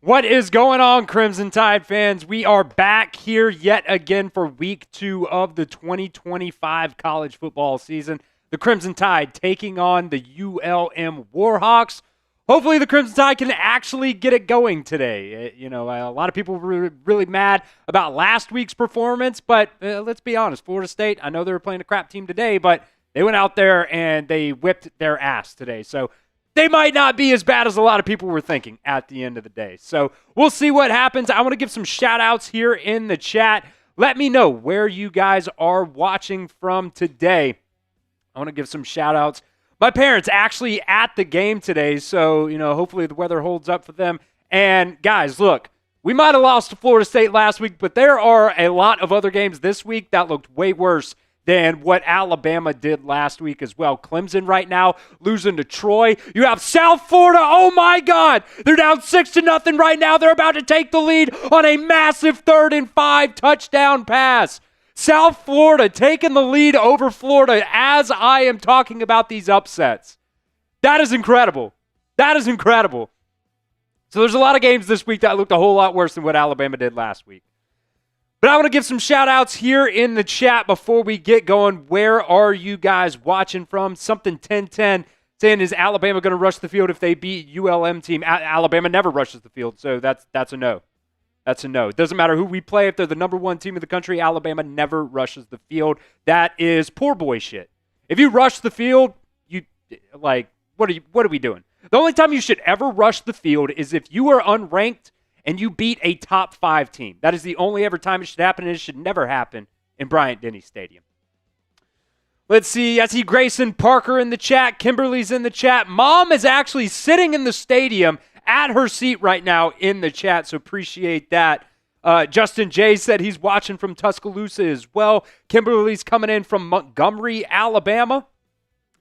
What is going on, Crimson Tide fans? We are back here yet again for week 2 of the 2025 college football season. The Crimson Tide taking on the ULM Warhawks. Hopefully the Crimson Tide can actually get it going today. A lot of people were really mad about last week's performance, but let's be honest, Florida State, I know they were playing a crap team today, but they went out there and they whipped their ass today. So they might not be as bad as a lot of people were thinking at the end of the day. So we'll see what happens. I want to give some shout-outs here in the chat. Let me know where you guys are watching from today. I want to give some shout-outs. My parents actually at the game today, so, hopefully the weather holds up for them. And, guys, look, we might have lost to Florida State last week, but there are a lot of other games this week that looked way worse than what Alabama did last week as well. Clemson right now losing to Troy. You have South Florida. Oh, my God. They're down 6-0 right now. They're about to take the lead on a massive 3rd and 5 touchdown pass. South Florida taking the lead over Florida as I am talking about these upsets. That is incredible. That is incredible. So there's a lot of games this week that looked a whole lot worse than what Alabama did last week. But I want to give some shout-outs here in the chat before we get going. Where are you guys watching from? Something 1010 saying, is Alabama going to rush the field if they beat ULM team? Alabama never rushes the field, so that's a no. That's a no. It doesn't matter who we play. If they're the number 1 team in the country, Alabama never rushes the field. That is poor boy shit. If you rush the field, what are we doing? The only time you should ever rush the field is if you are unranked and you beat a top 5 team. That is the only ever time it should happen, and it should never happen in Bryant-Denny Stadium. Let's see. I see Grayson Parker in the chat. Kimberly's in the chat. Mom is actually sitting in the stadium at her seat right now in the chat, so appreciate that. Justin J said he's watching from Tuscaloosa as well. Kimberly's coming in from Montgomery, Alabama.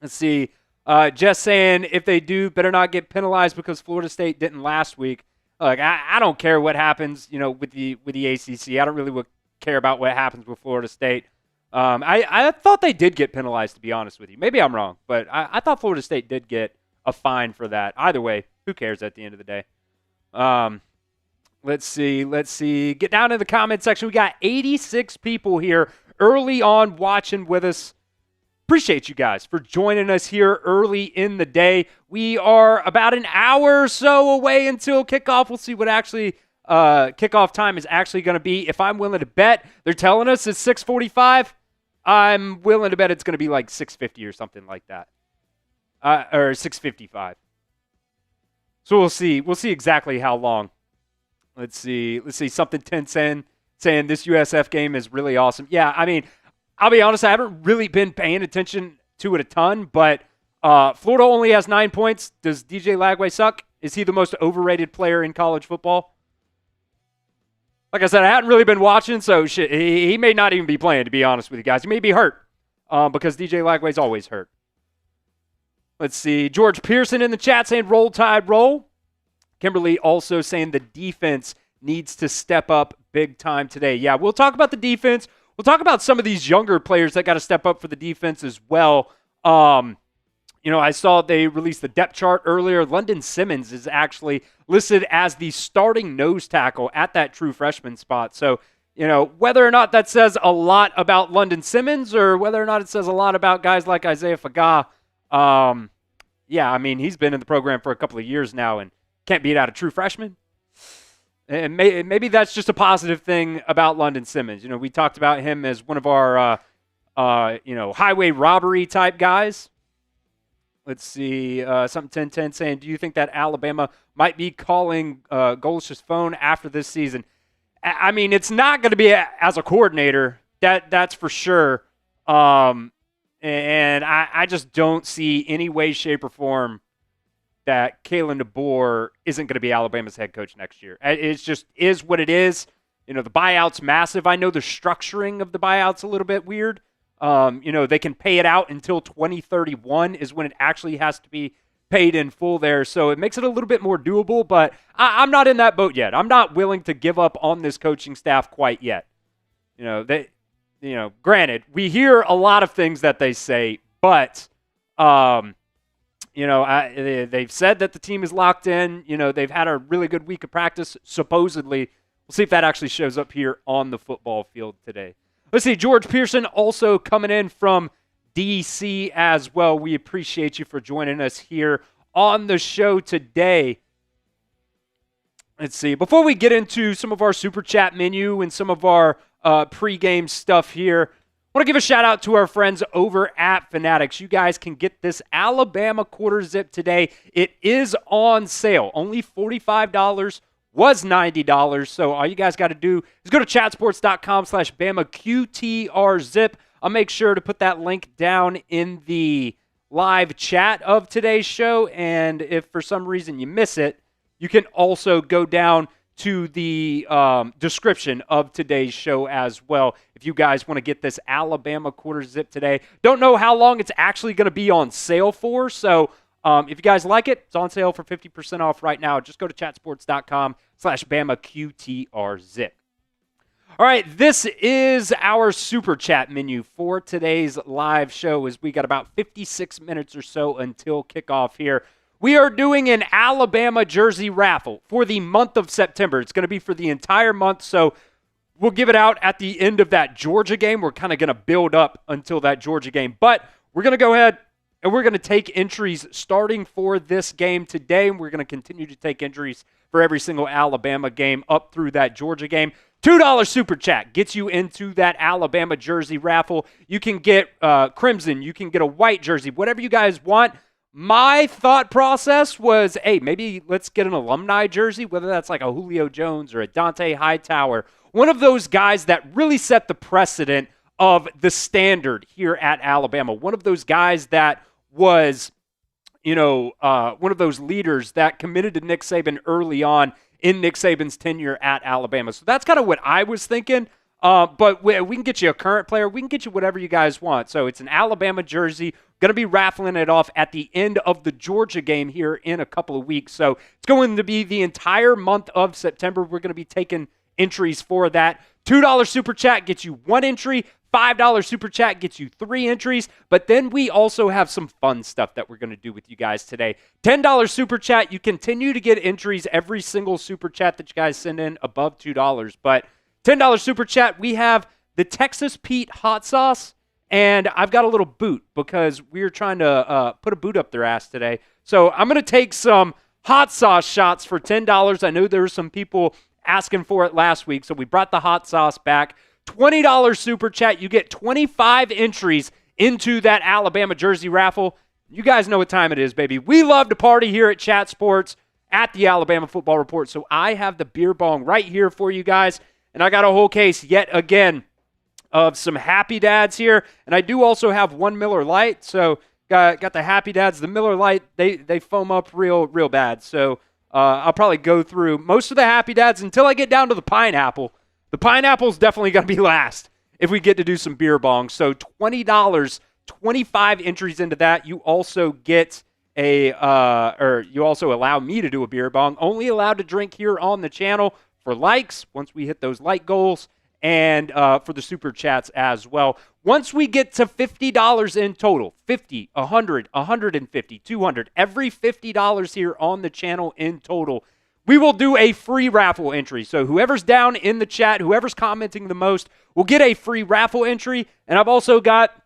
Let's see. Jess saying if they do, better not get penalized because Florida State didn't last week. Look, I don't care what happens, with the ACC. I don't really care about what happens with Florida State. I thought they did get penalized, to be honest with you. Maybe I'm wrong, but I thought Florida State did get a fine for that. Either way, who cares at the end of the day? Let's see. Get down in the comment section. We got 86 people here early on watching with us. Appreciate you guys for joining us here early in the day. We are about an hour or so away until kickoff. We'll see what actually kickoff time is actually going to be. If I'm willing to bet, they're telling us it's 6:45. I'm willing to bet it's going to be like 6:50 or something like that, or 6:55. So we'll see. We'll see exactly how long. Let's see. Something 10-10 saying this USF game is really awesome. Yeah, I mean, I'll be honest, I haven't really been paying attention to it a ton, but Florida only has 9 points. Does DJ Lagway suck? Is he the most overrated player in college football? Like I said, I hadn't really been watching, so shit, he may not even be playing, to be honest with you guys. He may be hurt because DJ Lagway's always hurt. Let's see. George Pearson in the chat saying, roll Tide, roll. Kimberly also saying the defense needs to step up big time today. Yeah, we'll talk about the defense. We'll talk about some of these younger players that got to step up for the defense as well. I saw they released the depth chart earlier. London Simmons is actually listed as the starting nose tackle at that true freshman spot. So, whether or not that says a lot about London Simmons or whether or not it says a lot about guys like Isaiah Faga, he's been in the program for a couple of years now and can't beat out a true freshman. And maybe that's just a positive thing about London Simmons. We talked about him as one of our, highway robbery type guys. Let's see, something 10-10 saying, do you think that Alabama might be calling Golish's phone after this season? I mean, it's not going to be as a coordinator. That's for sure. And I just don't see any way, shape, or form that Kalen DeBoer isn't going to be Alabama's head coach next year. It just is what it is. The buyout's massive. I know the structuring of the buyout's a little bit weird. They can pay it out until 2031 is when it actually has to be paid in full there. So it makes it a little bit more doable, but I'm not in that boat yet. I'm not willing to give up on this coaching staff quite yet. Granted, we hear a lot of things that they say, but They've said that the team is locked in. They've had a really good week of practice, supposedly. We'll see if that actually shows up here on the football field today. Let's see, George Pearson also coming in from D.C. as well. We appreciate you for joining us here on the show today. Let's see, before we get into some of our Super Chat menu and some of our pregame stuff here, I want to give a shout out to our friends over at Fanatics. You guys can get this Alabama quarter zip today. It is on sale. Only $45, was $90. So all you guys got to do is go to chatsports.com/BamaQTRZip. I'll make sure to put that link down in the live chat of today's show. And if for some reason you miss it, you can also go down to the description of today's show as well if you guys want to get this Alabama quarter zip today. Don't know how long it's actually going to be on sale for, so if you guys like it, it's on sale for 50% off right now. Just go to chatsports.com/BamaQTRZip. All right, this is our Super Chat menu for today's live show as we got about 56 minutes or so until kickoff here. We are doing an Alabama jersey raffle for the month of September. It's going to be for the entire month, so we'll give it out at the end of that Georgia game. We're kind of going to build up until that Georgia game, but we're going to go ahead and we're going to take entries starting for this game today, and we're going to continue to take entries for every single Alabama game up through that Georgia game. $2 Super Chat gets you into that Alabama jersey raffle. You can get crimson. You can get a white jersey, whatever you guys want. My thought process was, hey, maybe let's get an alumni jersey, whether that's like a Julio Jones or a Dante Hightower, one of those guys that really set the precedent of the standard here at Alabama, one of those guys that was, one of those leaders that committed to Nick Saban early on in Nick Saban's tenure at Alabama. So that's kind of what I was thinking. But we can get you a current player. We can get you whatever you guys want. So it's an Alabama jersey. Going to be raffling it off at the end of the Georgia game here in a couple of weeks. So it's going to be the entire month of September. We're going to be taking entries for that. $2 Super Chat gets you one entry. $5 Super Chat gets you 3 entries. But then we also have some fun stuff that we're going to do with you guys today. $10 Super Chat. You continue to get entries every single Super Chat that you guys send in above $2. But $10 Super Chat, we have the Texas Pete hot sauce, and I've got a little boot because we're trying to put a boot up their ass today. So I'm going to take some hot sauce shots for $10. I know there were some people asking for it last week, so we brought the hot sauce back. $20 Super Chat, you get 25 entries into that Alabama jersey raffle. You guys know what time it is, baby. We love to party here at Chat Sports at the Alabama Football Report, so I have the beer bong right here for you guys. And I got a whole case yet again of some Happy Dads here. And I do also have one Miller Lite. So got the Happy Dads. The Miller Lite, they foam up real bad. So I'll probably go through most of the Happy Dads until I get down to the pineapple. The pineapple's definitely going to be last if we get to do some beer bongs. So $20, 25 entries into that. You also get you also allow me to do a beer bong. Only allowed to drink here on the channel for likes, once we hit those like goals, and for the Super Chats as well. Once we get to $50 in total, 50, 100, 150, 200, every $50 here on the channel in total, we will do a free raffle entry. So whoever's down in the chat, whoever's commenting the most, will get a free raffle entry. And I've also got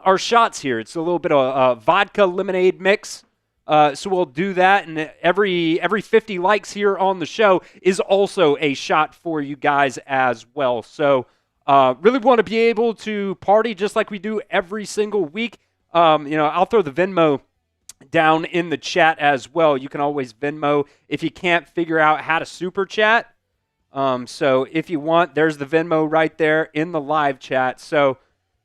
our shots here. It's a little bit of a vodka lemonade mix. So we'll do that, and every 50 likes here on the show is also a shot for you guys as well. So really want to be able to party just like we do every single week. I'll throw the Venmo down in the chat as well. You can always Venmo if you can't figure out how to Super Chat. So if you want, there's the Venmo right there in the live chat. So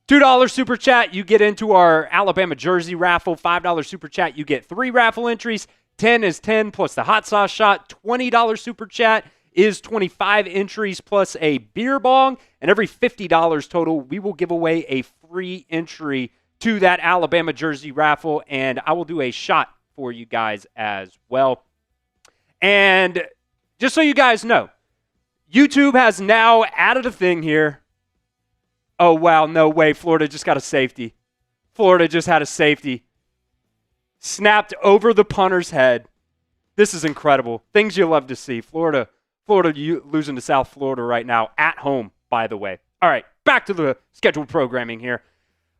$2 Super Chat, you get into our Alabama jersey raffle. $5 Super Chat, you get 3 raffle entries. 10 is 10 plus the hot sauce shot. $20 Super Chat is 25 entries plus a beer bong. And every $50 total, we will give away a free entry to that Alabama jersey raffle. And I will do a shot for you guys as well. And just so you guys know, YouTube has now added a thing here. Oh, wow, no way. Florida just got a safety. Florida just had a safety. snapped over the punter's head. This is incredible. Things you love to see. Florida losing to South Florida right now at home, by the way. All right, back to the scheduled programming here.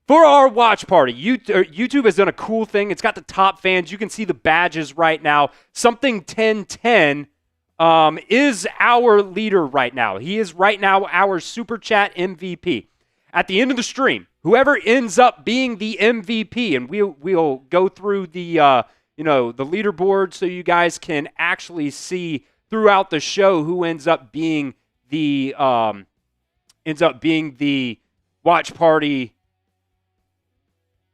For our watch party, YouTube has done a cool thing. It's got the top fans. You can see the badges right now. Something 1010 is our leader right now. He is right now our Super Chat MVP. At the end of the stream, whoever ends up being the MVP, and we'll go through the the leaderboard so you guys can actually see throughout the show who ends up being the watch party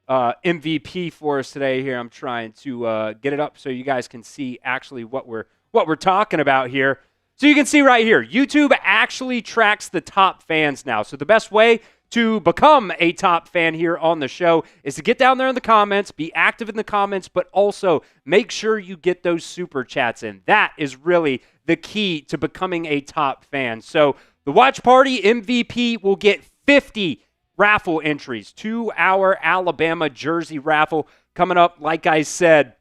MVP for us today. Here, I'm trying to get it up so you guys can see actually what we're talking about here. So you can see right here, YouTube actually tracks the top fans now. So the best way to become a top fan here on the show is to get down there in the comments, be active in the comments, but also make sure you get those super chats in. That is really the key to becoming a top fan. So the watch party MVP will get 50 raffle entries to our Alabama jersey raffle coming up. Like I said,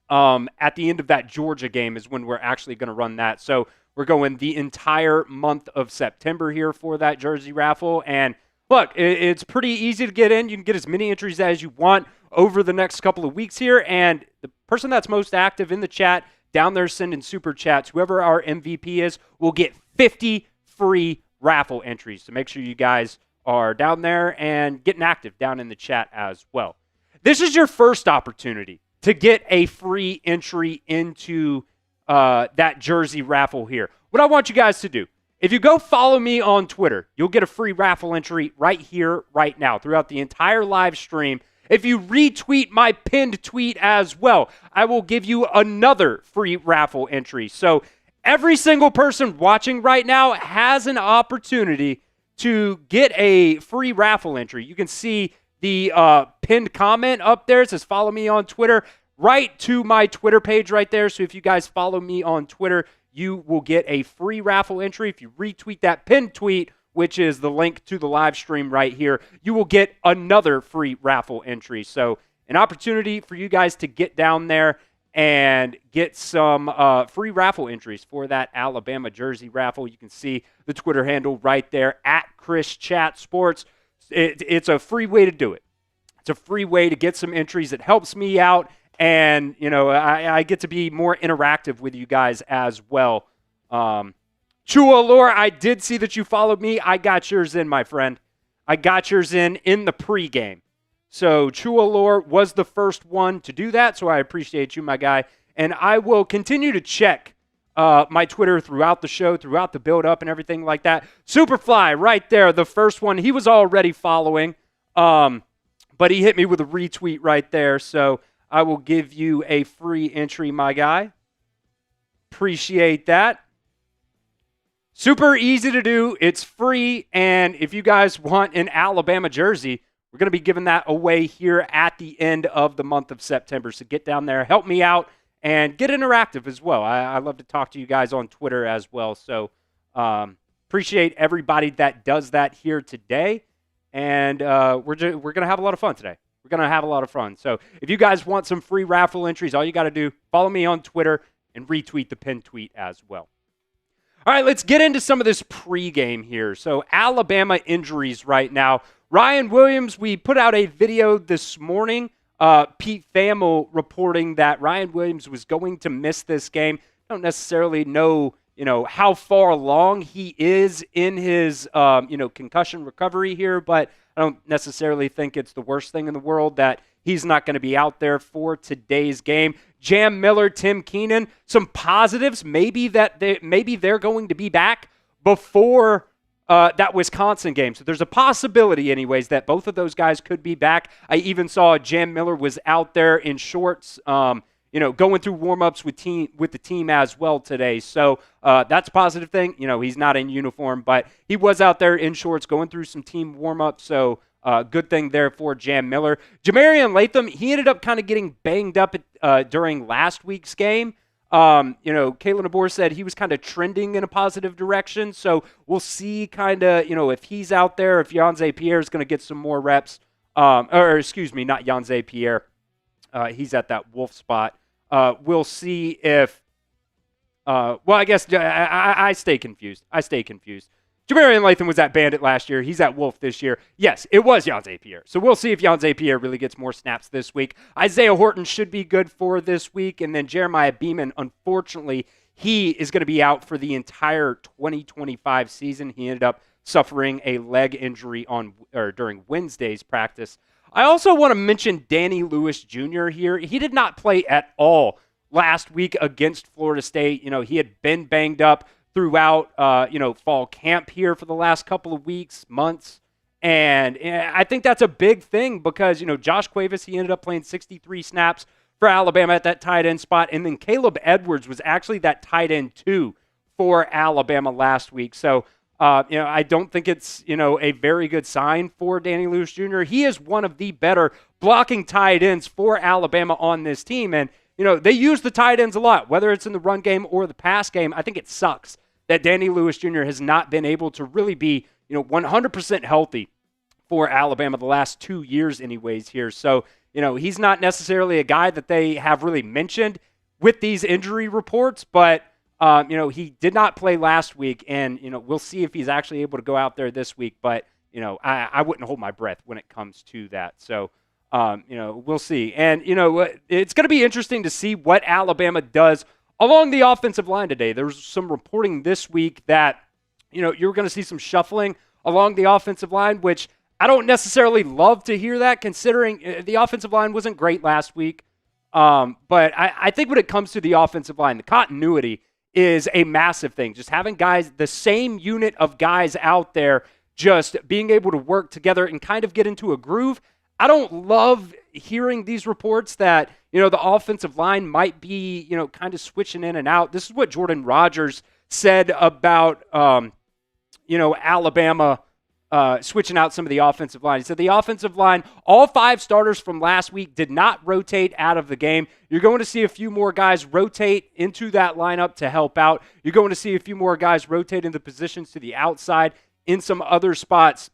at the end of that Georgia game is when we're actually going to run that. So we're going the entire month of September here for that jersey raffle. And look, it's pretty easy to get in. You can get as many entries as you want over the next couple of weeks here. And the person that's most active in the chat down there sending super chats, whoever our MVP is, will get 50 free raffle entries. So make sure you guys are down there and getting active down in the chat as well. This is your first opportunity to get a free entry into that jersey raffle here. What I want you guys to do, if you go follow me on Twitter, you'll get a free raffle entry right here, right now, throughout the entire live stream. If you retweet my pinned tweet as well, I will give you another free raffle entry. So every single person watching right now has an opportunity to get a free raffle entry. You can see the pinned comment up there. It says follow me on Twitter, right to my Twitter page right there. So if you guys follow me on Twitter, you will get a free raffle entry. If you retweet that pinned tweet, which is the link to the live stream right here, you will get another free raffle entry. So an opportunity for you guys to get down there and get some free raffle entries for that Alabama jersey raffle. You can see the Twitter handle right there, at Chris Chat Sports. It's a free way to do it. It's a free way to get some entries. It helps me out, and I get to be more interactive with you guys as well. Chua Lore, I did see that you followed me. I got yours in, my friend. I got yours in the pregame. So Chua Lore was the first one to do that, so I appreciate you, my guy. And I will continue to check my Twitter throughout the show, throughout the build-up and everything like that. Superfly, right there, the first one. He was already following, but he hit me with a retweet right there. So I will give you a free entry, my guy. Appreciate that. Super easy to do. It's free, and if you guys want an Alabama jersey, we're going to be giving that away here at the end of the month of September. So get down there, help me out, and get interactive as well. I love to talk to you guys on Twitter as well. So appreciate everybody that does that here today. And we're going to have a lot of fun today. We're going to have a lot of fun. So if you guys want some free raffle entries, all you got to do, follow me on Twitter and retweet the pinned tweet as well. All right, let's get into some of this pregame here. So Alabama injuries right now. Ryan Williams, we put out a video this morning. Pete Thamel reporting that Ryan Williams was going to miss this game. Don't necessarily know, how far along he is in his, concussion recovery here, but I don't necessarily think it's the worst thing in the world that he's not going to be out there for today's game. Jam Miller, Tim Keenan, some positives, maybe they're going to be back before that Wisconsin game. So there's a possibility anyways that both of those guys could be back. I even saw Jam Miller was out there in shorts, going through warm-ups with the team as well today. So that's a positive thing. He's not in uniform, but he was out there in shorts going through some team warm-ups. So good thing there for Jam Miller. Jamarian Latham, he ended up kind of getting banged up during last week's game. Kalen DeBoer said he was kind of trending in a positive direction. So we'll see kind of, if he's out there, if Yanze Pierre is going to get some more reps. Not Yanze Pierre. He's at that Wolf spot. We'll see if I guess I stay confused. Jamarian Latham was at Bandit last year. He's at Wolf this year. Yes, it was Yonze Pierre. So we'll see if Yonze Pierre really gets more snaps this week. Isaiah Horton should be good for this week. And then Jeremiah Beeman, unfortunately, he is going to be out for the entire 2025 season. He ended up suffering a leg injury during Wednesday's practice. I also want to mention Danny Lewis Jr. here. He did not play at all last week against Florida State. He had been banged up throughout, fall camp here for the last couple of weeks, months. And I think that's a big thing because, Josh Cuevas, he ended up playing 63 snaps for Alabama at that tight end spot. And then Caleb Edwards was actually that tight end too for Alabama last week. So, I don't think it's, a very good sign for Danny Lewis Jr. He is one of the better blocking tight ends for Alabama on this team. And, they use the tight ends a lot, whether it's in the run game or the pass game. I think it sucks that Danny Lewis Jr. has not been able to really be, 100% healthy for Alabama the last 2 years anyways here. So, he's not necessarily a guy that they have really mentioned with these injury reports, but, he did not play last week, and, we'll see if he's actually able to go out there this week. But, I wouldn't hold my breath when it comes to that. So, we'll see. And, it's going to be interesting to see what Alabama does along the offensive line today. There's some reporting this week that, you're going to see some shuffling along the offensive line, which I don't necessarily love to hear that considering the offensive line wasn't great last week. But I think when it comes to the offensive line, the continuity is a massive thing. Just having guys, the same unit of guys out there, just being able to work together and kind of get into a groove. I don't love hearing these reports that, the offensive line might be, kind of switching in and out. This is what Jordan Rodgers said about, Alabama switching out some of the offensive line. He said the offensive line, all 5 starters from last week did not rotate out of the game. You're going to see a few more guys rotate into that lineup to help out. You're going to see a few more guys rotate into positions to the outside in some other spots.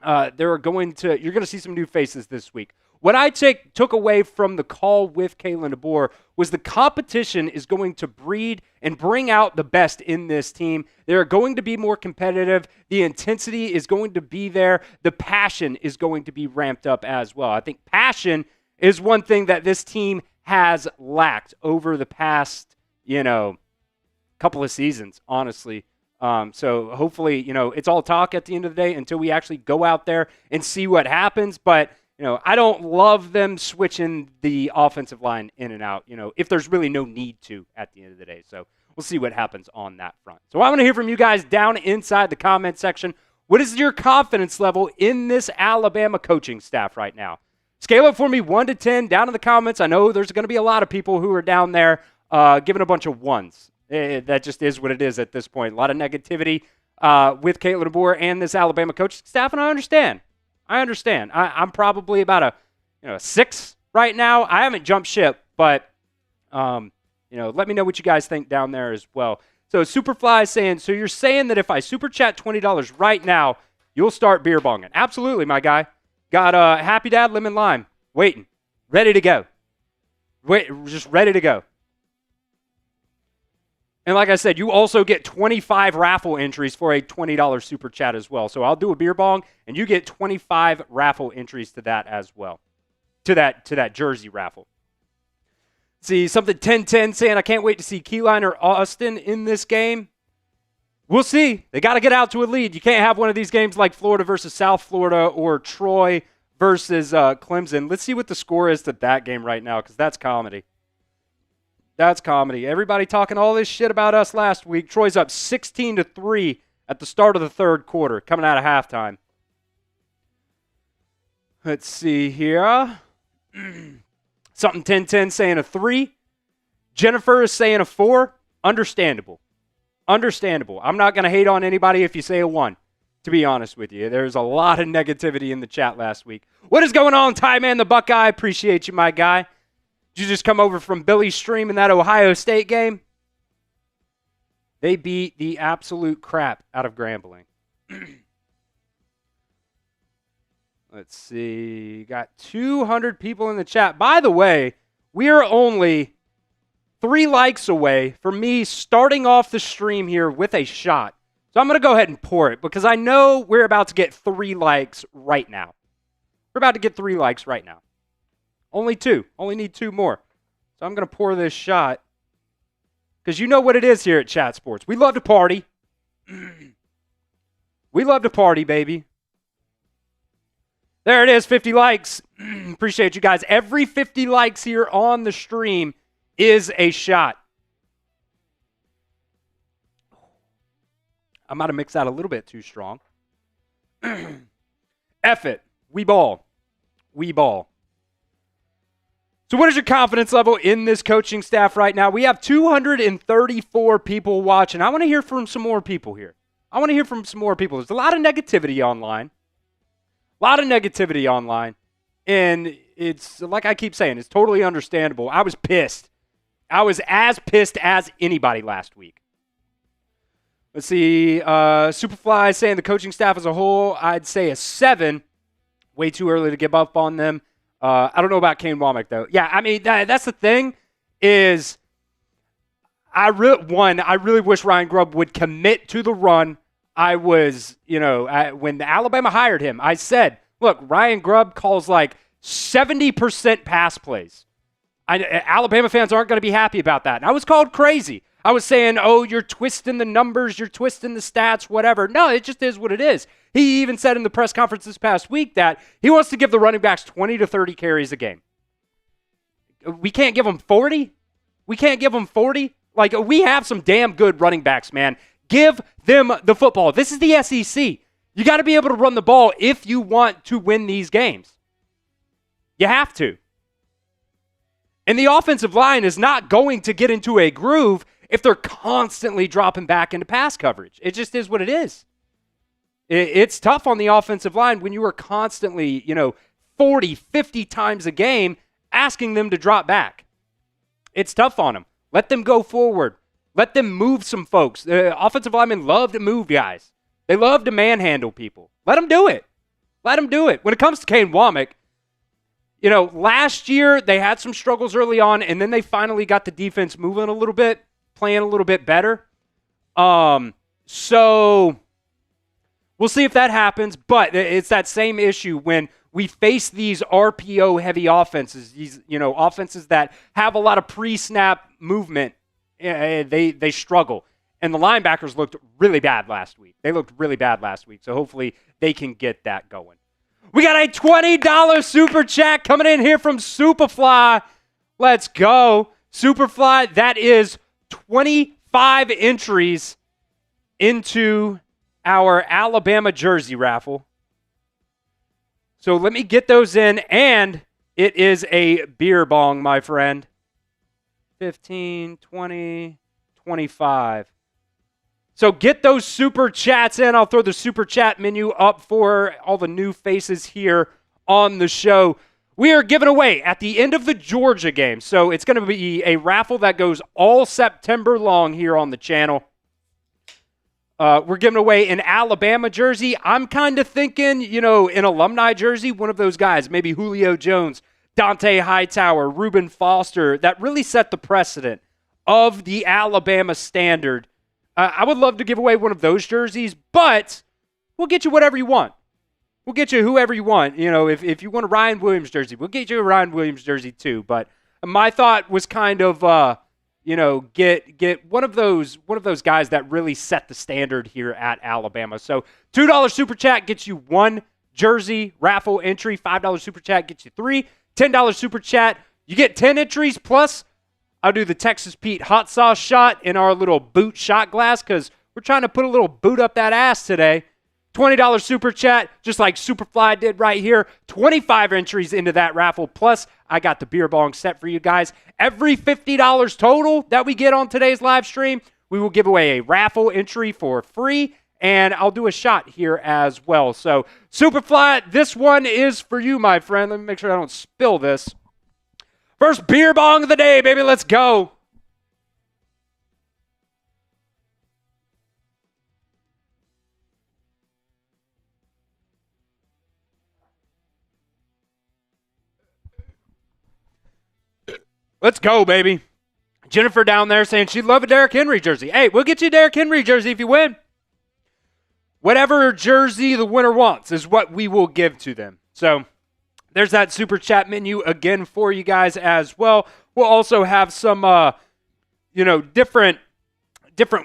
You're going to see some new faces this week. What I took away from the call with Kalen DeBoer was the competition is going to breed and bring out the best in this team. They're going to be more competitive. The intensity is going to be there. The passion is going to be ramped up as well. I think passion is one thing that this team has lacked over the past, couple of seasons, honestly. So hopefully, it's all talk at the end of the day until we actually go out there and see what happens. But, I don't love them switching the offensive line in and out, if there's really no need to at the end of the day. So we'll see what happens on that front. So I want to hear from you guys down inside the comment section. What is your confidence level in this Alabama coaching staff right now? Scale it for me 1 to 10 down in the comments. I know there's going to be a lot of people who are down there giving a bunch of 1s. That just is what it is at this point. A lot of negativity with Kalen DeBoer and this Alabama coaching staff, and I understand. I'm probably about a 6 right now. I haven't jumped ship, but let me know what you guys think down there as well. So Superfly is saying, so you're saying that if I super chat $20 right now, you'll start beer bonging? Absolutely, my guy. Got Happy Dad Lemon Lime waiting, ready to go. Just ready to go. And like I said, you also get 25 raffle entries for a $20 super chat as well. So I'll do a beer bong, and you get 25 raffle entries to that as well, to that jersey raffle. See, something 10-10 saying, I can't wait to see Keyline or Austin in this game. We'll see. They got to get out to a lead. You can't have one of these games like Florida versus South Florida or Troy versus Clemson. Let's see what the score is to that game right now, because that's comedy. That's comedy. Everybody talking all this shit about us last week. Troy's up 16-3 at the start of the third quarter, coming out of halftime. Let's see here. Something 10-10 saying a 3. Jennifer is saying a 4. Understandable. I'm not going to hate on anybody if you say a 1, to be honest with you. There's a lot of negativity in the chat last week. What is going on, Ty Man the Buckeye? Appreciate you, my guy. Did you just come over from Billy's stream in that Ohio State game? They beat the absolute crap out of Grambling. Let's see. Got 200 people in the chat. By the way, we are only 3 likes away from me starting off the stream here with a shot. So I'm going to go ahead and pour it because I know we're about to get 3 likes right now. We're about to get 3 likes right now. Only 2. Only need 2 more. So I'm going to pour this shot because you know what it is here at Chat Sports. We love to party. We love to party, baby. There it is, 50 likes. Appreciate you guys. Every 50 likes here on the stream is a shot. I might have mixed that a little bit too strong. F it. We ball. We ball. So what is your confidence level in this coaching staff right now? We have 234 people watching. I want to hear from some more people here. I want to hear from some more people. There's a lot of negativity online. And it's, like I keep saying, it's totally understandable. I was pissed. I was as pissed as anybody last week. Let's see. Superfly is saying the coaching staff as a whole, I'd say a 7. Way too early to give up on them. I don't know about Kane Womack, though. Yeah, I mean, that's the thing is I really wish Ryan Grubb would commit to the run. I was, when Alabama hired him, I said, look, Ryan Grubb calls like 70% pass plays. Alabama fans aren't going to be happy about that. And I was called crazy. I was saying, oh, you're twisting the numbers, you're twisting the stats, whatever. No, it just is what it is. He even said in the press conference this past week that he wants to give the running backs 20 to 30 carries a game. We can't give them 40? We can't give them 40? Like, we have some damn good running backs, man. Give them the football. This is the SEC. You got to be able to run the ball if you want to win these games. You have to. And the offensive line is not going to get into a groove if they're constantly dropping back into pass coverage. It just is what it is. It's tough on the offensive line when you are constantly, 40, 50 times a game asking them to drop back. It's tough on them. Let them go forward. Let them move some folks. The offensive linemen love to move guys. They love to manhandle people. Let them do it. Let them do it. When it comes to Kane Womack, last year they had some struggles early on, and then they finally got the defense moving a little bit, playing a little bit better. So we'll see if that happens, but it's that same issue when we face these RPO-heavy offenses, these offenses that have a lot of pre-snap movement. They struggle. And the linebackers looked really bad last week. So hopefully they can get that going. We got a $20 super chat coming in here from Superfly. Let's go. Superfly, that is 25 entries into our Alabama jersey raffle. So let me get those in, and it is a beer bong, my friend. 15, 20, 25. So get those super chats in. I'll throw the super chat menu up for all the new faces here on the show. We are giving away at the end of the Georgia game. So it's going to be a raffle that goes all September long here on the channel. We're giving away an Alabama jersey. I'm kind of thinking, an alumni jersey, one of those guys, maybe Julio Jones, Dante Hightower, Reuben Foster, that really set the precedent of the Alabama standard. I would love to give away one of those jerseys, but we'll get you whatever you want. We'll get you whoever you want. If you want a Ryan Williams jersey, we'll get you a Ryan Williams jersey too. But my thought was kind of, get one of those guys that really set the standard here at Alabama. So $2 super chat gets you 1 jersey raffle entry. $5 super chat gets you 3. $10 super chat, you get 10 entries plus. I'll do the Texas Pete hot sauce shot in our little boot shot glass because we're trying to put a little boot up that ass today. $20 super chat, just like Superfly did right here. 25 entries into that raffle. Plus, I got the beer bong set for you guys. Every $50 total that we get on today's live stream, we will give away a raffle entry for free, and I'll do a shot here as well. So, Superfly, this one is for you, my friend. Let me make sure I don't spill this. First beer bong of the day, baby. Let's go. Let's go, baby. Jennifer down there saying she'd love a Derrick Henry jersey. Hey, we'll get you a Derrick Henry jersey if you win. Whatever jersey the winner wants is what we will give to them. So there's that super chat menu again for you guys as well. We'll also have some, different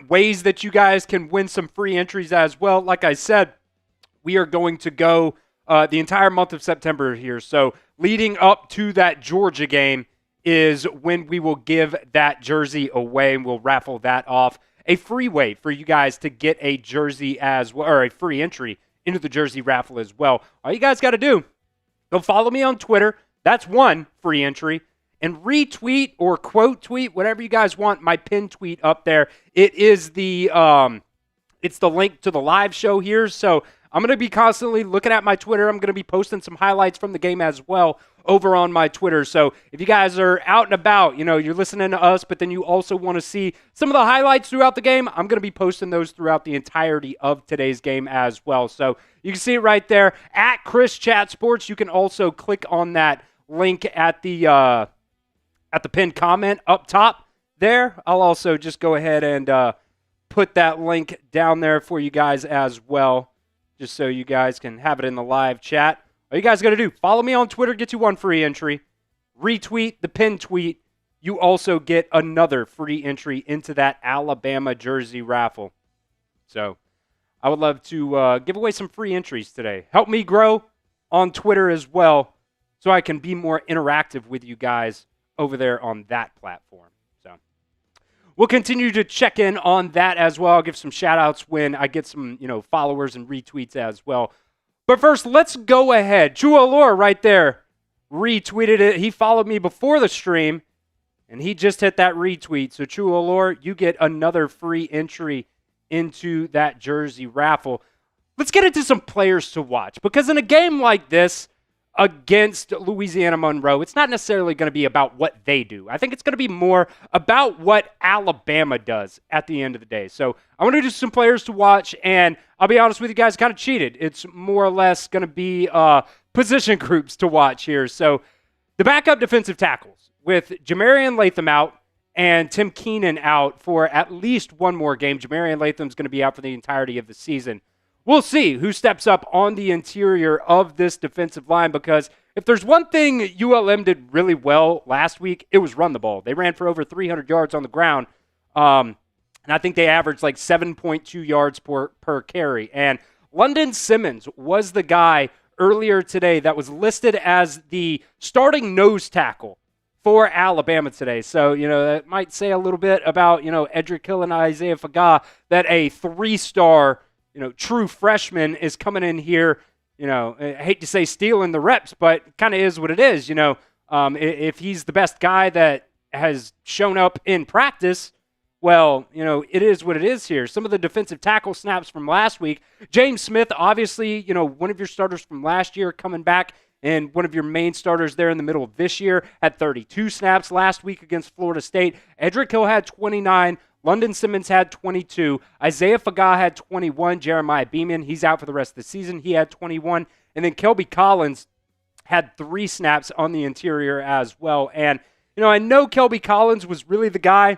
ways that you guys can win some free entries as well. Like I said, we are going to go the entire month of September here. So leading up to that Georgia game is when we will give that jersey away, and we'll raffle that off. A free way for you guys to get a jersey as well, or a free entry into the jersey raffle as well. All you guys got to do, go follow me on Twitter. That's one free entry. And retweet or quote tweet, whatever you guys want, my pinned tweet up there. It is it's the link to the live show here. So I'm going to be constantly looking at my Twitter. I'm going to be posting some highlights from the game as well over on my Twitter. So if you guys are out and about, you're listening to us, but then you also want to see some of the highlights throughout the game, I'm going to be posting those throughout the entirety of today's game as well. So you can see it right there at Chris Chat Sports. You can also click on that link at the pinned comment up top there. I'll also just go ahead and put that link down there for you guys as well, just so you guys can have it in the live chat. All you guys got to do, follow me on Twitter, get you one free entry. Retweet the pinned tweet. You also get another free entry into that Alabama jersey raffle. So I would love to give away some free entries today. Help me grow on Twitter as well so I can be more interactive with you guys over there on that platform. So we'll continue to check in on that as well. I'll give some shout outs when I get some, followers and retweets as well. But first, let's go ahead. Chua Allure right there retweeted it. He followed me before the stream, and he just hit that retweet. So Chua Allure, you get another free entry into that jersey raffle. Let's get into some players to watch, because in a game like this, against Louisiana-Monroe, it's not necessarily going to be about what they do. I think it's going to be more about what Alabama does at the end of the day. So I want to do some players to watch, and I'll be honest with you guys, kind of cheated. It's more or less going to be position groups to watch here. So the backup defensive tackles with Jamarian Latham out and Tim Keenan out for at least one more game. Jamarian Latham's going to be out for the entirety of the season. We'll see who steps up on the interior of this defensive line, because if there's one thing ULM did really well last week, it was run the ball. They ran for over 300 yards on the ground, and I think they averaged like 7.2 yards per carry. And London Simmons was the guy earlier today that was listed as the starting nose tackle for Alabama today. So, that might say a little bit about, Edric Hill and Isaiah Faga, that a 3-star true freshman is coming in here, I hate to say stealing the reps, but kind of is what it is. If he's the best guy that has shown up in practice, well, it is what it is here. Some of the defensive tackle snaps from last week, James Smith, obviously, one of your starters from last year coming back, and one of your main starters there in the middle of this year, had 32 snaps last week against Florida State. Edric Hill had 29. London Simmons had 22. Isaiah Faga had 21. Jeremiah Beeman, he's out for the rest of the season. He had 21. And then Kelby Collins had 3 snaps on the interior as well. And, I know Kelby Collins was really the guy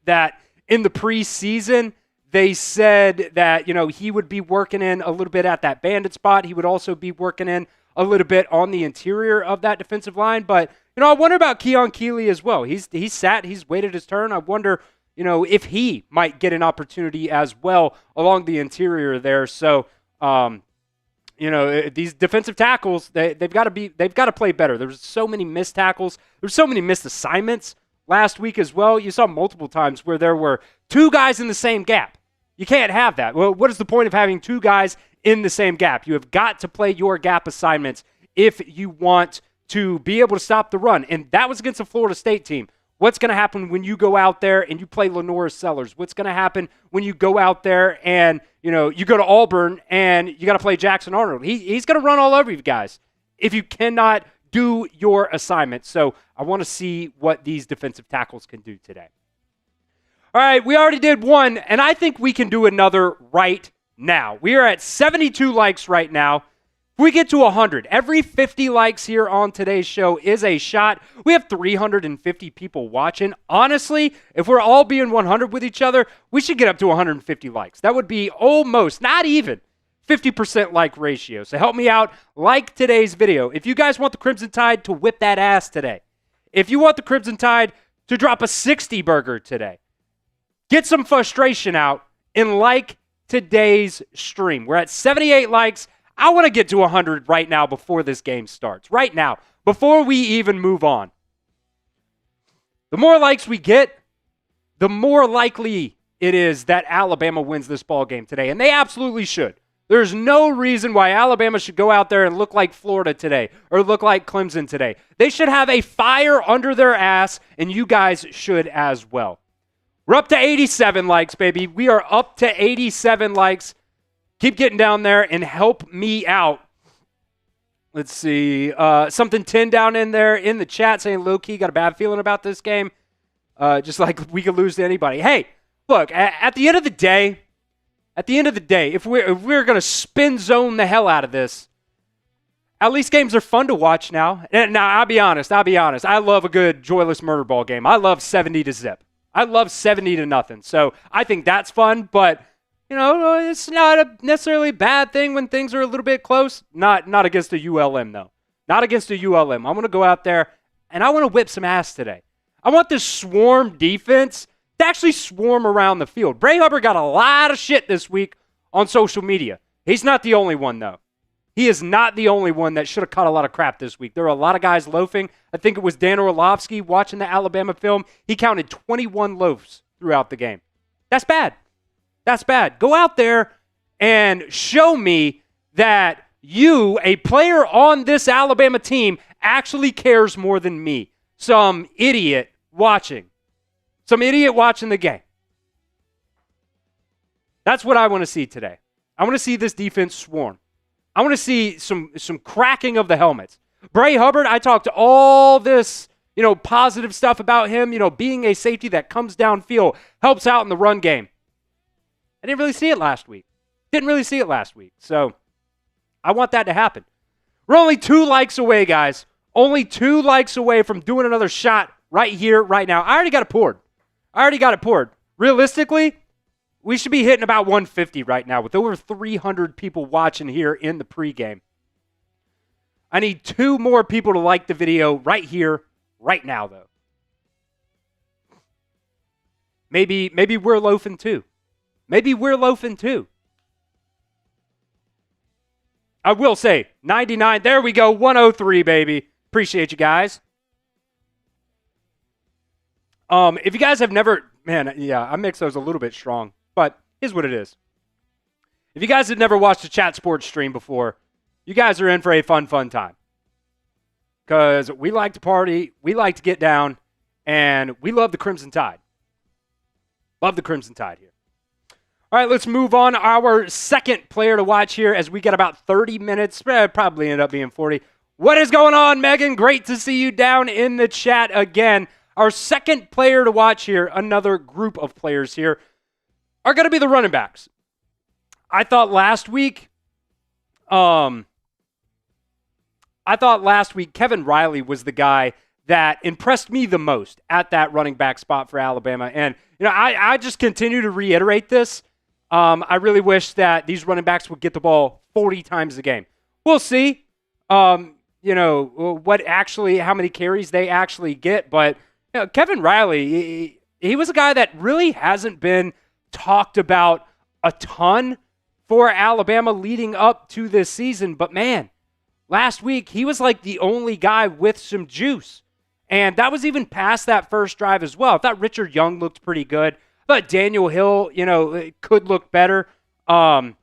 that in the preseason they said that, he would be working in a little bit at that bandit spot. He would also be working in a little bit on the interior of that defensive line. But, I wonder about Keon Keeley as well. He's waited his turn. I wonder if he might get an opportunity as well along the interior there. So, these defensive tackles, they've got to play better. There's so many missed tackles. There's so many missed assignments last week as well. You saw multiple times where there were 2 guys in the same gap. You can't have that. Well, what is the point of having 2 guys in the same gap? You have got to play your gap assignments if you want to be able to stop the run. And that was against a Florida State team. What's going to happen when you go out there and you play Lenora Sellers? What's going to happen when you go out there and, you go to Auburn and you got to play Jackson Arnold? He's going to run all over you guys if you cannot do your assignment. So I want to see what these defensive tackles can do today. All right, we already did one, and I think we can do another right now. We are at 72 likes right now. If we get to 100, every 50 likes here on today's show is a shot. We have 350 people watching. Honestly, if we're all being 100 with each other, we should get up to 150 likes. That would be almost, not even, 50% like ratio. So help me out. Like today's video. If you guys want the Crimson Tide to whip that ass today, if you want the Crimson Tide to drop a 60 burger today, get some frustration out and like today's stream. We're at 78 likes. I want to get to 100 right now before this game starts. Right now, before we even move on. The more likes we get, the more likely it is that Alabama wins this ball game today. And they absolutely should. There's no reason why Alabama should go out there and look like Florida today or look like Clemson today. They should have a fire under their ass, and you guys should as well. We're up to 87 likes, baby. We are up to 87 likes. Keep getting down there and help me out. Let's see. Something 10 down in there in the chat saying low-key got a bad feeling about this game. Just like we could lose to anybody. Hey, look, at the end of the day, if we're going to spin zone the hell out of this, at least games are fun to watch now. And now, I'll be honest. I love a good joyless murder ball game. I love 70-0. I love 70-0. So I think that's fun, but you know, it's not a necessarily bad thing when things are a little bit close. Not against a ULM, though. Not against a ULM. I'm going to go out there, and I want to whip some ass today. I want this swarm defense to actually swarm around the field. Bray Hubbard got a lot of shit this week on social media. He's not the only one, though. He is not the only one that should have caught a lot of crap this week. There were a lot of guys loafing. I think it was Dan Orlovsky watching the Alabama film. He counted 21 loafs throughout the game. That's bad. That's bad. Go out there and show me that you, a player on this Alabama team, actually cares more than me. Some idiot watching. Some idiot watching the game. That's what I want to see today. I want to see this defense swarm. I want to see some cracking of the helmets. Bray Hubbard, I talked all this, positive stuff about him, being a safety that comes downfield, helps out in the run game. I didn't really see it last week. So I want that to happen. We're only 2 likes away, guys. Only 2 likes away from doing another shot right here, right now. I already got it poured. Realistically, we should be hitting about 150 right now with over 300 people watching here in the pregame. I need 2 more people to like the video right here, right now, though. Maybe we're loafing too. I will say, 99. There we go. 103, baby. Appreciate you guys. If you guys have never... Man, yeah, I mix those a little bit strong. But here's what it is. If you guys have never watched a Chat Sports stream before, you guys are in for a fun time. Because we like to party, we like to get down, and we love the Crimson Tide. Love the Crimson Tide here. All right, let's move on. Our second player to watch here as we get about 30 minutes. Probably end up being 40. What is going on, Megan? Great to see you down in the chat again. Our second player to watch here, another group of players here, are going to be the running backs. I thought last week Kevin Riley was the guy that impressed me the most at that running back spot for Alabama. And, I just continue to reiterate this. I really wish that these running backs would get the ball 40 times a game. We'll see, how many carries they actually get. But, Kevin Riley, he was a guy that really hasn't been talked about a ton for Alabama leading up to this season. But, man, last week he was like the only guy with some juice. And that was even past that first drive as well. I thought Richard Young looked pretty good. But Daniel Hill, could look better. Dre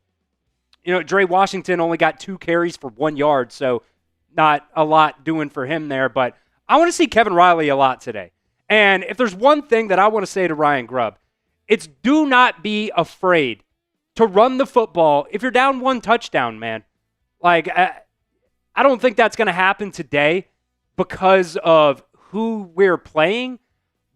Washington only got 2 carries for 1 yard, so not a lot doing for him there. But I want to see Kevin Riley a lot today. And if there's one thing that I want to say to Ryan Grubb, it's do not be afraid to run the football if you're down 1 touchdown, man. Like, I don't think that's going to happen today because of who we're playing.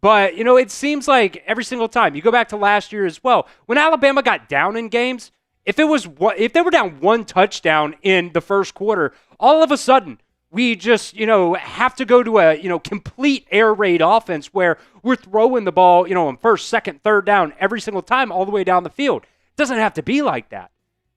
But, it seems like every single time, you go back to last year as well, when Alabama got down in games, If they were down 1 touchdown in the first quarter, all of a sudden we just, have to go to a, complete air raid offense where we're throwing the ball, on first, second, third down every single time all the way down the field. It doesn't have to be like that.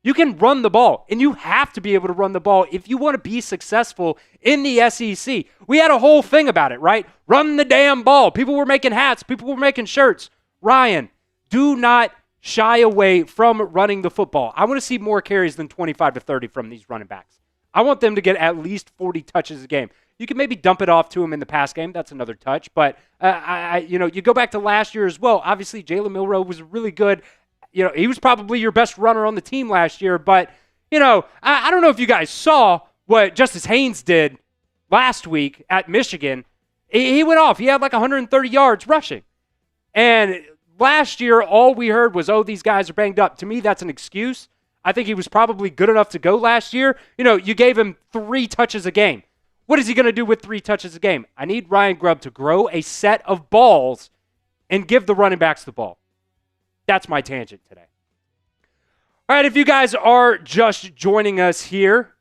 You can run the ball, and you have to be able to run the ball if you want to be successful in the SEC. We had a whole thing about it, right? Run the damn ball. People were making hats. People were making shirts. Ryan, do not shy away from running the football. I want to see more carries than 25 to 30 from these running backs. I want them to get at least 40 touches a game. You can maybe dump it off to them in the pass game. That's another touch. But, you go back to last year as well. Obviously, Jalen Milroe was really good. He was probably your best runner on the team last year. But, I don't know if you guys saw what Justice Haynes did last week at Michigan. He went off. He had like 130 yards rushing. And last year, all we heard was, these guys are banged up. To me, that's an excuse. I think he was probably good enough to go last year. You gave him 3 touches a game. What is he going to do with 3 touches a game? I need Ryan Grubb to grow a set of balls and give the running backs the ball. That's my tangent today. All right, if you guys are just joining us here,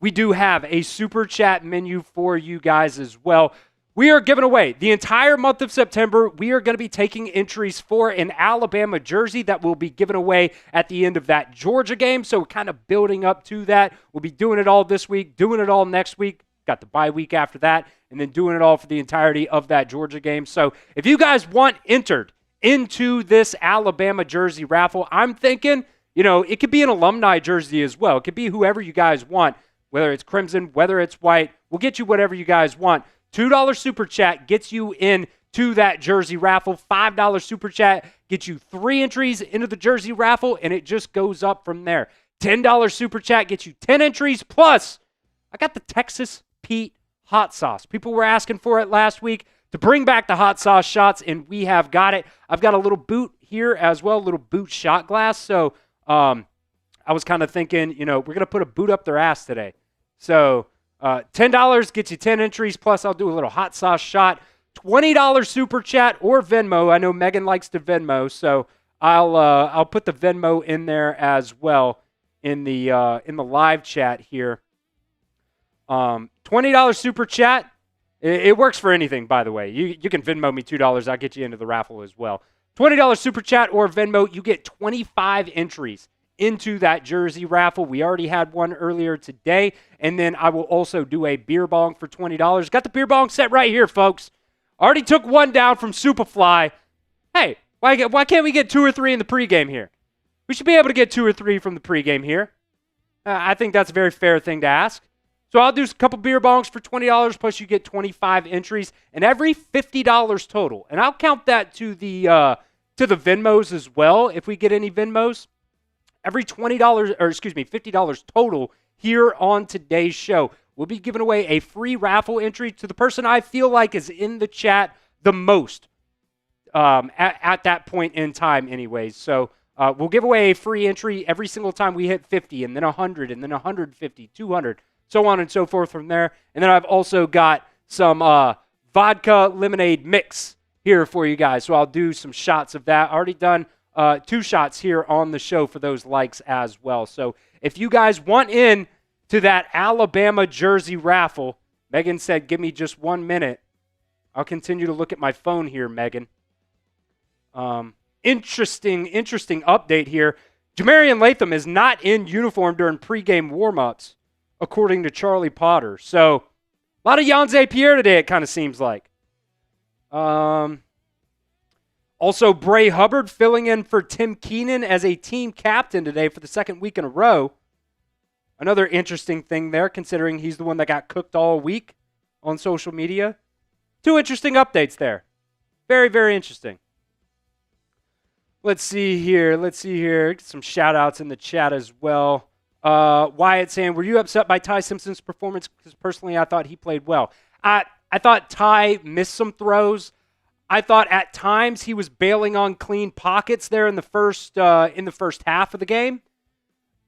we do have a super chat menu for you guys as well. We are giving away the entire month of September. We are going to be taking entries for an Alabama jersey that will be given away at the end of that Georgia game. So we're kind of building up to that. We'll be doing it all this week, doing it all next week. Got the bye week after that, and then doing it all for the entirety of that Georgia game. So if you guys want entered into this Alabama jersey raffle, I'm thinking, it could be an alumni jersey as well. It could be whoever you guys want, whether it's crimson, whether it's white. We'll get you whatever you guys want. $2 super chat gets you into that jersey raffle. $5 super chat gets you 3 entries into the jersey raffle, and it just goes up from there. $10 super chat gets you 10 entries, plus I got the Texas Pete hot sauce. People were asking for it last week to bring back the hot sauce shots, and we have got it. I've got a little boot here as well, a little boot shot glass. So I was kind of thinking, we're going to put a boot up their ass today. So $10 gets you 10 entries, plus I'll do a little hot sauce shot. $20 super chat or Venmo. I know Megan likes to Venmo, so I'll put the Venmo in there as well in the live chat here. $20 super chat. It works for anything, by the way. You can Venmo me $2. I'll get you into the raffle as well. $20 super chat or Venmo. You get 25 entries into that jersey raffle. We already had one earlier today. And then I will also do a beer bong for $20. Got the beer bong set right here, folks. Already took one down from Superfly. Hey, why can't we get 2 or 3 in the pregame here? We should be able to get 2 or 3 from the pregame here. I think that's a very fair thing to ask. So I'll do a couple beer bongs for $20, plus you get 25 entries, and every $50 total. And I'll count that to the Venmos as well, if we get any Venmos. Every $50 total here on today's show. We'll be giving away a free raffle entry to the person I feel like is in the chat the most at that point in time anyways. So we'll give away a free entry every single time we hit 50, and then 100, and then 150, 200. So on and so forth from there. And then I've also got some vodka lemonade mix here for you guys. So I'll do some shots of that. Already done 2 shots here on the show for those likes as well. So if you guys want in to that Alabama jersey raffle, Megan said, give me just 1 minute. I'll continue to look at my phone here, Megan. Interesting update here. Jamarian Latham is not in uniform during pregame warmups, according to Charlie Potter. So, a lot of Yanze Pierre today, it kind of seems like. Also, Bray Hubbard filling in for Tim Keenan as a team captain today for the 2nd week in a row. Another interesting thing there, considering he's the one that got cooked all week on social media. 2 interesting updates there. Very, very interesting. Let's see here. Get some shout-outs in the chat as well. Wyatt saying, were you upset by Ty Simpson's performance? Because personally, I thought he played well. I thought Ty missed some throws. I thought at times he was bailing on clean pockets there in the first half of the game.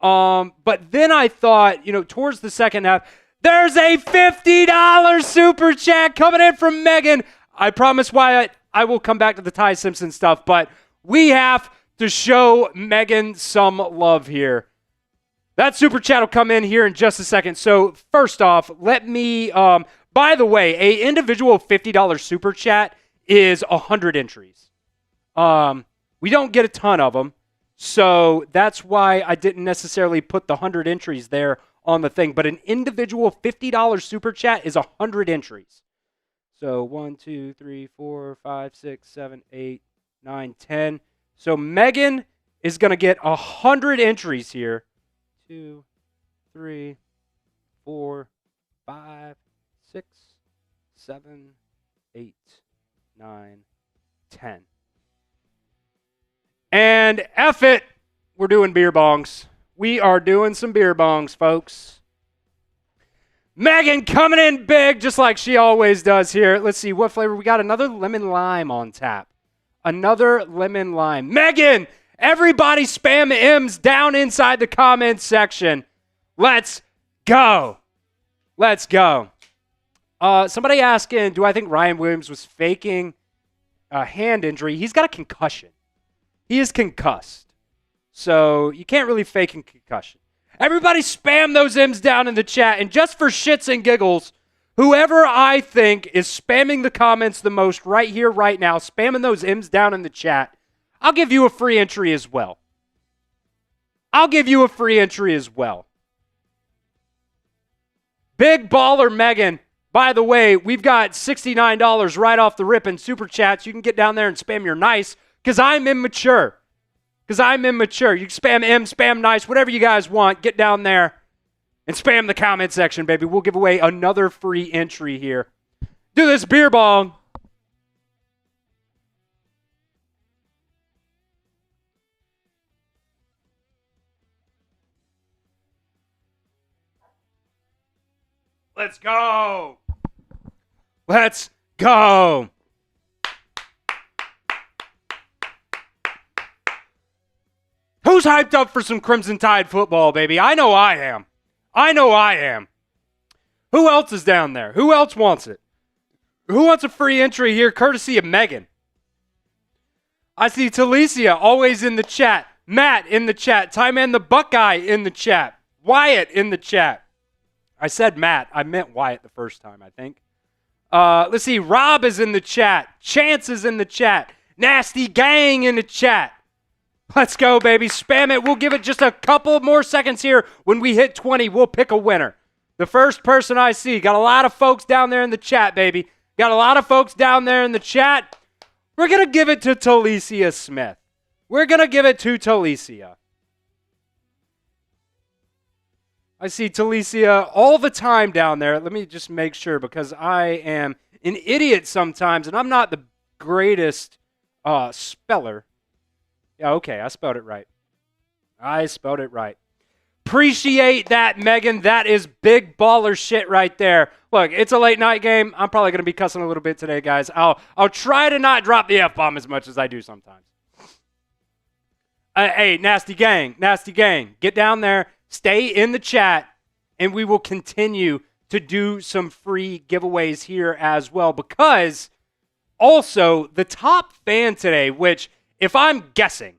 But then I thought, towards the second half, there's a $50 super chat coming in from Megan. I promise, Wyatt, I will come back to the Ty Simpson stuff, but we have to show Megan some love here. That super chat will come in here in just a second. So first off, let me, by the way, a individual $50 super chat is 100 entries. We don't get a ton of them, so that's why I didn't necessarily put the 100 entries there on the thing. But an individual $50 super chat is 100 entries. So 1, 2, 3, 4, 5, 6, 7, 8, 9, 10. So Megan is going to get 100 entries here. 2, 3, 4, 5, 6, 7, 8, 9, 10. And F it, we're doing beer bongs. We are doing some beer bongs, folks. Megan coming in big, just like she always does here. Let's see, what flavor? We got another lemon lime on tap. Another lemon lime. Megan, everybody spam M's down inside the comments section. Let's go. Let's go. Somebody asking, do I think Ryan Williams was faking a hand injury? He's got a concussion. He is concussed. So you can't really fake a concussion. Everybody spam those M's down in the chat. And just for shits and giggles, whoever I think is spamming the comments the most right here, right now, spamming those M's down in the chat, I'll give you a free entry as well. I'll give you a free entry as well. Big baller Megan. By the way, we've got $69 right off the rip in super chats. You can get down there and spam your nice because I'm immature. You can spam M, spam nice, whatever you guys want. Get down there and spam the comment section, baby. We'll give away another free entry here. Do this beer bong. Let's go. Let's go. Who's hyped up for some Crimson Tide football, baby? I know I am. Who else is down there? Who else wants it? Who wants a free entry here courtesy of Megan? I see Talicia always in the chat. Matt in the chat. Tyman the Buckeye in the chat. Wyatt in the chat. I said Matt. I meant Wyatt the first time, I think. Let's see. Rob is in the chat. Chance is in the chat. Nasty Gang in the chat. Let's go, baby. Spam it. We'll give it just a couple more seconds here. When we hit 20, we'll pick a winner. The first person I see. Got a lot of folks down there in the chat, baby. Got a lot of folks down there in the chat. We're going to give it to Talicia Smith. We're going to give it to Talicia. I see Talicia all the time down there. Let me just make sure because I am an idiot sometimes, and I'm not the greatest speller. Yeah, okay, I spelled it right. Appreciate that, Megan. That is big baller shit right there. Look, it's a late night game. I'm probably going to be cussing a little bit today, guys. I'll try to not drop the F-bomb as much as I do sometimes. Hey, Nasty Gang, get down there. Stay in the chat, and we will continue to do some free giveaways here as well. Because also, the top fan today, which, if I'm guessing,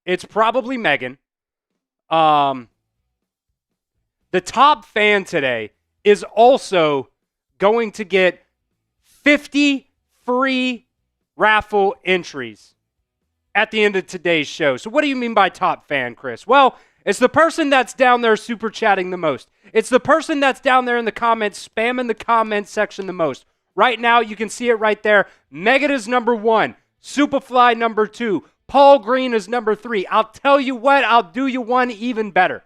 it's probably Megan. The top fan today is also going to get 50 free raffle entries at the end of today's show. So what do you mean by top fan, Chris? Well, it's the person that's down there super chatting the most. It's the person that's down there in the comments, spamming the comment section the most. Right now, you can see it right there. Megan is number 1. Superfly number 2. Paul Green is number 3. I'll tell you what, I'll do you one even better.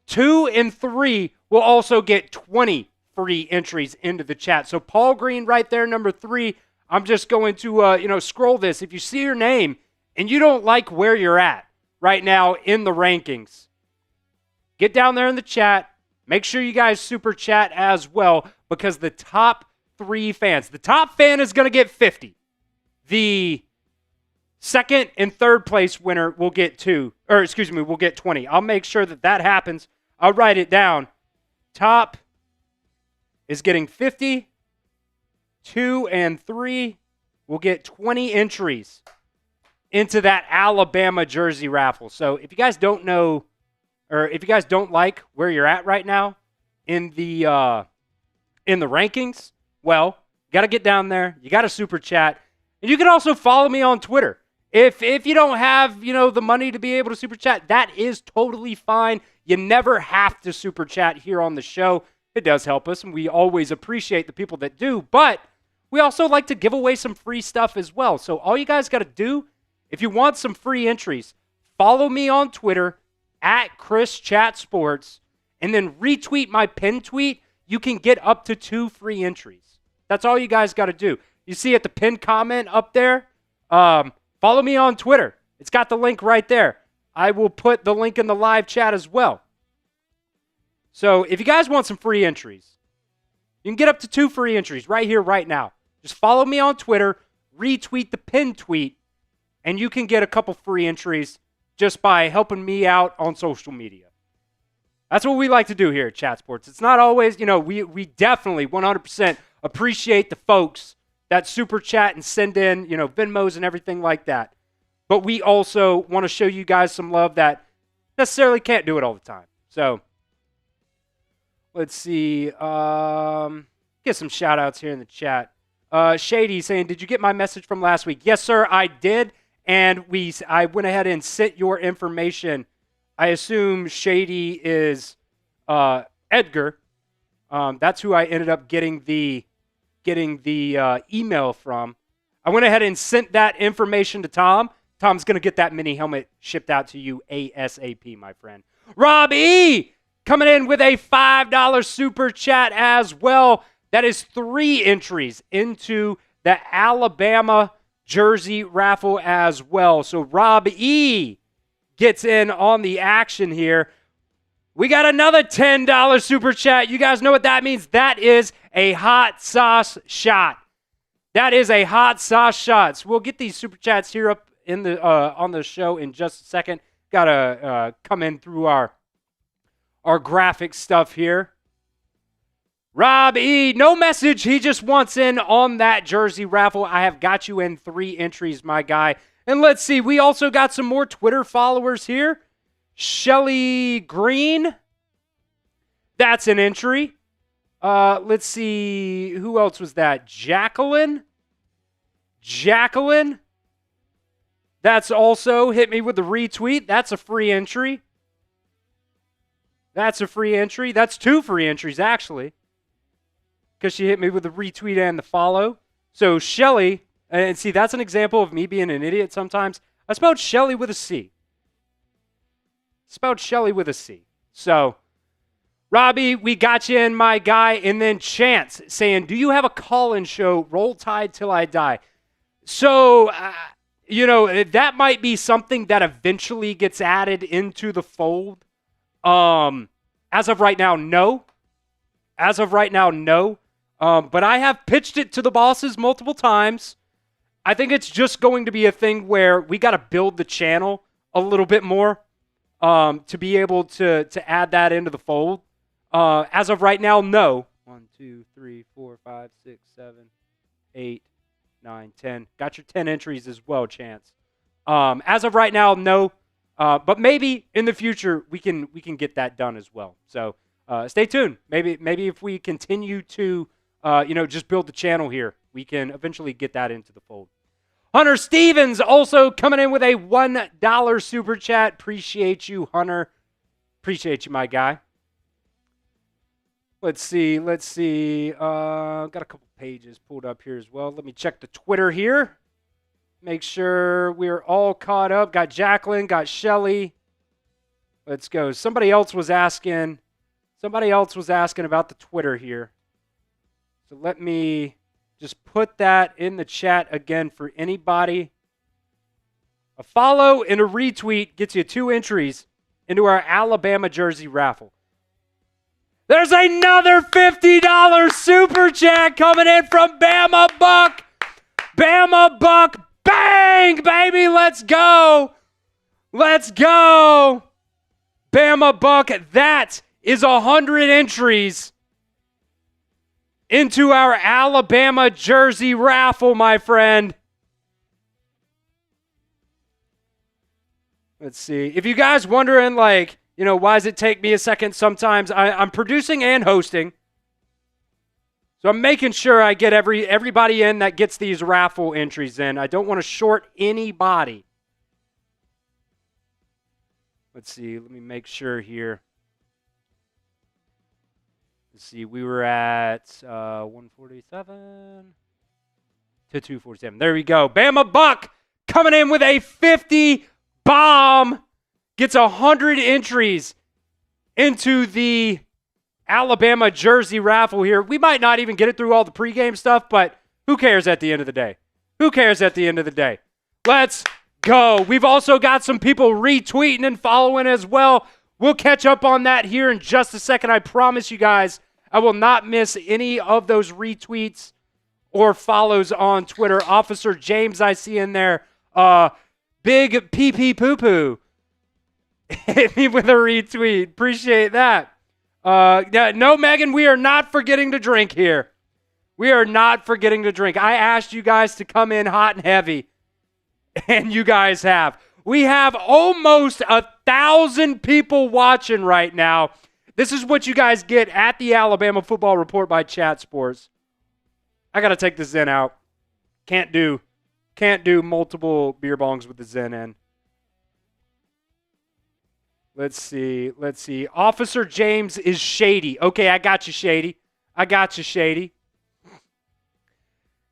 2 and 3 will also get 20 free entries into the chat. So Paul Green right there, number 3. I'm just going to scroll this. If you see your name and you don't like where you're at right now in the rankings, get down there in the chat. Make sure you guys super chat as well because the top 3 fans, the top fan is going to get 50. The second and third place winner will get will get 20. I'll make sure that happens. I'll write it down. Top is getting 50. 2 and 3 will get 20 entries into that Alabama jersey raffle. So if you guys don't know, or if you guys don't like where you're at right now in the rankings, well, you got to get down there. You got to super chat. And you can also follow me on Twitter. If you don't have, the money to be able to super chat, that is totally fine. You never have to super chat here on the show. It does help us, and we always appreciate the people that do. But we also like to give away some free stuff as well. So all you guys got to do, if you want some free entries, follow me on Twitter at ChrisChatSports, and then retweet my pinned tweet. You can get up to 2 free entries. That's all you guys got to do. You see at the pinned comment up there, follow me on Twitter. It's got the link right there. I will put the link in the live chat as well. So if you guys want some free entries, you can get up to 2 free entries right here, right now. Just follow me on Twitter, retweet the pinned tweet, and you can get a couple free entries just by helping me out on social media. That's what we like to do here at Chat Sports. It's not always, we definitely 100% appreciate the folks that super chat and send in, Venmos and everything like that. But we also want to show you guys some love that necessarily can't do it all the time. So let's see. Get some shout outs here in the chat. Shady saying, did you get my message from last week? Yes, sir, I did. And I went ahead and sent your information. I assume Shady is Edgar. That's who I ended up getting the email from. I went ahead and sent that information to Tom. Tom's going to get that mini helmet shipped out to you ASAP, my friend. Rob E. coming in with a $5 super chat as well. That is 3 entries into the Alabama jersey raffle as well. So Rob E. gets in on the action here. We got another $10 super chat. You guys know what that means. That is a hot sauce shot. That is a hot sauce shot. So we'll get these super chats here up in the on the show in just a second. Got to come in through our graphic stuff here. Rob E, no message. He just wants in on that jersey raffle. I have got you in 3 entries, my guy. And let's see, we also got some more Twitter followers here. Shelly Green, that's an entry. Let's see, who else was that? Jacqueline, that's also hit me with the retweet. That's a free entry. That's 2 free entries, actually, because she hit me with the retweet and the follow. So Shelly, and see, that's an example of me being an idiot sometimes. I spelled Shelly with a C. So, Robbie, we got you in, my guy. And then Chance saying, do you have a call-in show, Roll Tide Till I Die? So, that might be something that eventually gets added into the fold. As of right now, no. But I have pitched it to the bosses multiple times. I think it's just going to be a thing where we got to build the channel a little bit more to be able to add that into the fold. As of right now, no. 1, 2, 3, 4, 5, 6, 7, 8, 9, 10. Got your 10 entries as well, Chance. As of right now, no. But maybe in the future we can get that done as well. So stay tuned. Maybe if we continue to just build the channel here, we can eventually get that into the fold. Hunter Stevens also coming in with a $1 super chat. Appreciate you, Hunter. Appreciate you, my guy. Let's see. Got a couple pages pulled up here as well. Let me check the Twitter here. Make sure we're all caught up. Got Jacqueline, got Shelly. Let's go. Somebody else was asking about the Twitter here. So let me just put that in the chat again for anybody. A follow and a retweet gets you 2 entries into our Alabama jersey raffle. There's another $50 super chat coming in from Bama Buck. Bama Buck, bang, baby, let's go. Bama Buck, that is 100 entries into our Alabama jersey raffle, my friend. Let's see. If you guys wondering, like, why does it take me a second sometimes? I'm producing and hosting. So I'm making sure I get everybody in that gets these raffle entries in. I don't want to short anybody. Let's see. Let me make sure here. Let's see. We were at 147 to 247. There we go. Bama Buck coming in with a 50 bomb. Gets 100 entries into the Alabama jersey raffle here. We might not even get it through all the pregame stuff, but who cares at the end of the day? Who cares at the end of the day? Let's go. We've also got some people retweeting and following as well. We'll catch up on that here in just a second. I promise you guys, I will not miss any of those retweets or follows on Twitter. Officer James, I see in there. Big pee-pee poo-poo. Hit me with a retweet. Appreciate that. No, Megan, we are not forgetting to drink here. We are not forgetting to drink. I asked you guys to come in hot and heavy, and you guys have. We have almost 1,000 people watching right now. This is what you guys get at the Alabama Football Report by Chat Sports. I got to take the Zen out. Can't do multiple beer bongs with the Zen in. Let's see. Officer James is shady. Okay, I got you, shady.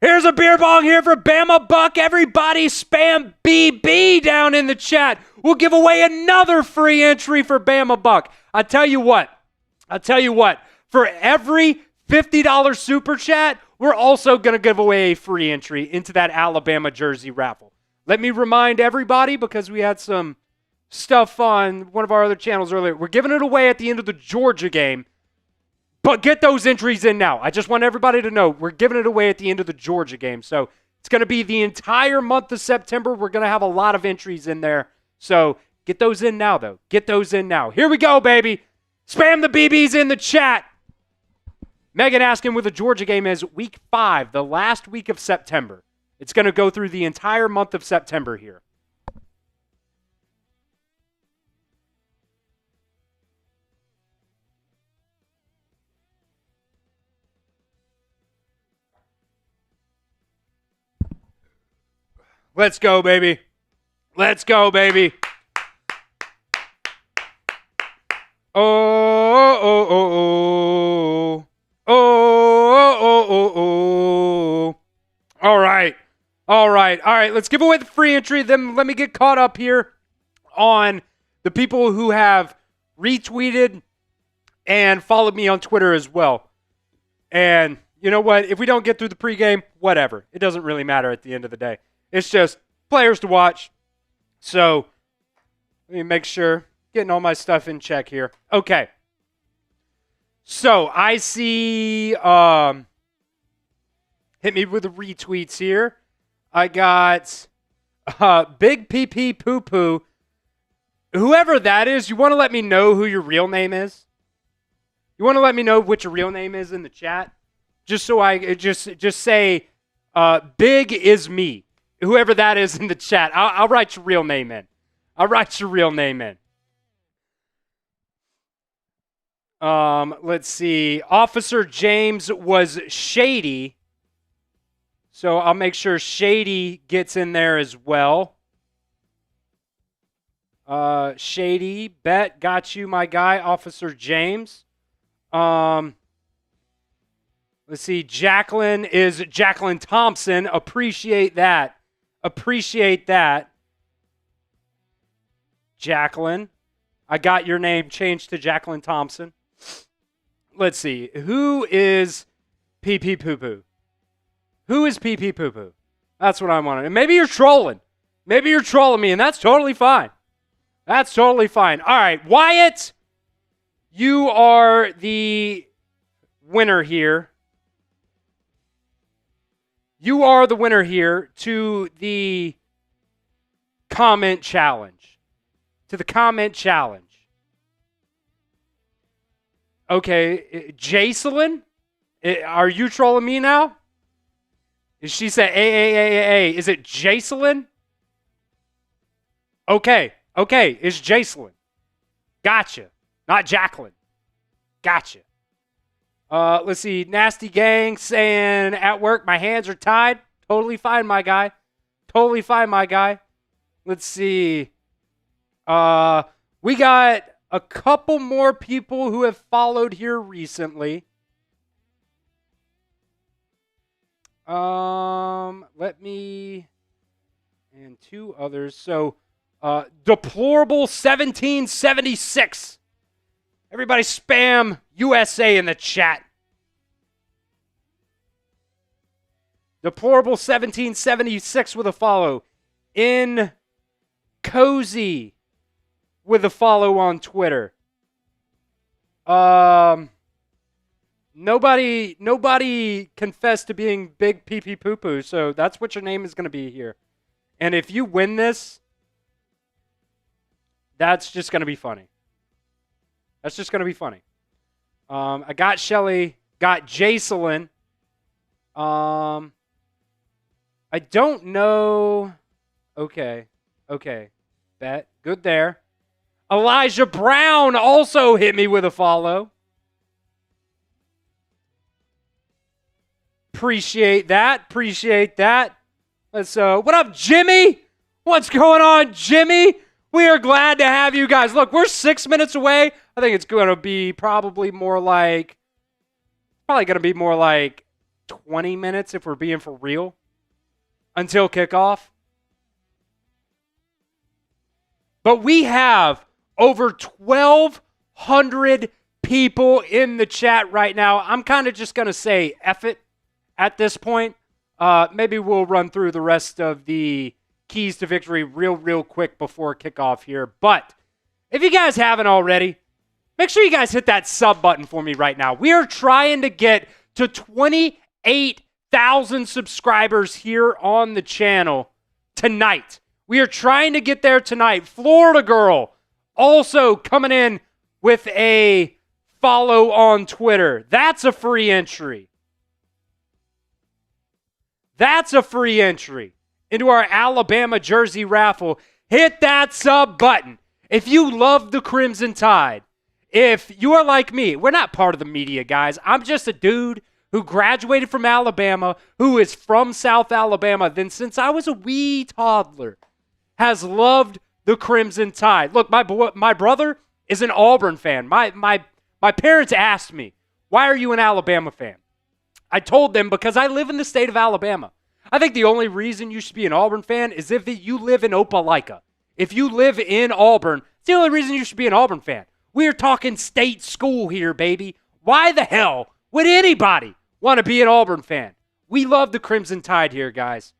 Here's a beer bong here for Bama Buck. Everybody spam BB down in the chat. We'll give away another free entry for Bama Buck. I tell you what. For every $50 super chat, we're also going to give away a free entry into that Alabama jersey raffle. Let me remind everybody, because we had some stuff on one of our other channels earlier. We're giving it away at the end of the Georgia game, but get those entries in now. I just want everybody to know we're giving it away at the end of the Georgia game. So it's going to be the entire month of September. We're going to have a lot of entries in there. So get those in now, though. Get those in now. Here we go, baby. Spam the BBs in the chat. Megan asking where the Georgia game is week 5, the last week of September. It's going to go through the entire month of September here. Let's go, baby. Let's go, baby. Oh. All right. Let's give away the free entry. Then let me get caught up here on the people who have retweeted and followed me on Twitter as well. And you know what? If we don't get through the pregame, whatever. It doesn't really matter at the end of the day. It's just players to watch. So let me make sure. Getting all my stuff in check here. Okay. So I see, hit me with the retweets here. I got Big PP Poo Poo. Whoever that is, you want to let me know who your real name is? You want to let me know what your real name is in the chat? Just so I just say, Big is me. Whoever that is in the chat. I'll write your real name in. Let's see. Officer James was shady. So I'll make sure shady gets in there as well. Shady, bet, got you, my guy, Officer James. Let's see. Jacqueline is Jacqueline Thompson. Appreciate that. Jacqueline. I got your name changed to Jacqueline Thompson. Let's see. Who is PP Poo Poo? Who is PP Poo Poo? That's what I'm wondering. And maybe you're trolling. Maybe you're trolling me, and that's totally fine. All right, Wyatt, you are the winner here. You are the winner here to the comment challenge. Okay, Jacelyn, are you trolling me now? She said, A. Is it Jacelyn? Okay, Okay, it's Jacelyn. Gotcha. Not Jacqueline. Gotcha. Let's see. Nasty Gang saying, at work, my hands are tied. Totally fine, my guy. Totally fine, my guy. Let's see. We got a couple more people who have followed here recently. Let me, and two others. So, Deplorable 1776. Everybody spam USA in the chat. Deplorable 1776 with a follow. In Cozy with a follow on Twitter. Nobody confessed to being big pee pee poo poo, so that's what your name is going to be here. And if you win this, that's just going to be funny. That's just going to be funny. I got Shelly, got Jacelyn. I don't know. Okay. Bet. Good there. Elijah Brown also hit me with a follow. Appreciate that. Let's what up, Jimmy? What's going on, Jimmy? We are glad to have you guys. Look, we're 6 minutes away. I think it's going to be probably more like 20 minutes if we're being for real until kickoff. But we have over 1,200 people in the chat right now. I'm kind of just going to say F it at this point. Maybe we'll run through the rest of the keys to victory real quick before kickoff here. But if you guys haven't already, make sure you guys hit that sub button for me right now. We are trying to get to 28,000 subscribers here on the channel tonight. We are trying to get there tonight. Florida Girl also coming in with a follow on Twitter. That's a free entry. That's a free entry into our Alabama jersey raffle. Hit that sub button. If you love the Crimson Tide, if you are like me, we're not part of the media, guys. I'm just a dude who graduated from Alabama, who is from South Alabama, then since I was a wee toddler, has loved the Crimson Tide. Look, my brother is an Auburn fan. My parents asked me, why are you an Alabama fan? I told them because I live in the state of Alabama. I think the only reason you should be an Auburn fan is if you live in Opelika. If you live in Auburn, it's the only reason you should be an Auburn fan. We are talking state school here, baby. Why the hell would anybody want to be an Auburn fan? We love the Crimson Tide here, guys.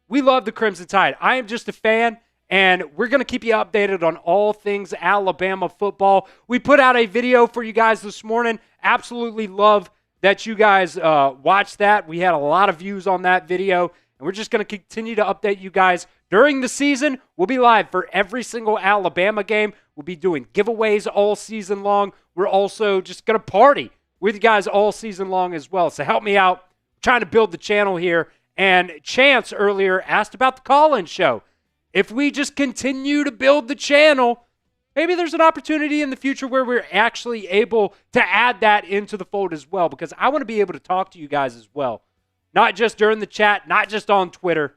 We love the Crimson Tide. I am just a fan, and we're going to keep you updated on all things Alabama football. We put out a video for you guys this morning. Absolutely love that you guys watched that. We had a lot of views on that video, and we're just going to continue to update you guys. During the season, we'll be live for every single Alabama game. We'll be doing giveaways all season long. We're also just going to party with you guys all season long as well. So help me out. I'm trying to build the channel here. And Chance earlier asked about the call-in show. If we just continue to build the channel, maybe there's an opportunity in the future where we're actually able to add that into the fold as well, because I want to be able to talk to you guys as well. Not just during the chat, not just on Twitter.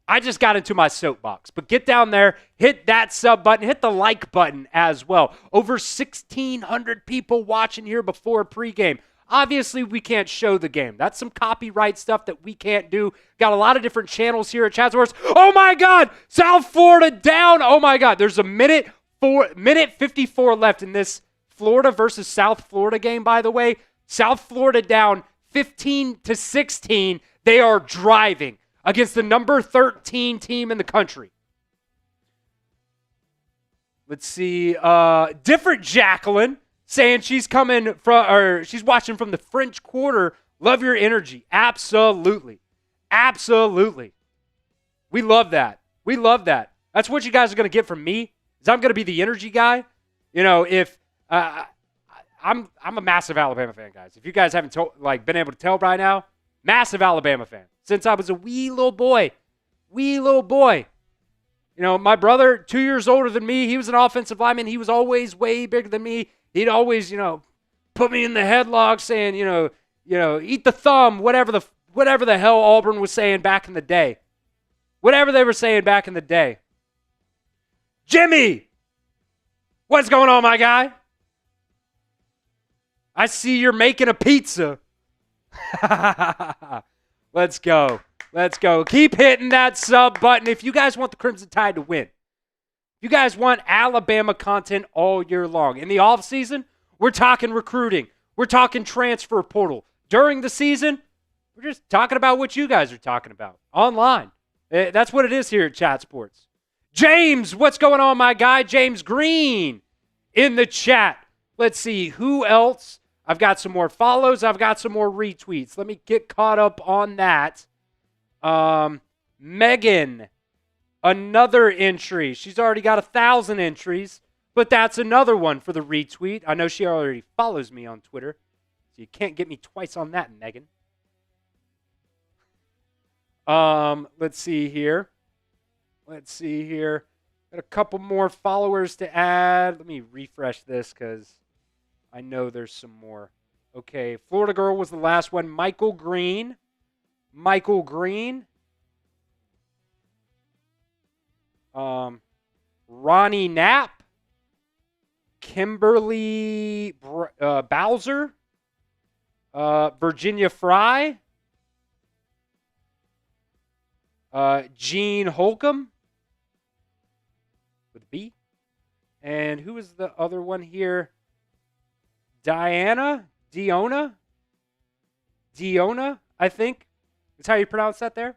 I just got into my soapbox, but get down there, hit that sub button, hit the like button as well. Over 1,600 people watching here before pregame. Obviously, we can't show the game. That's some copyright stuff that we can't do. Got a lot of different channels here at Chatsworth. Oh, my God. South Florida down. Oh, my God. There's a minute 54 left in this Florida versus South Florida game, by the way. South Florida down 15-16. They are driving against the number 13 team in the country. Let's see. Different Jacqueline saying she's coming from, or she's watching from the French Quarter. Love your energy. Absolutely. Absolutely. We love that. We love that. That's what you guys are going to get from me, is I'm going to be the energy guy. You know, if I'm a massive Alabama fan, guys. If you guys haven't been able to tell by now, massive Alabama fan. Since I was a wee little boy. You know, my brother, 2 years older than me, he was an offensive lineman. He was always way bigger than me. He'd always, put me in the headlock saying, eat the thumb, whatever the hell Auburn was saying back in the day. Whatever they were saying back in the day. Jimmy, what's going on, my guy? I see you're making a pizza. Let's go. Let's go. Keep hitting that sub button if you guys want the Crimson Tide to win. If you guys want Alabama content all year long. In the offseason, we're talking recruiting. We're talking transfer portal. During the season, we're just talking about what you guys are talking about online. That's what it is here at Chat Sports. James, what's going on, my guy? James Green in the chat. Let's see, who else? I've got some more follows. I've got some more retweets. Let me get caught up on that. Megan, another entry. She's already got 1,000 entries, but that's another one for the retweet. I know she already follows me on Twitter, so you can't get me twice on that, Megan. Let's see here. Got a couple more followers to add. Let me refresh this because I know there's some more. Okay, Florida Girl was the last one. Michael Green. Ronnie Knapp. Kimberly Bowser. Virginia Fry. Gene Holcomb. With a B. And who is the other one here? Diona, I think. Is how you pronounce that there?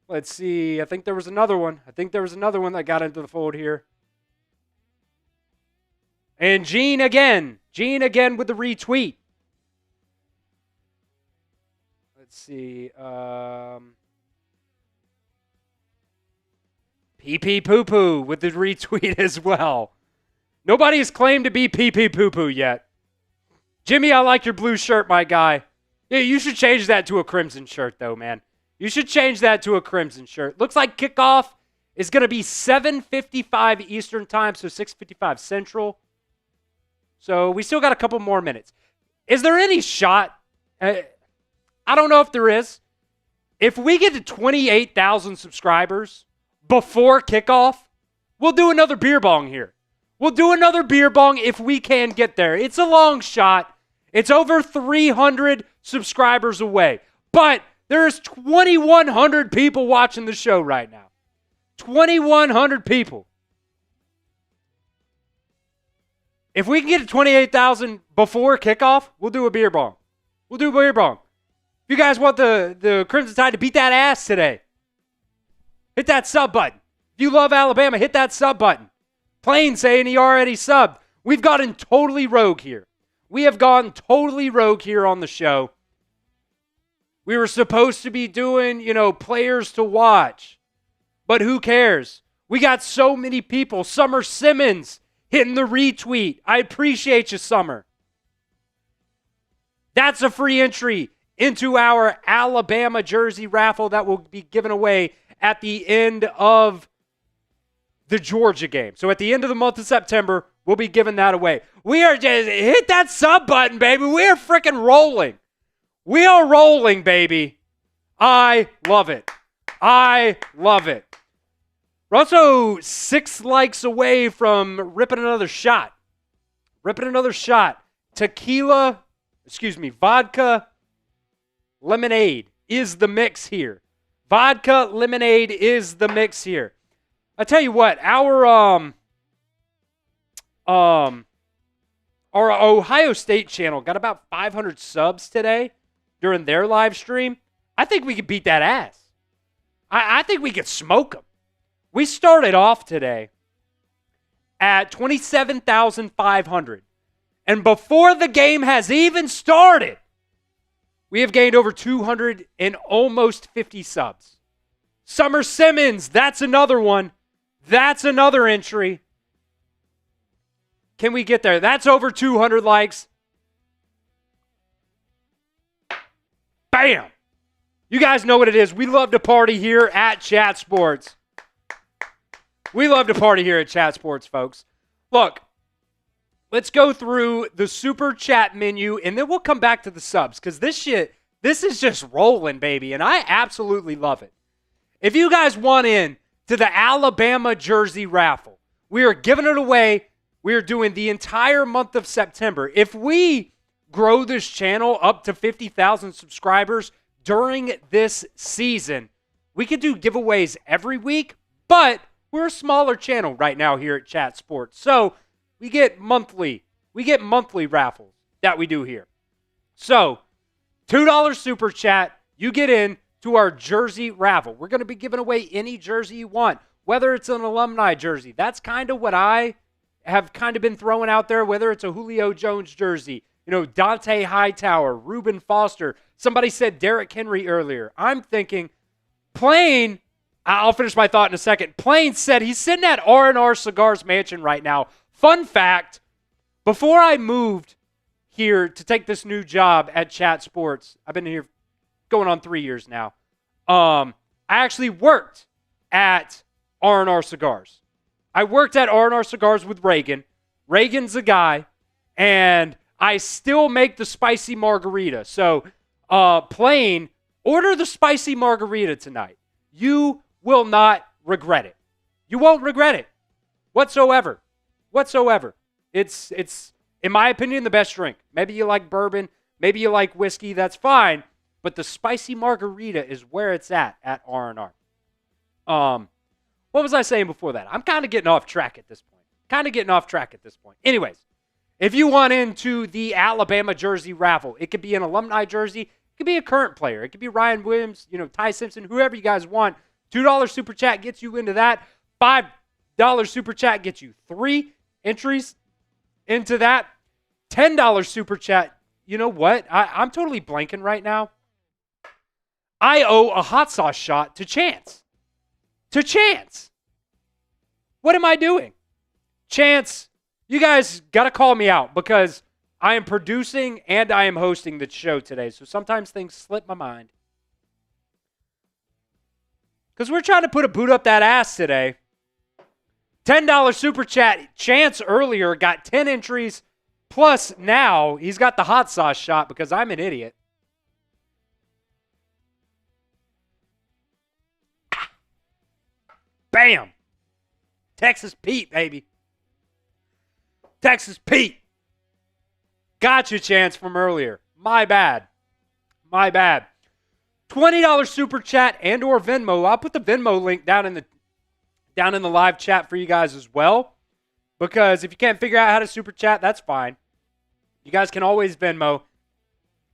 Let's see. I think there was another one. That got into the fold here. And Gene again. With the retweet. Let's see. PP Poo Poo with the retweet as well. Nobody has claimed to be PP Poo Poo yet. Jimmy, I like your blue shirt, my guy. Yeah, you should change that to a crimson shirt, though, man. You should change that to a crimson shirt. Looks like kickoff is going to be 7:55 Eastern time, so 6:55 Central. So we still got a couple more minutes. Is there any shot? I don't know if there is. If we get to 28,000 subscribers before kickoff, we'll do another beer bong here. We'll do another beer bong if we can get there. It's a long shot. It's over 300 subscribers away. But there's 2,100 people watching the show right now. 2,100 people. If we can get to 28,000 before kickoff, we'll do a beer bong. If you guys want the Crimson Tide to beat that ass today, hit that sub button. If you love Alabama, hit that sub button. Plain saying he already subbed. We've gotten totally rogue here. We have gone totally rogue here on the show. We were supposed to be doing, players to watch. But who cares? We got so many people. Summer Simmons hitting the retweet. I appreciate you, Summer. That's a free entry into our Alabama jersey raffle that will be given away at the end of the Georgia game. So at the end of the month of September, we'll be giving that away. We are just, hit that sub button, baby. We are freaking rolling. We are rolling, baby. I love it. We're also 6 likes away from ripping another shot. Vodka lemonade is the mix here. I tell you what, our Ohio State channel got about 500 subs today during their live stream. I think we could beat that ass. I think we could smoke them. We started off today at 27,500. And before the game has even started, we have gained over 200 and almost 50 subs. Summer Simmons, that's another one. That's another entry. Can we get there? That's over 200 likes. Bam! You guys know what it is. We love to party here at Chat Sports. We love to party here at Chat Sports, folks. Look, let's go through the super chat menu, and then we'll come back to the subs, because this is just rolling, baby, and I absolutely love it. If you guys want in to the Alabama jersey raffle, we are giving it away. We are doing the entire month of September. If we grow this channel up to 50,000 subscribers during this season, we could do giveaways every week, but we're a smaller channel right now here at Chat Sports. So we get monthly raffles that we do here. So $2 super chat, you get in to our jersey raffle. We're going to be giving away any jersey you want, whether it's an alumni jersey. That's kind of what I have kind of been throwing out there, whether it's a Julio Jones jersey, Dante Hightower, Reuben Foster. Somebody said Derrick Henry earlier. I'm thinking Plain, I'll finish my thought in a second. Plain said he's sitting at R&R Cigars Mansion right now. Fun fact, before I moved here to take this new job at Chat Sports, I've been here going on 3 years now. I actually worked at R&R Cigars. I worked at R&R Cigars with Reagan. Reagan's a guy, and I still make the spicy margarita. So, Plain, order the spicy margarita tonight. You will not regret it. You won't regret it whatsoever. It's in my opinion, the best drink. Maybe you like bourbon, maybe you like whiskey, that's fine. But the spicy margarita is where it's at R&R. What was I saying before that? I'm kind of getting off track at this point. Anyways, if you want into the Alabama jersey raffle, it could be an alumni jersey, it could be a current player, it could be Ryan Williams, Ty Simpson, whoever you guys want. $2 super chat gets you into that. $5 super chat gets you 3 entries into that. $10 super chat. You know what? I'm totally blanking right now. I owe a hot sauce shot to Chance. What am I doing? Chance, you guys got to call me out because I am producing and I am hosting the show today. So sometimes things slip my mind. Because we're trying to put a boot up that ass today. $10 super chat. Chance earlier got 10 entries. Plus now he's got the hot sauce shot because I'm an idiot. Bam. Texas Pete, baby. Texas Pete. Got you, Chance, from earlier. My bad. $20 super chat and or Venmo. I'll put the Venmo link down in the live chat for you guys as well. Because if you can't figure out how to super chat, that's fine. You guys can always Venmo.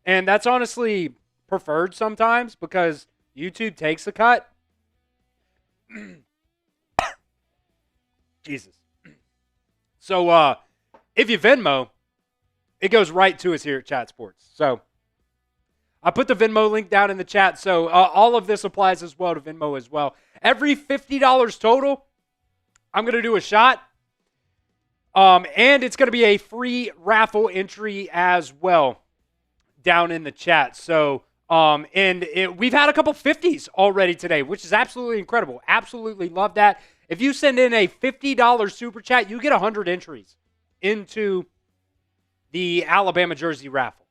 And that's honestly preferred sometimes because YouTube takes a cut. Jesus. So if you Venmo, it goes right to us here at Chat Sports. So I put the Venmo link down in the chat. So all of this applies as well to Venmo as well. Every $50 total, I'm going to do a shot. And it's going to be a free raffle entry as well down in the chat. So, we've had a couple 50s already today, which is absolutely incredible. Absolutely love that. If you send in a $50 super chat, you get 100 entries into the Alabama jersey raffle.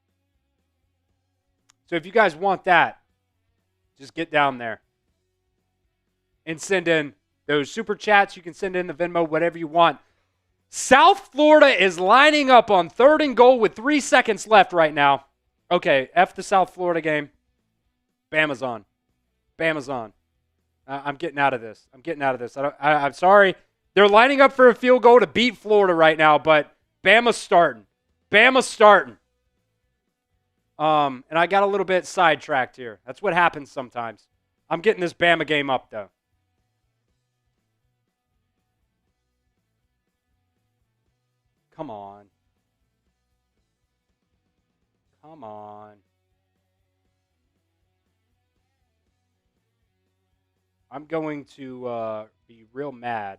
So if you guys want that, just get down there and send in those super chats. You can send in the Venmo, whatever you want. South Florida is lining up on 3rd and goal with 3 seconds left right now. Okay, F the South Florida game. Bama's on. I'm getting out of this. I'm sorry. They're lining up for a field goal to beat Florida right now, but Bama's starting. And I got a little bit sidetracked here. That's what happens sometimes. I'm getting this Bama game up, though. Come on. I'm going to be real mad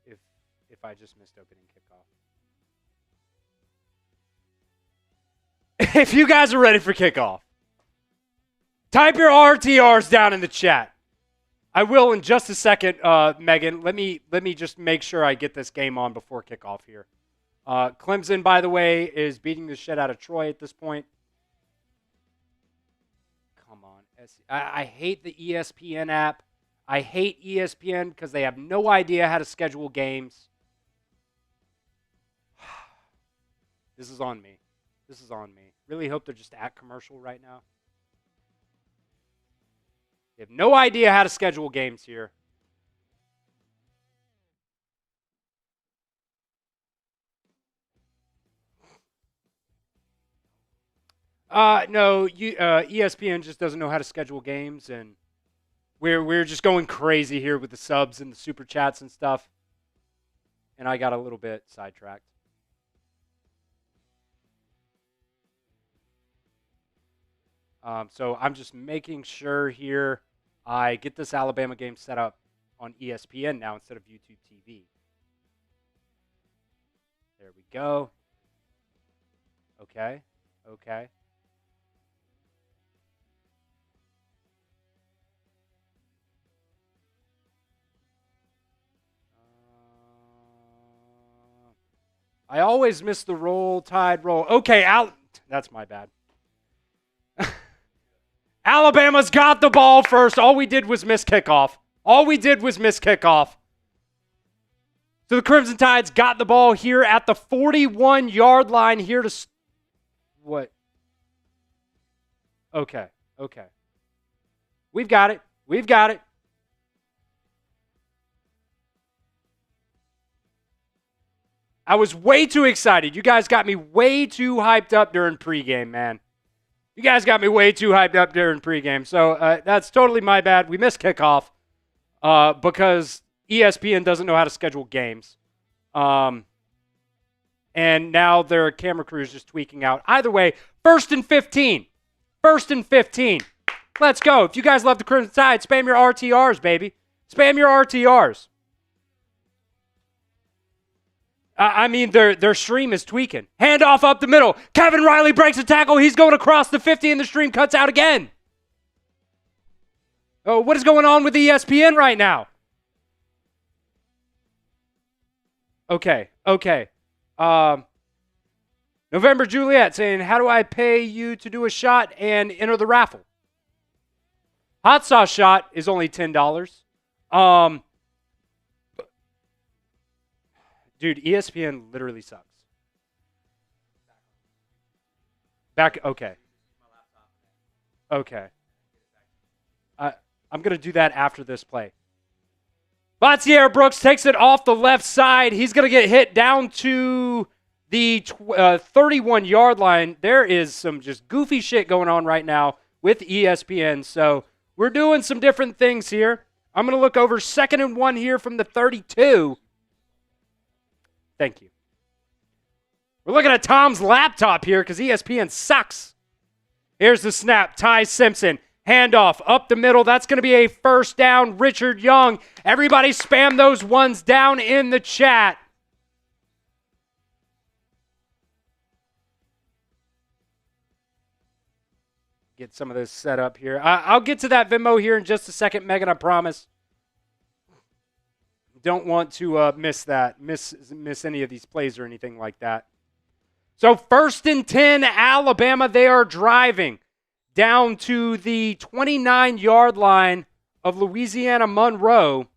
if I just missed opening kickoff. If you guys are ready for kickoff, type your RTRs down in the chat. I will in just a second, Megan. Let me just make sure I get this game on before kickoff here. Clemson, by the way, is beating the shit out of Troy at this point. Come on. I hate the ESPN app. I hate ESPN because they have no idea how to schedule games. This is on me. This is on me. Really hope they're just at commercial right now. They have no idea how to schedule games here. No, ESPN just doesn't know how to schedule games, and we're just going crazy here with the subs and the super chats and stuff. And I got a little bit sidetracked. So I'm just making sure here I get this Alabama game set up on ESPN now instead of YouTube TV. There we go. Okay. I always miss the roll, tide, roll. Okay, that's my bad. Alabama's got the ball first. All we did was miss kickoff. So the Crimson Tide's got the ball here at the 41-yard line here to... What? Okay. We've got it. I was way too excited. You guys got me way too hyped up during pregame, man. You guys got me way too hyped up during pregame. So that's totally my bad. We missed kickoff because ESPN doesn't know how to schedule games. And now their camera crew is just tweaking out. Either way, 1st and 15. Let's go. If you guys love the Crimson Tide, spam your RTRs, baby. Spam your RTRs. I mean, their stream is tweaking. Handoff up the middle. Kevin Riley breaks a tackle. He's going across the 50, and the stream cuts out again. Oh, what is going on with ESPN right now? Okay. November Juliet saying, how do I pay you to do a shot and enter the raffle? Hot sauce shot is only $10. Dude, ESPN literally sucks. Okay. I'm going to do that after this play. Batier Brooks takes it off the left side. He's going to get hit down to the 31-yard line. There is some just goofy shit going on right now with ESPN. So we're doing some different things here. I'm going to look over 2nd and 1 here from the 32. Thank you. We're looking at Tom's laptop here because ESPN sucks. Here's the snap. Ty Simpson. Handoff up the middle. That's going to be a first down. Richard Young. Everybody spam those ones down in the chat. Get some of this set up here. I'll get to that Venmo here in just a second, Megan, I promise. Don't want to miss any of these plays or anything like that. So 1st and 10, Alabama. They are driving down to the 29-yard line of Louisiana-Monroe.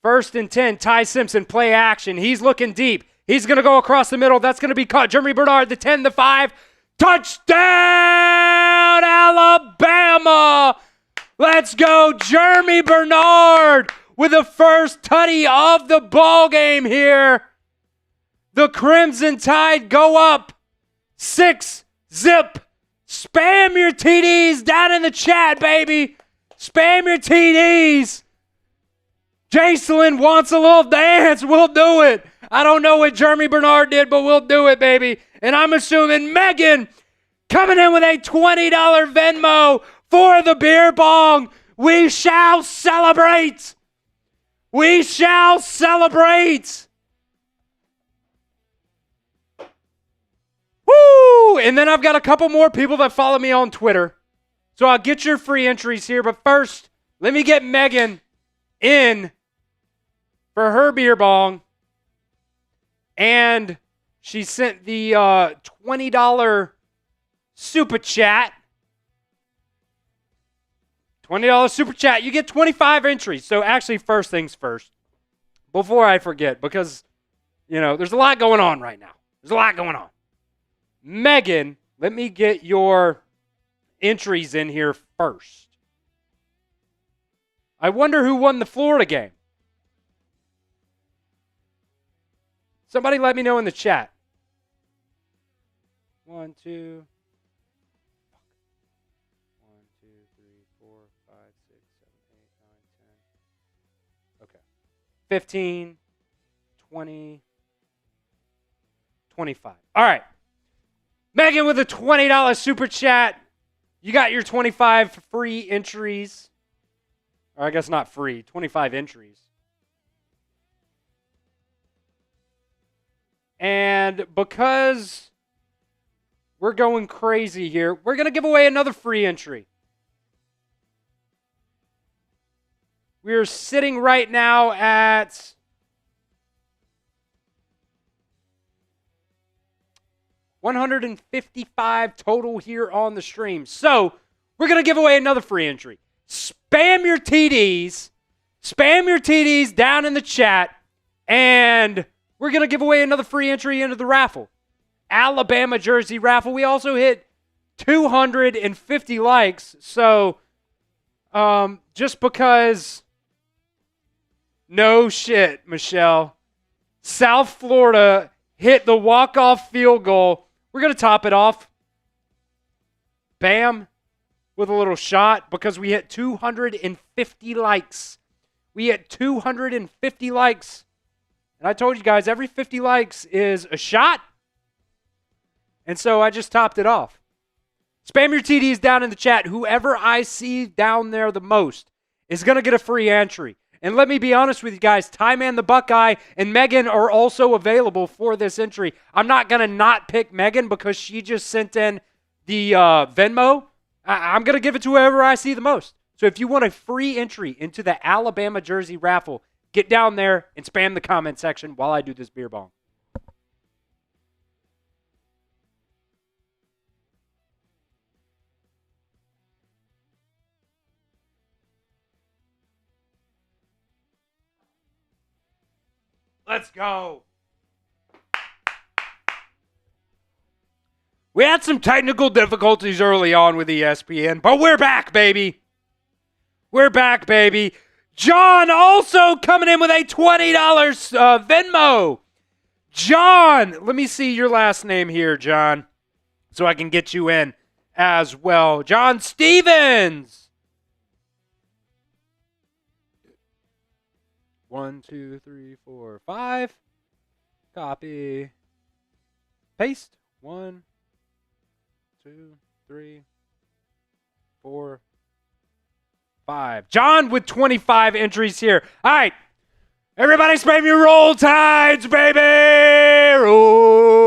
1st and 10, Ty Simpson, play action. He's looking deep. He's going to go across the middle. That's going to be caught. Jeremy Bernard, the 10, the 5. Touchdown, Alabama! Let's go, Jeremy Bernard with the first tutty of the ball game here. The Crimson Tide go up 6-zip. Spam your TDs down in the chat, baby. Spam your TDs. Jacelyn wants a little dance. We'll do it. I don't know what Jeremy Bernard did, but we'll do it, baby. And I'm assuming Megan coming in with a $20 Venmo for the beer bong. We shall celebrate. We shall celebrate. Woo! And then I've got a couple more people that follow me on Twitter. So I'll get your free entries here. But first, Let me get Megan in for her beer bong. And she sent the $20 super chat. $20 super chat. You get 25 entries. So actually, first things first, before I forget, because, there's a lot going on right now. There's a lot going on. Megan, let me get your entries in here first. I wonder who won the Florida game. Somebody let me know in the chat. 1, 2. 1, 2, 3, 4, 5, 6, 7, 8, 9, 10. Okay. 15, 20, 25. All right. Megan with a $20 super chat. You got your 25 free entries. Or I guess not free, 25 entries. And because we're going crazy here, we're going to give away another free entry. We're sitting right now at $155 total here on the stream. So we're going to give away another free entry. Spam your TDs. Spam your TDs down in the chat. And we're going to give away another free entry into the raffle. Alabama jersey raffle. We also hit 250 likes. So just because, no shit, Michelle, South Florida hit the walk-off field goal. We're going to top it off. Bam. With a little shot because we hit 250 likes. We hit 250 likes. And I told you guys, every 50 likes is a shot. And so I just topped it off. Spam your TDs down in the chat. Whoever I see down there the most is going to get a free entry. And let me be honest with you guys, Ty Man the Buckeye and Megan are also available for this entry. I'm not going to not pick Megan because she just sent in the Venmo. I'm going to give it to whoever I see the most. So if you want a free entry into the Alabama jersey raffle, get down there and spam the comment section while I do this beer bong. Let's go. We had some technical difficulties early on with ESPN, but we're back, baby. We're back, baby. John also coming in with a $20 Venmo. John, let me see your last name here, John, so I can get you in as well. John Stevens. 1, 2, 3, 4, 5. Copy. Paste. 1, 2, 3, 4, 5. John with 25 entries here. All right. Everybody spam your roll tides, baby. Roll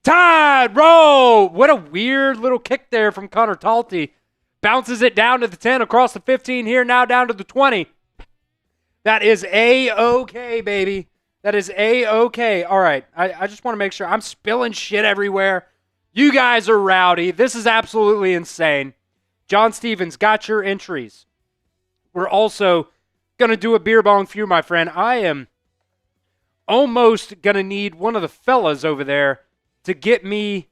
tide, roll. What a weird little kick there from Connor Talty. Bounces it down to the 10, across the 15 here, now down to the 20. That is A-okay, baby. That is A-okay. All right, I just want to make sure. I'm spilling shit everywhere. You guys are rowdy. This is absolutely insane. John Stevens, got your entries. We're also going to do a beer bong for you, my friend. I am almost going to need one of the fellas over there to get me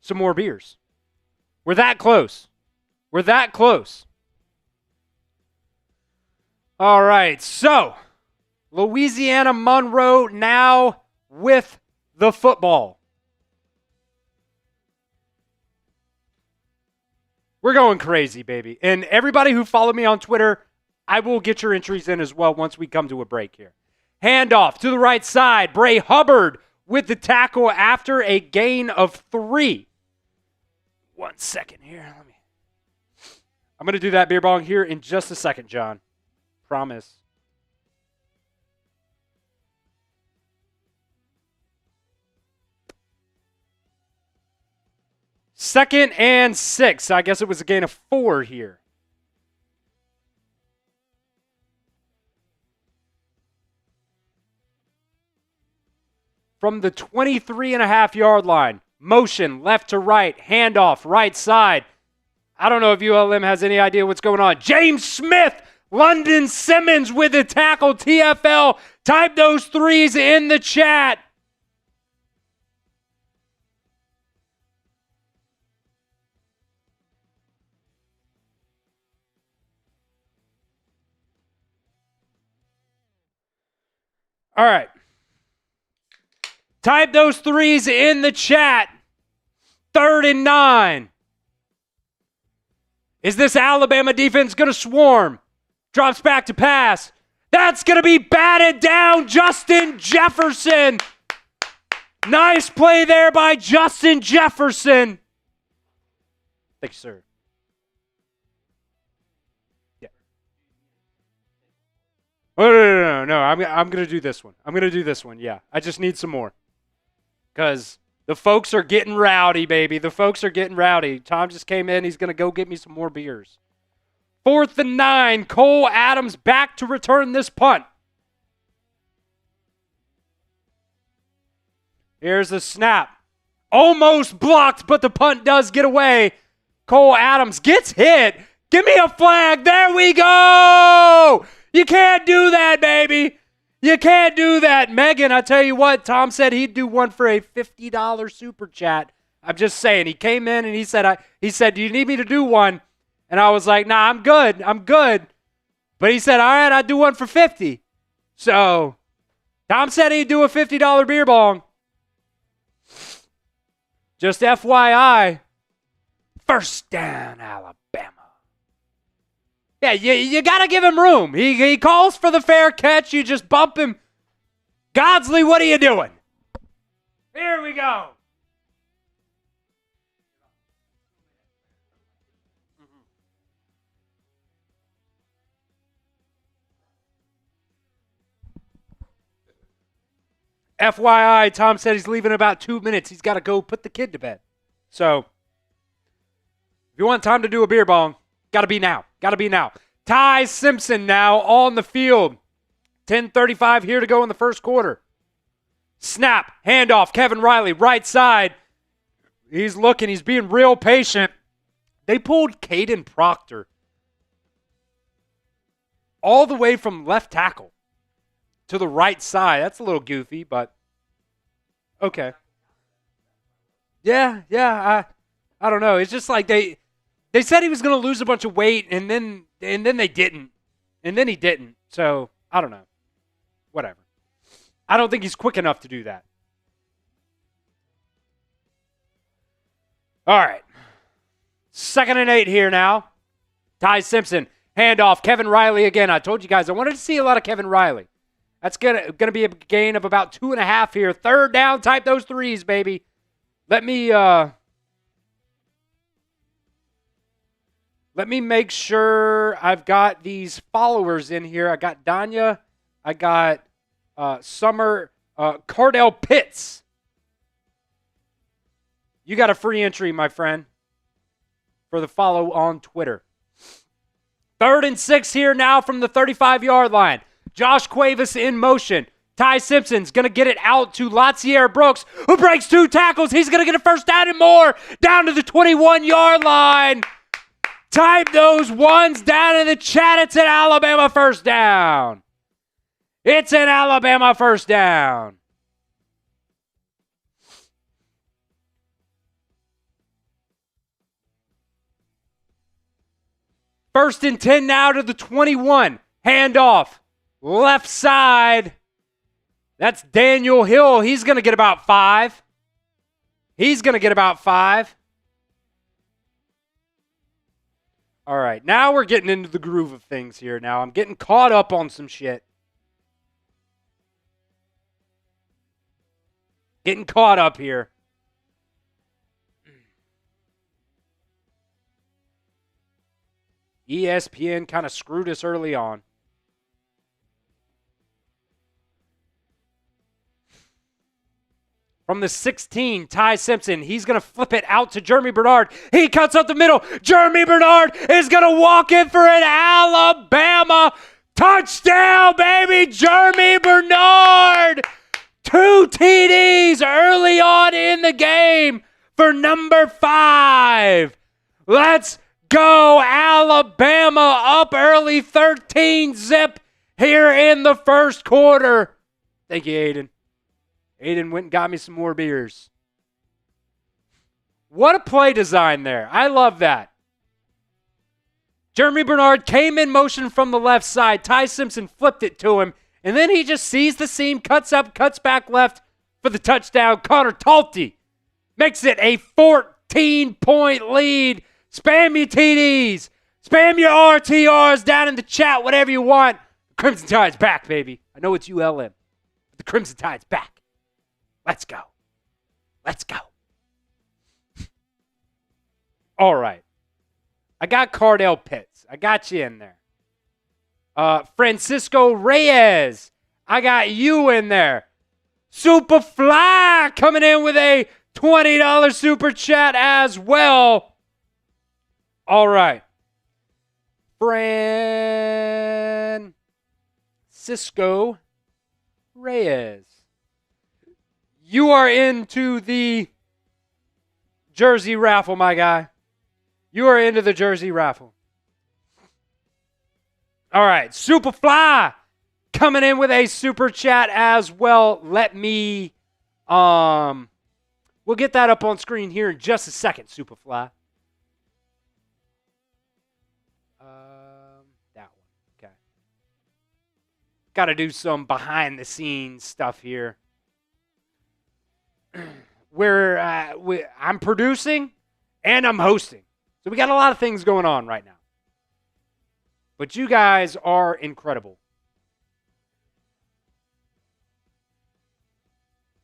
some more beers. We're that close. We're that close. All right, so Louisiana-Monroe now with the football. We're going crazy, baby. And everybody who followed me on Twitter, I will get your entries in as well once we come to a break here. Handoff to the right side. Bray Hubbard with the tackle after a gain of 3. 1 second here. I'm going to do that beer bong here in just a second, John. Promise. 2nd and 6. I guess it was a gain of 4 here. From the 23.5-yard line. Motion, left to right, handoff, right side. I don't know if ULM has any idea what's going on. James Smith, London Simmons with the tackle. TFL, type those threes in the chat. All right. Type those threes in the chat. 3rd and 9. Is this Alabama defense going to swarm? Drops back to pass. That's going to be batted down. Justin Jefferson. Nice play there by Justin Jefferson. Thank you, sir. Yeah. Oh, no. I'm going to do this one. Yeah. I just need some more. Because the folks are getting rowdy, baby. The folks are getting rowdy. Tom just came in. He's going to go get me some more beers. 4th and 9. Cole Adams back to return this punt. Here's the snap. Almost blocked, but the punt does get away. Cole Adams gets hit. Give me a flag. There we go. You can't do that, baby. You can't do that. Megan, I tell you what, Tom said he'd do one for a $50 super chat. I'm just saying. He came in and he said, do you need me to do one? And I was like, nah, I'm good. But he said, all right, I'll do one for 50. So Tom said he'd do a $50 beer bong. Just FYI, 1st down, Alabama. Yeah, you got to give him room. He calls for the fair catch. You just bump him. Godsley, what are you doing? Here we go. FYI, Tom said he's leaving in about 2 minutes. He's got to go put the kid to bed. So, if you want time to do a beer bong, got to be now. Ty Simpson now on the field. 10:35 here to go in the first quarter. Snap, handoff, Kevin Riley, right side. He's looking, he's being real patient. They pulled Caden Proctor all the way from left tackle to the right side. That's a little goofy, but okay. Yeah, I don't know. It's just like they said he was going to lose a bunch of weight, and then they didn't. And then he didn't. So, I don't know. Whatever. I don't think he's quick enough to do that. All right. 2nd and 8 here now. Ty Simpson. Handoff. Kevin Riley again. I told you guys I wanted to see a lot of Kevin Riley. That's gonna be a gain of about 2.5 here. 3rd down. Type those threes, baby. Let me make sure I've got these followers in here. I got Danya. I got Summer. Cardell Pitts. You got a free entry, my friend, for the follow on Twitter. 3rd and 6 here now from the 35-yard line. Josh Cuevas in motion. Ty Simpson's going to get it out to Latsier Brooks, who breaks 2 tackles. He's going to get a 1st down and more down to the 21-yard line. Type those ones down in the chat. It's an Alabama 1st down. It's an Alabama 1st down. First and 10 now to the 21. Handoff. Left side. That's Daniel Hill. He's going to get about 5. All right, now we're getting into the groove of things here now. I'm getting caught up on some shit. Getting caught up here. ESPN kind of screwed us early on. From the 16, Ty Simpson. He's going to flip it out to Jeremy Bernard. He cuts up the middle. Jeremy Bernard is going to walk in for an Alabama touchdown, baby. Jeremy Bernard. 2 TDs early on in the game for number 5. Let's go. Alabama up early, 13-zip here in the first quarter. Thank you, Aiden. Aiden went and got me some more beers. What a play design there. I love that. Jeremy Bernard came in motion from the left side. Ty Simpson flipped it to him. And then he just sees the seam, cuts up, cuts back left for the touchdown. Connor Talty makes it a 14-point lead. Spam your TDs. Spam your RTRs down in the chat, whatever you want. The Crimson Tide's back, baby. I know it's ULM, but the Crimson Tide's back. Let's go. Let's go. All right. I got Cardell Pitts. I got you in there. Francisco Reyes. I got you in there. Superfly coming in with a $20 super chat as well. All right. Francisco Reyes. You are into the jersey raffle, my guy. You are into the jersey raffle. All right, Superfly coming in with a super chat as well. Let me, we'll get that up on screen here in just a second, Superfly. That one, okay. Got to do some behind the scenes stuff here. I'm producing and I'm hosting. So we got a lot of things going on right now. But you guys are incredible.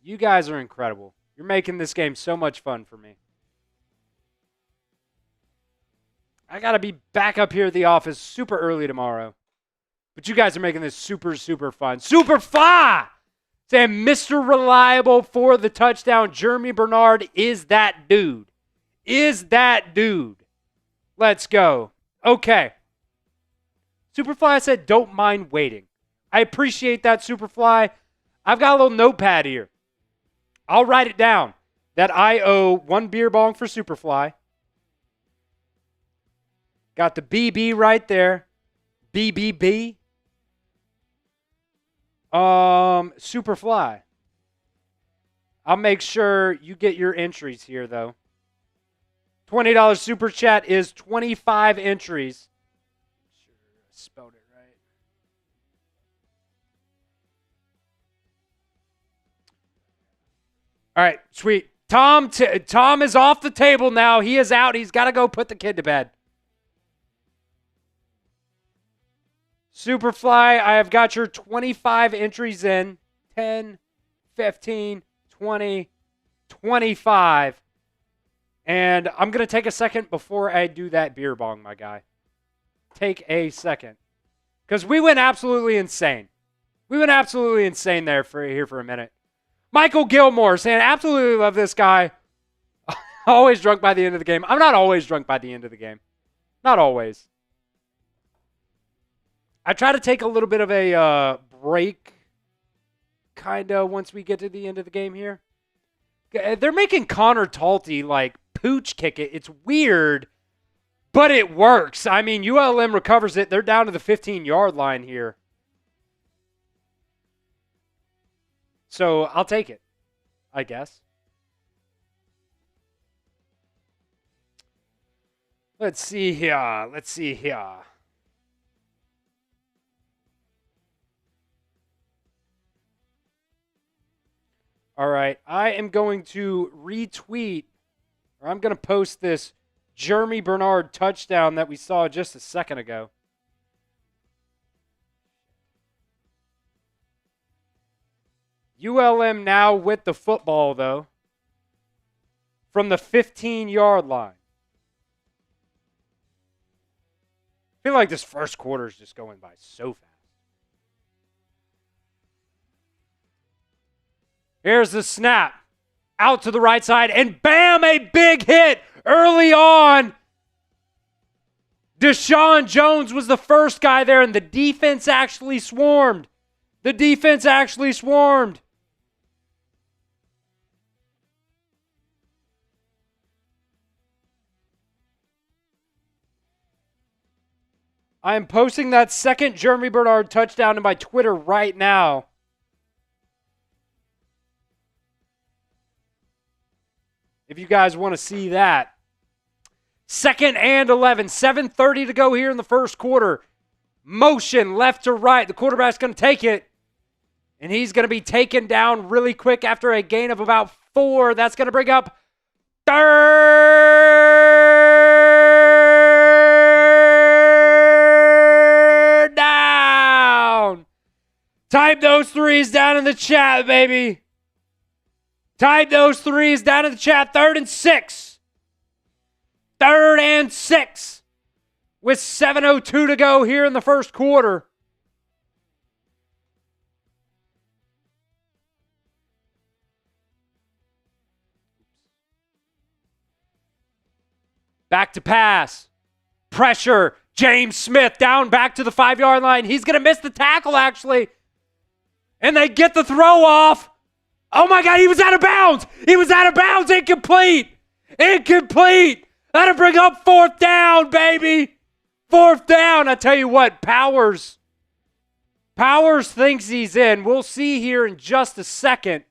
You guys are incredible. You're making this game so much fun for me. I got to be back up here at the office super early tomorrow. But you guys are making this super, super fun. Superfly! Saying Mr. Reliable for the touchdown. Jeremy Bernard is that dude. Is that dude. Let's go. Okay. Superfly said, don't mind waiting. I appreciate that, Superfly. I've got a little notepad here. I'll write it down that I owe 1 beer bong for Superfly. Got the BB right there. BBB. Superfly. I'll make sure you get your entries here, though. $20 super chat is 25 entries. Sure, I spelled it right. All right, sweet. Tom is off the table now. He is out. He's got to go put the kid to bed. Superfly, I have got your 25 entries in. 10, 15, 20, 25. And I'm going to take a second before I do that beer bong, my guy. Take a second. Because we went absolutely insane. We went absolutely insane there for a minute. Michael Gilmore saying, absolutely love this guy. Always drunk by the end of the game. I'm not always drunk by the end of the game. Not always. I try to take a little bit of a break, kind of, once we get to the end of the game here. They're making Connor Talty, like, pooch kick it. It's weird, but it works. I mean, ULM recovers it. They're down to the 15-yard line here. So I'll take it, I guess. Let's see here. Let's see here. All right, I am going to retweet, or I'm going to post this Jeremy Bernard touchdown that we saw just a second ago. ULM now with the football, though, from the 15-yard line. I feel like this first quarter is just going by so fast. Here's the snap. Out to the right side, and bam, a big hit early on. Deshaun Jones was the first guy there, and the defense actually swarmed. The defense actually swarmed. I am posting that second Jeremy Bernard touchdown in my Twitter right now. If you guys want to see that. 2nd and 11. 7:30 to go here in the first quarter. Motion left to right. The quarterback's going to take it. And he's going to be taken down really quick after a gain of about 4. That's going to bring up 3rd down. Type those 3s down in the chat, baby. Type those 3s down in the chat. 3rd and 6. 3rd and 6. With 7:02 to go here in the first quarter. Back to pass. Pressure. James Smith down back to the 5-yard line. He's going to miss the tackle, actually. And they get the throw off. Oh, my God, he was out of bounds. He was out of bounds. Incomplete. Incomplete. That'll bring up 4th down, baby. 4th down. I tell you what, Powers thinks he's in. We'll see here in just a second.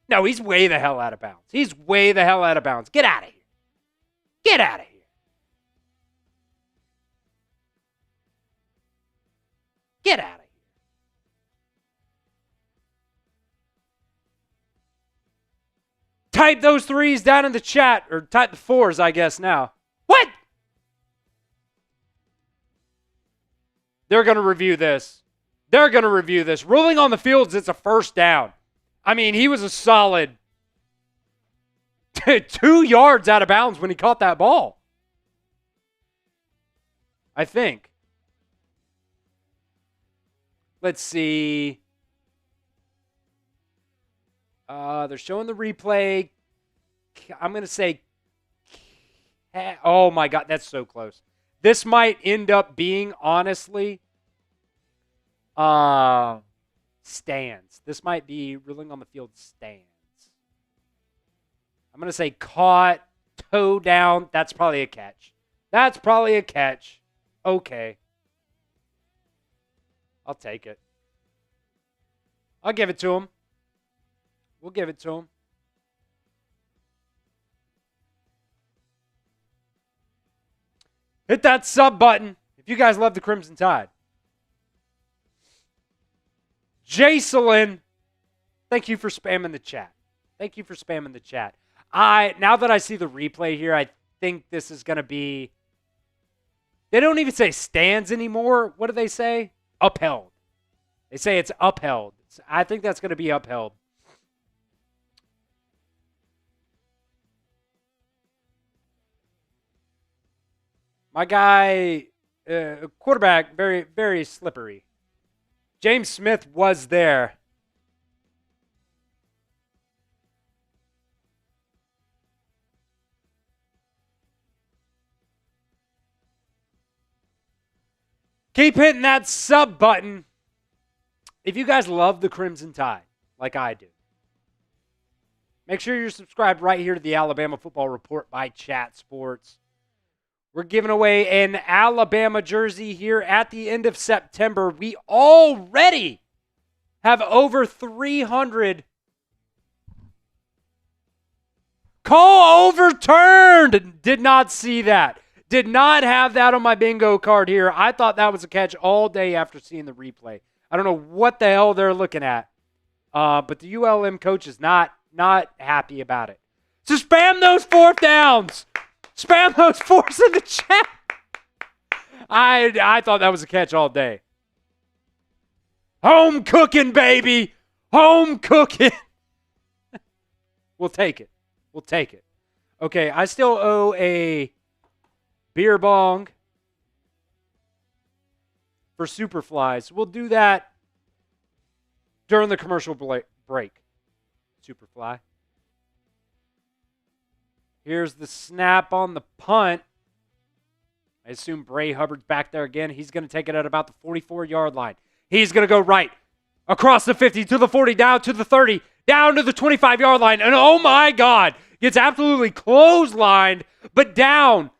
No, he's way the hell out of bounds. He's way the hell out of bounds. Get out of here. Get out of here. Get out of here. Type those 3s down in the chat, or type the 4s, I guess, now. What? They're going to review this. They're going to review this. Ruling on the fields, it's a 1st down. I mean, he was a solid 2 yards out of bounds when he caught that ball. I think. Let's see. They're showing the replay. I'm going to say, oh my God, that's so close. This might end up being, honestly, stands. This might be ruling on the field stands. I'm going to say caught, toe down. That's probably a catch. That's probably a catch. Okay. I'll take it. I'll give it to him. We'll give it to him. Hit that sub button if you guys love the Crimson Tide. Jacelyn, thank you for spamming the chat. Thank you for spamming the chat. Now that I see the replay here, I think this is going to be, they don't even say stands anymore. What do they say? Upheld. They say it's upheld. I think that's going to be upheld. My guy, quarterback, very, very slippery. James Smith was there. Keep hitting that sub button if you guys love the Crimson Tide, like I do. Make sure you're subscribed right here to the Alabama Football Report by Chat Sports. We're giving away an Alabama jersey here at the end of September. We already have over 300. Call overturned. Did not see that. Did not have that on my bingo card here. I thought that was a catch all day after seeing the replay. I don't know what the hell they're looking at. But the ULM coach is not happy about it. So spam those 4th downs. Spam those 4s in the chat. I thought that was a catch all day. Home cooking, baby. Home cooking. We'll take it. We'll take it. Okay, I still owe a beer bong for Superflies. We'll do that during the commercial break. Superfly. Here's the snap on the punt. I assume Bray Hubbard's back there again. He's going to take it at about the 44-yard line. He's going to go right across the 50 to the 40, down to the 30, down to the 25-yard line. And oh my God, gets absolutely clotheslined, but down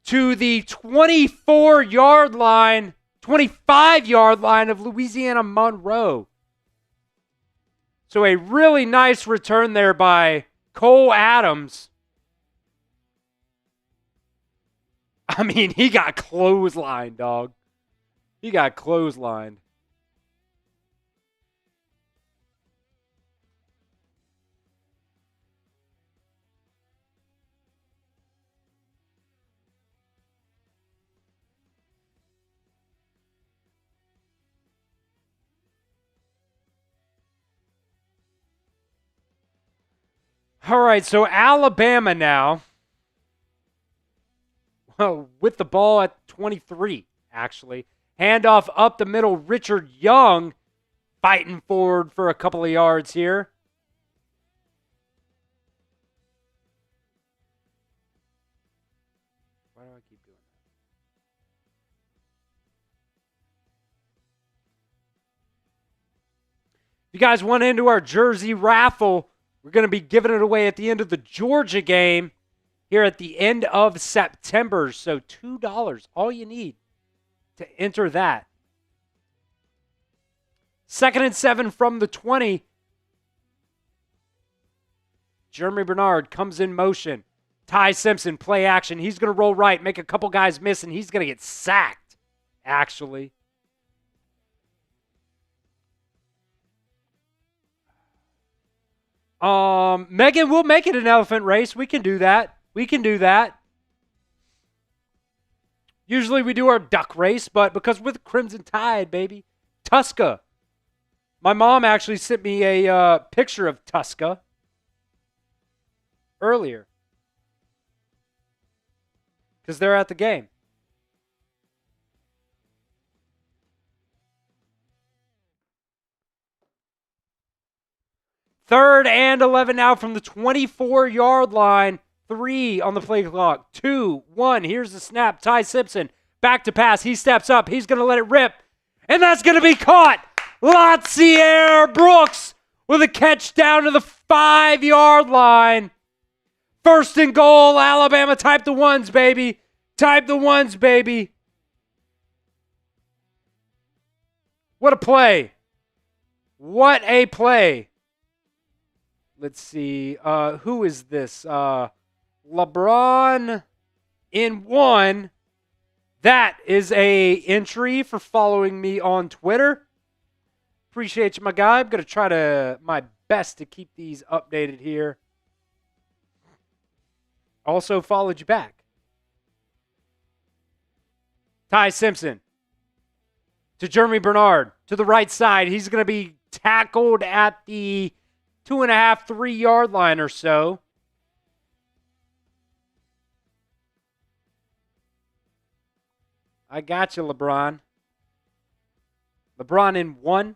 to the 24-yard line, 25-yard line of Louisiana-Monroe. So a really nice return there by Cole Adams. I mean, he got clotheslined, dog. He got clotheslined. All right, so Alabama now with the ball at 23, actually. Handoff up the middle. Richard Young fighting forward for a couple of yards here. Why do I keep doing that? If you guys want into our jersey raffle, we're going to be giving it away at the end of the Georgia game here at the end of September. So $2, all you need to enter that. 2nd and 7 from the 20. Jeremy Bernard comes in motion. Ty Simpson, play action. He's going to roll right, make a couple guys miss, and he's going to get sacked, actually. Megan, we'll make it an elephant race. We can do that. We can do that. Usually we do our duck race, but because with Crimson Tide, baby, Tusca. My mom actually sent me a picture of Tusca earlier because they're at the game. Third and 11 now from the 24-yard line. 3 on the play clock. 2, 1. Here's the snap. Ty Simpson back to pass. He steps up. He's going to let it rip. And that's going to be caught. Latsier Brooks with a catch down to the 5-yard line. 1st and goal. Alabama, type the ones, baby. Type the ones, baby. What a play. What a play. Let's see. Who is this? LeBron in 1. That is a entry for following me on Twitter. Appreciate you, my guy. I'm going to try my best to keep these updated here. Also followed you back. Ty Simpson to Jeremy Bernard to the right side. He's going to be tackled at the 2.5, 3-yard line or so. I got you, LeBron. LeBron in 1.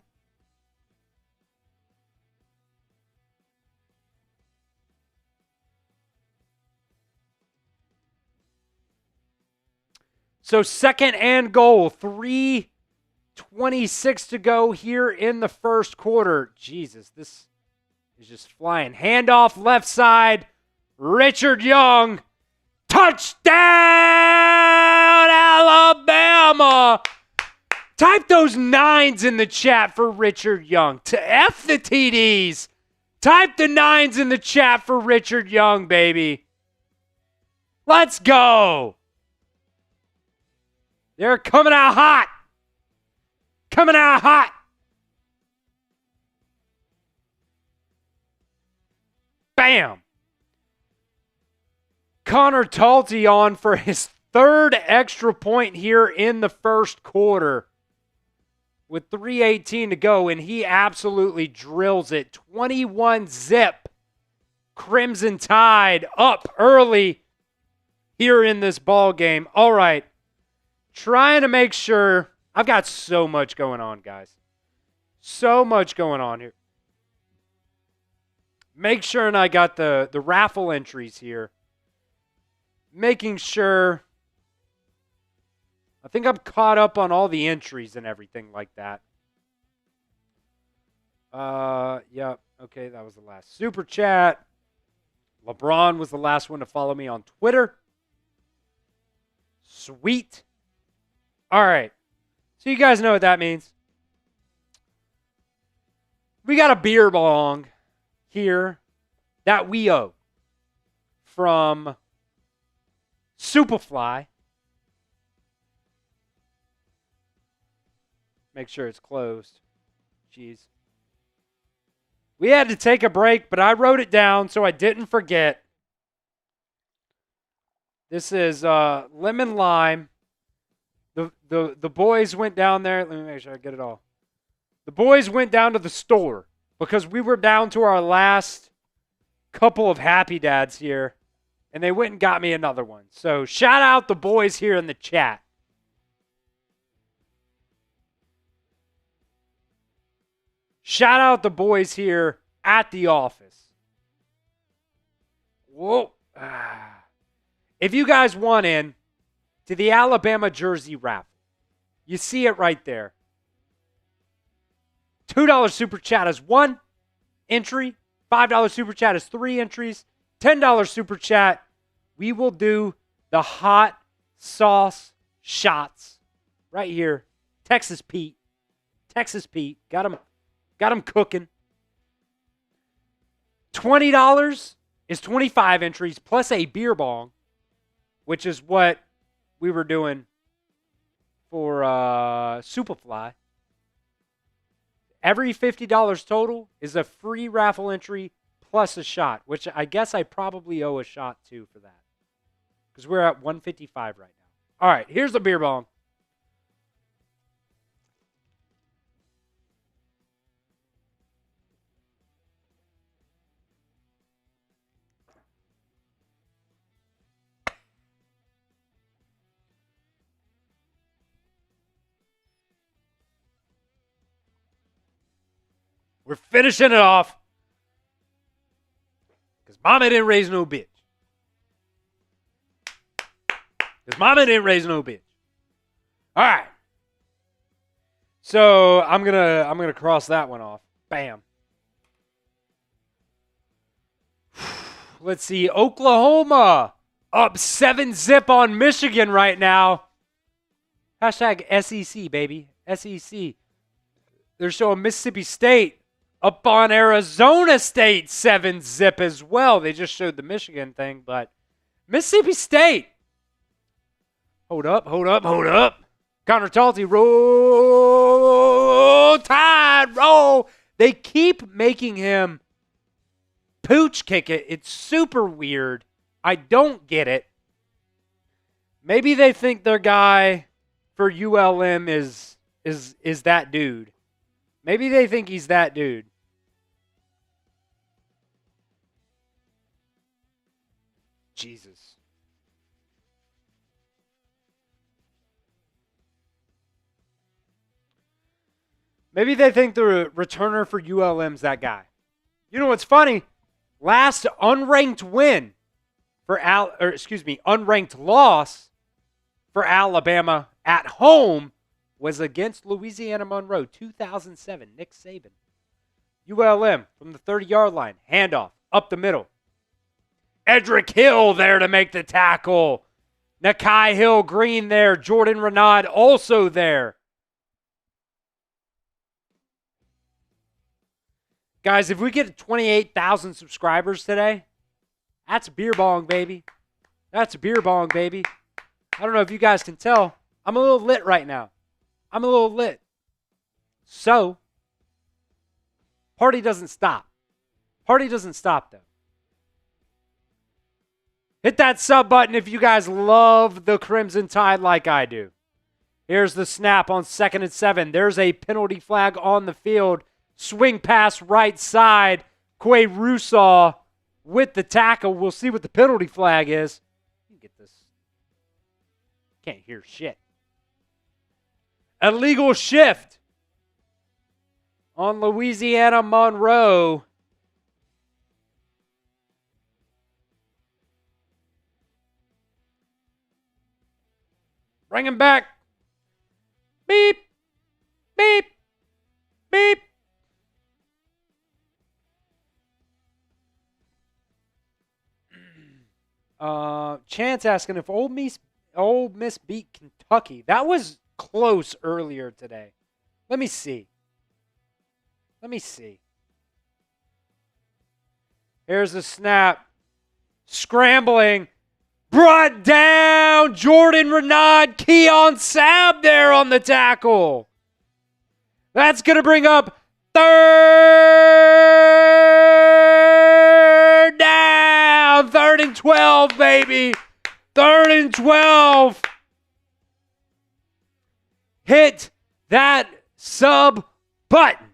So 2nd and goal. 3:26 to go here in the first quarter. Jesus, this is just flying. Handoff left side. Richard Young. Touchdown, Alabama. Type those 9s in the chat for Richard Young. To F the TDs. Type the 9s in the chat for Richard Young, baby. Let's go. They're coming out hot. Coming out hot. Bam. Connor Talty on for his 3rd extra point here in the first quarter with 3:18 to go, and he absolutely drills it. 21-zip. Crimson Tide up early here in this ball game. All right. Trying to make sure. I've got so much going on, guys. So much going on here. Make sure and I got the raffle entries here making sure. I think I'm caught up on all the entries and everything like that. Yeah. Okay, that was the last super chat. LeBron was the last one to follow me on Twitter. Sweet. All right. So you guys know what that means. We got a beer bong here that we owe from Superfly. Make sure it's closed. Jeez. We had to take a break, but I wrote it down so I didn't forget. This is lemon lime. The boys went down there. Let me make sure I get it all. The boys went down to the store because we were down to our last couple of Happy Dads here, and they went and got me another one. So shout out the boys here in the chat. Shout out the boys here at the office. Whoa. If you guys want in to the Alabama jersey raffle, you see it right there. $2 super chat is 1 entry. $5 super chat is 3 entries. $10 super chat, we will do the hot sauce shots right here. Texas Pete. Got him cooking. $20 is 25 entries plus a beer bong, which is what we were doing for Superfly. Every $50 total is a free raffle entry plus a shot, which I guess I probably owe a shot too for that because we're at 155 right now. All right, here's the beer bong. We're finishing it off because Mama didn't raise no bitch. All right. So I'm gonna cross that one off. Bam. Let's see. Oklahoma up 7-0 on Michigan right now. Hashtag SEC, baby. SEC. They're showing Mississippi State up on Arizona State 7-0 as well. They just showed the Michigan thing, but Mississippi State. Hold up. Connor Talty, roll tide, roll. They keep making him pooch kick it. It's super weird. I don't get it. Maybe they think their guy for ULM is that dude. Maybe they think he's that dude. Jesus. Maybe they think the returner for ULM's that guy. You know what's funny? Last unranked win for unranked loss for Alabama at home was against Louisiana-Monroe, 2007, Nick Saban. ULM from the 30-yard line, handoff, up the middle. Edric Hill there to make the tackle. Nakai Hill-Green there. Jordan Renaud also there. Guys, if we get 28,000 subscribers today, that's beer bong, baby. I don't know if you guys can tell. I'm a little lit right now. So, party doesn't stop. Though. Hit that sub button if you guys love the Crimson Tide like I do. Here's the snap on 2nd and 7. There's a penalty flag on the field. Swing pass right side. Quay Rusaw with the tackle. We'll see what the penalty flag is. You get this. Can't hear shit. Illegal shift on Louisiana-Monroe. Bring him back. Beep. Beep. Beep. Chance asking if Ole Miss beat Kentucky. That was close earlier today. Let me see. Here's the snap. Scrambling. Brought down. Jordan Renaud. Keon Sabb there on the tackle. That's going to bring up third down. 3rd and 12, baby. 3rd and 12. Hit that sub button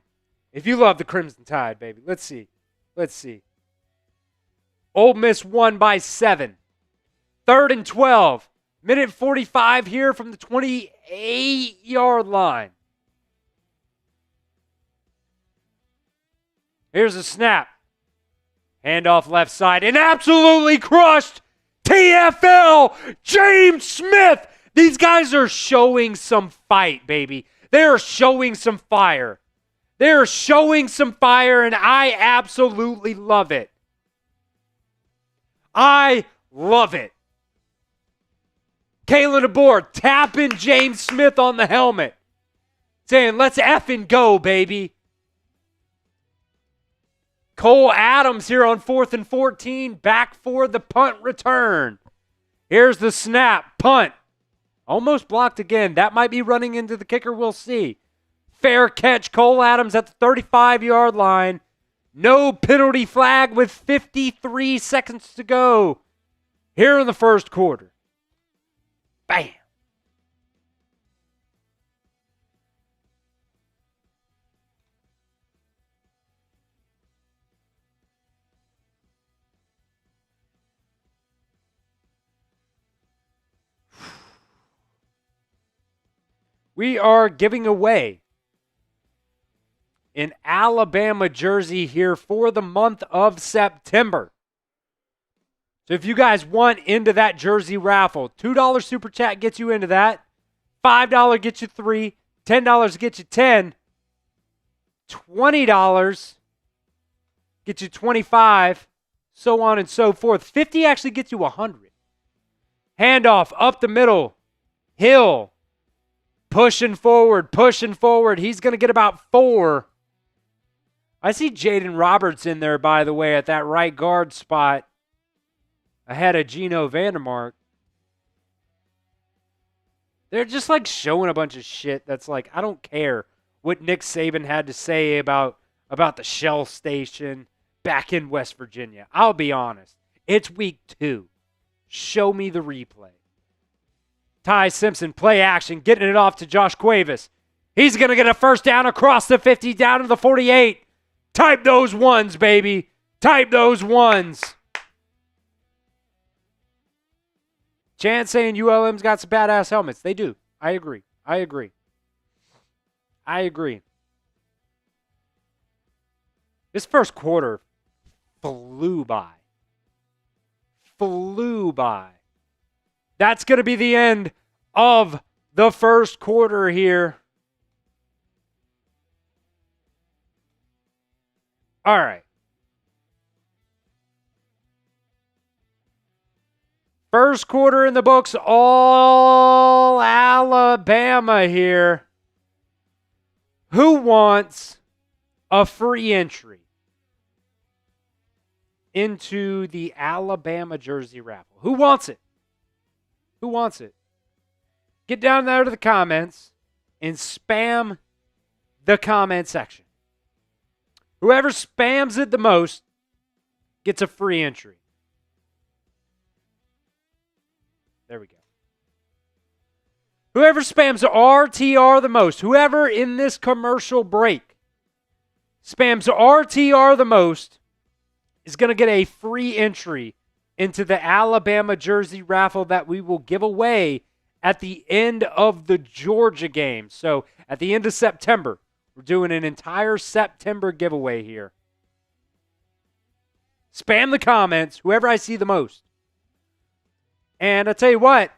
if you love the Crimson Tide, baby. Let's see. Ole Miss won by 7. 3rd and 12. Minute 45 here from the 28-yard line. Here's a snap. Handoff left side and absolutely crushed. TFL James Smith. These guys are showing some fight, baby. They are showing some fire. They are showing some fire, and I absolutely love it. I love it. Kalen DeBoer tapping James Smith on the helmet, saying, let's effing go, baby. Cole Adams here on 4th and 14, back for the punt return. Here's the snap, punt. Almost blocked again. That might be running into the kicker. We'll see. Fair catch. Cole Adams at the 35-yard line. No penalty flag with 53 seconds to go here in the first quarter. Bam. We are giving away an Alabama jersey here for the month of September. So if you guys want into that jersey raffle, $2 super chat gets you into that. $5 gets you 3. $10 gets you 10. $20 gets you 25. So on and so forth. 50 actually gets you 100. Handoff up the middle. Hill. Pushing forward. He's going to get about 4. I see Jaden Roberts in there, by the way, at that right guard spot ahead of Geno Vandermark. They're just like showing a bunch of shit that's like, I don't care what Nick Saban had to say about the Shell Station back in West Virginia. I'll be honest. It's week 2. Show me the replay. Ty Simpson, play action, getting it off to Josh Cuevas. He's going to get a first down across the 50, down to the 48. Type those ones, baby. Type those ones. Chance saying ULM's got some badass helmets. They do. I agree. This first quarter flew by. That's going to be the end of the first quarter here. All right. First quarter in the books, all Alabama here. Who wants a free entry into the Alabama jersey raffle? Who wants it? Get down there to the comments and spam the comment section. Whoever spams it the most gets a free entry. There we go. Whoever spams RTR the most, whoever in this commercial break spams RTR the most is going to get a free entry into the Alabama jersey raffle that we will give away at the end of the Georgia game. So at the end of September, we're doing an entire September giveaway here. Spam the comments, whoever I see the most. And I'll tell you what,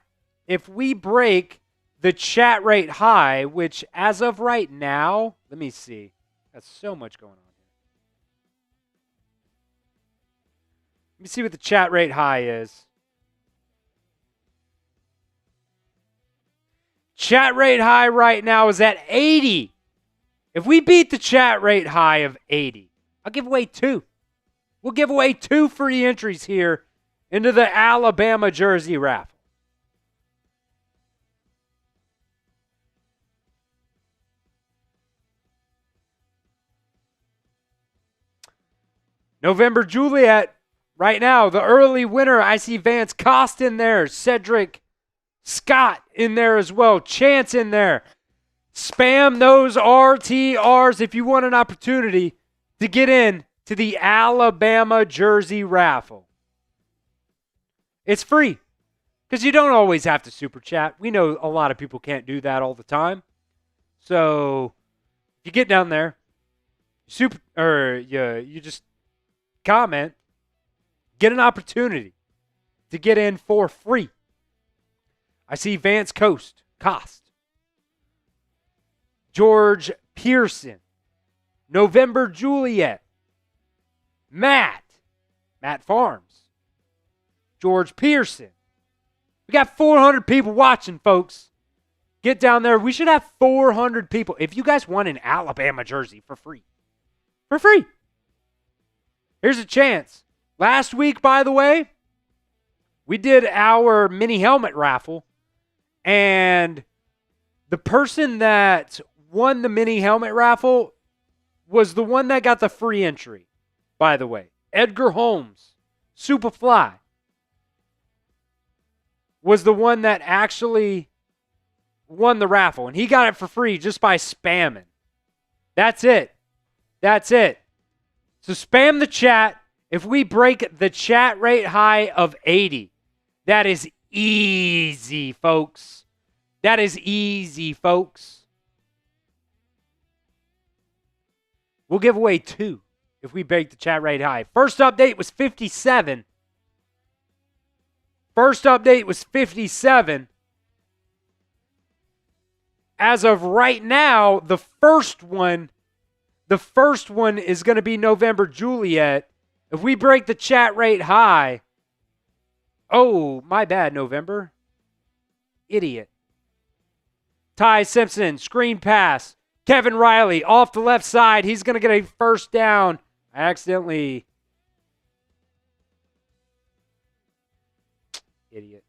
if we break the chat rate high, which as of right now, let me see. Got so much going on here. Let me see what the chat rate high is. Chat rate high right now is at 80. If we beat the chat rate high of 80, I'll give away 2. We'll give away 2 free entries here into the Alabama jersey raffle. November Juliet, right now, the early winner. I see Vance Cost in there. Cedric Scott in there as well. Chance in there. Spam those RTRs if you want an opportunity to get in to the Alabama jersey raffle. It's free because you don't always have to super chat. We know a lot of people can't do that all the time. So if you get down there, you just comment, get an opportunity to get in for free. I see Vance Cost, George Pearson, November Juliet, Matt Farms, George Pearson. We got 400 people watching, folks. Get down there. We should have 400 people. If you guys want an Alabama jersey for free. Here's a chance. Last week, by the way, we did our mini helmet raffle, and the person that won the mini helmet raffle was the one that got the free entry, by the way. Edgar Holmes, Superfly, was the one that actually won the raffle, and he got it for free just by spamming. That's it. So spam the chat. If we break the chat rate high of 80, that is easy, folks. We'll give away 2 if we break the chat rate high. First update was 57. As of right now, the first one is going to be November Juliet. If we break the chat rate high, oh, my bad, November. Idiot. Ty Simpson, screen pass. Kevin Riley off the left side. He's going to get a first down. I accidentally. Idiot.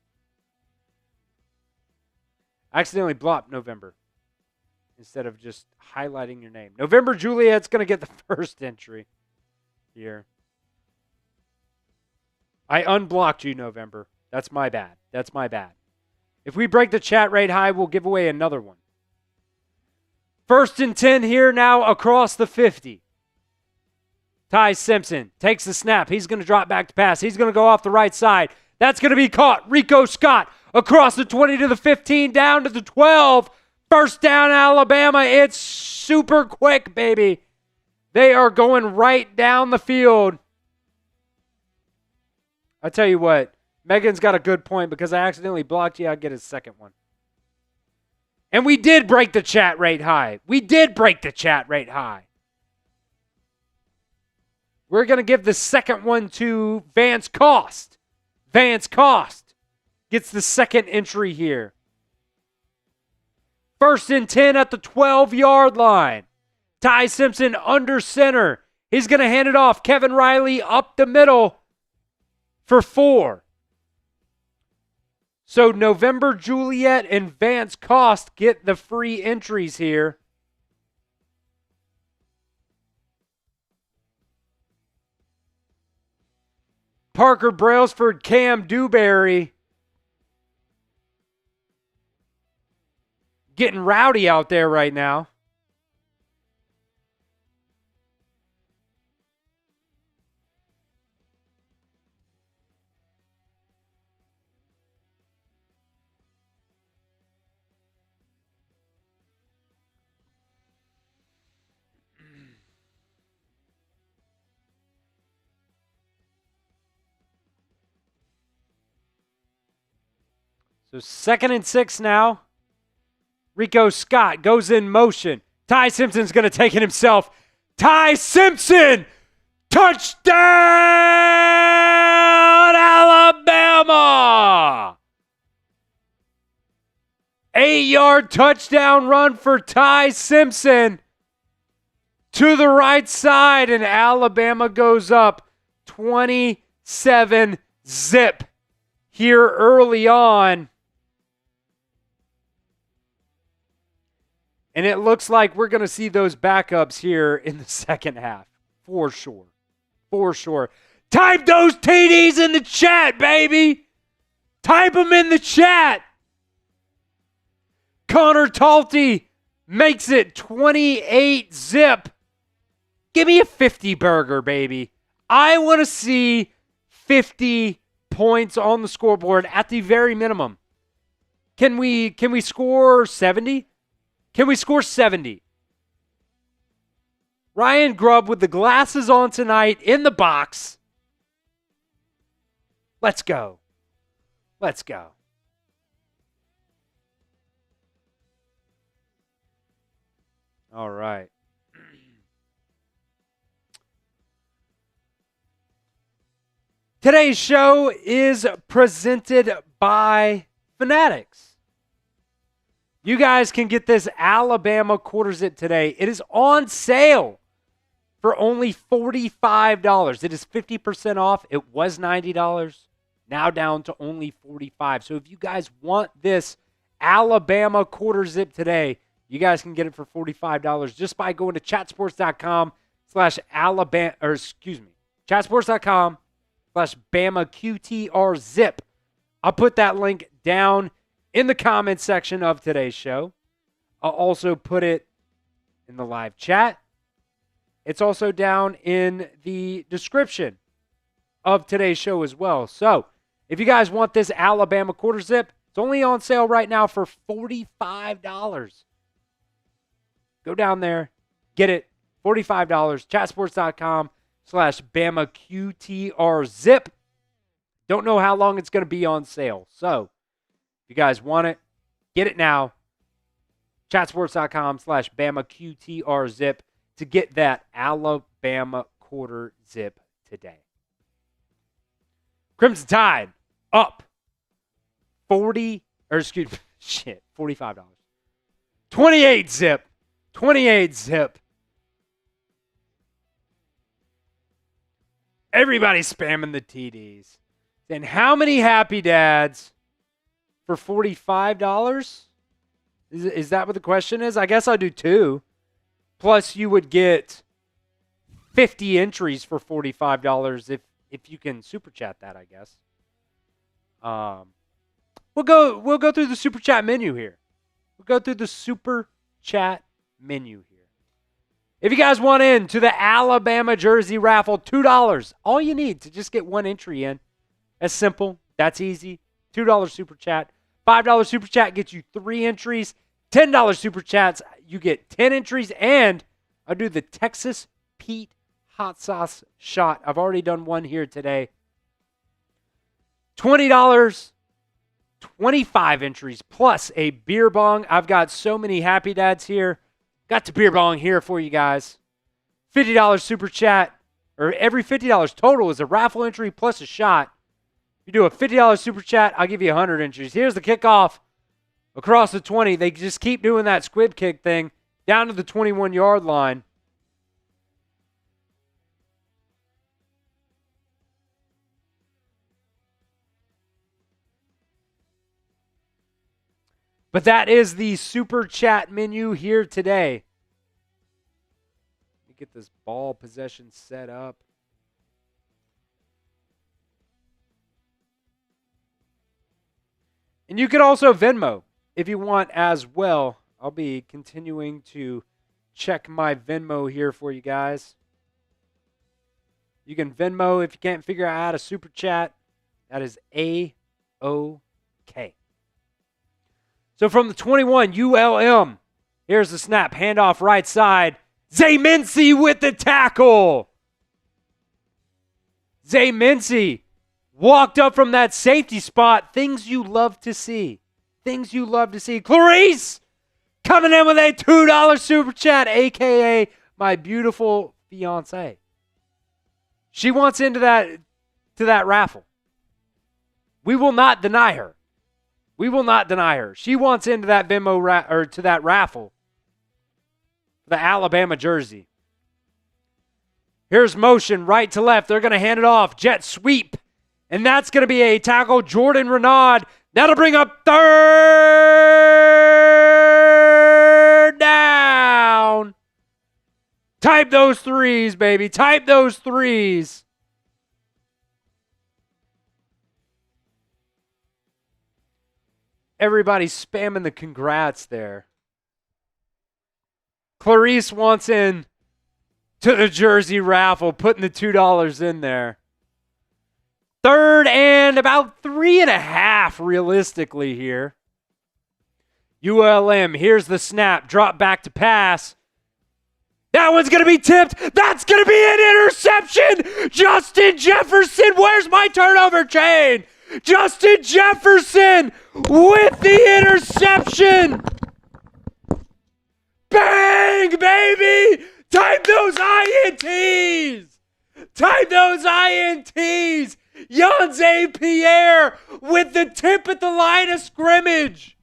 I accidentally blocked November instead of just highlighting your name. November Juliet's going to get the first entry here. I unblocked you, November. That's my bad. If we break the chat rate high, we'll give away another one. 1st and 10 here now across the 50. Ty Simpson takes the snap. He's going to drop back to pass. He's going to go off the right side. That's going to be caught. Rico Scott across the 20 to the 15, down to the 12. First down, Alabama. It's super quick, baby. They are going right down the field. I tell you what, Megan's got a good point because I accidentally blocked you. I'll get his second one. And we did break the chat rate high. We're going to give the second one to Vance Cost. Vance Cost gets the second entry here. 1st and 10 at the 12-yard line. Ty Simpson under center. He's going to hand it off. Kevin Riley up the middle for 4. So November Juliet and Vance Cost get the free entries here. Parker Brailsford, Cam Dewberry getting rowdy out there right now. So 2nd and 6 now. Rico Scott goes in motion. Ty Simpson's going to take it himself. Ty Simpson! Touchdown, Alabama! 8-yard touchdown run for Ty Simpson to the right side, and Alabama goes up 27-zip here early on. And it looks like we're going to see those backups here in the second half, for sure. For sure. Type those TDs in the chat, baby. Type them in the chat. Connor Talty makes it 28-zip. Give me a 50 burger, baby. I want to see 50 points on the scoreboard at the very minimum. Can we score 70? Can we score 70? Ryan Grubb with the glasses on tonight in the box. Let's go. Let's go. All right. Today's show is presented by Fanatics. You guys can get this Alabama quarter zip today. It is on sale for only $45. It is 50% off. It was $90. Now down to only $45. So if you guys want this Alabama quarter zip today, you guys can get it for $45 just by going to chatsports.com/Alabama, or excuse me, chatsports.com/BamaQTRZip. I'll put that link down in the comments section of today's show. I'll also put it in the live chat. It's also down in the description of today's show as well. So if you guys want this Alabama quarter zip, it's only on sale right now for $45. Go down there, get it, $45, chatsports.com/BamaQTRZip. Don't know how long it's going to be on sale. So if you guys want it, get it now. Chatsports.com/BamaQTRZip to get that Alabama quarter zip today. Crimson Tide up $45. 28-zip. 28-zip. Everybody's spamming the TDs. And how many happy dads for $45? Is that what the question is? I guess I'll do 2. Plus, you would get 50 entries for $45 if you can super chat that, I guess. We'll go through the super chat menu here. We'll go through the super chat menu here. If you guys want in to the Alabama jersey raffle, $2. All you need to just get one entry in. That's simple. That's easy. $2 super chat. $5 super chat gets you 3 entries. $10 super chats, you get 10 entries. And I'll do the Texas Pete hot sauce shot. I've already done one here today. $20, 25 entries, plus a beer bong. I've got so many happy dads here. Got the beer bong here for you guys. $50 super chat, or every $50 total is a raffle entry plus a shot. If you do a $50 super chat, I'll give you 100 entries. Here's the kickoff across the 20. They just keep doing that squib kick thing down to the 21-yard line. But that is the super chat menu here today. Let me get this ball possession set up. And you could also Venmo if you want as well. I'll be continuing to check my Venmo here for you guys. You can Venmo if you can't figure out how to super chat. That is A-OK. So from the 21, ULM. Here's the snap. Handoff right side. Zay Mincy with the tackle. Zay Mincy walked up from that safety spot. Things you love to see. Things you love to see. Clarice coming in with a $2 super chat, a.k.a. my beautiful fiance. She wants into that raffle. We will not deny her. We will not deny her. She wants into that to that raffle. The Alabama jersey. Here's motion right to left. They're going to hand it off. Jet sweep. And that's going to be a tackle. Jordan Renaud. That'll bring up third down. Type those threes, baby. Type those threes. Everybody's spamming the congrats there. Clarice wants in to the jersey raffle, putting the $2 in there. Third and about 3.5 realistically here. ULM, here's the snap. Drop back to pass. That one's going to be tipped. That's going to be an interception. Justin Jefferson, where's my turnover chain? Justin Jefferson with the interception. Bang, baby. Type those INTs. Type those INTs. Yanze Pierre with the tip at the line of scrimmage.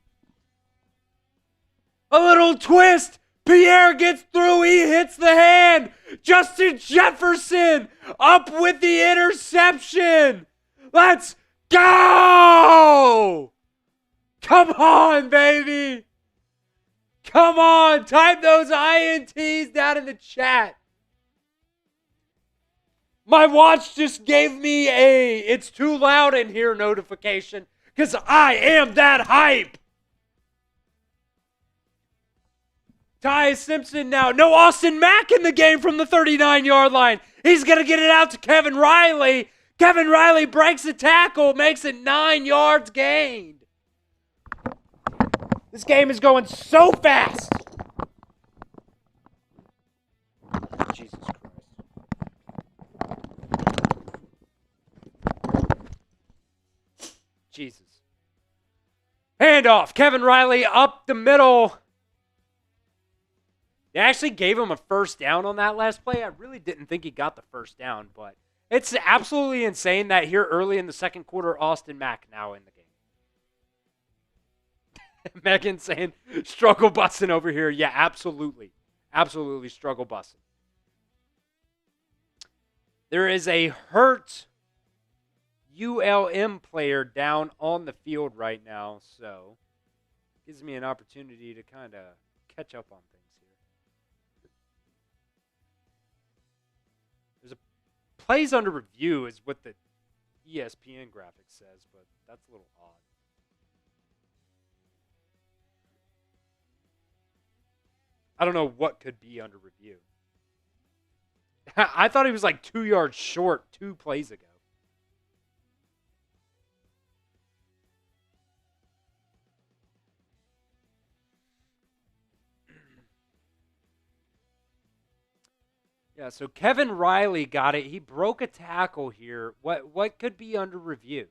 A little twist. Pierre gets through. He hits the hand. Justin Jefferson up with the interception. Let's go. Come on, baby. Come on. Type those INTs down in the chat. My watch just gave me a "it's too loud in here" notification because I am that hype. Ty Simpson now. No Austin Mack in the game from the 39-yard line. He's going to get it out to Kevin Riley. Kevin Riley breaks the tackle, makes it 9 yards gained. This game is going so fast. Jesus Christ. Jesus. Handoff. Kevin Riley up the middle. They actually gave him a first down on that last play. I really didn't think he got the first down, but it's absolutely insane that here early in the second quarter, Austin Mack now in the game. Megan saying, struggle busing over here. Yeah, absolutely. Absolutely struggle busing. There is a hurt ULM player down on the field right now, so gives me an opportunity to kind of catch up on things here. There's a plays under review is what the ESPN graphic says, but that's a little odd. I don't know what could be under review. I thought he was like 2 yards short 2 plays ago. Yeah, so Kevin Riley got it. He broke a tackle here. What could be under review?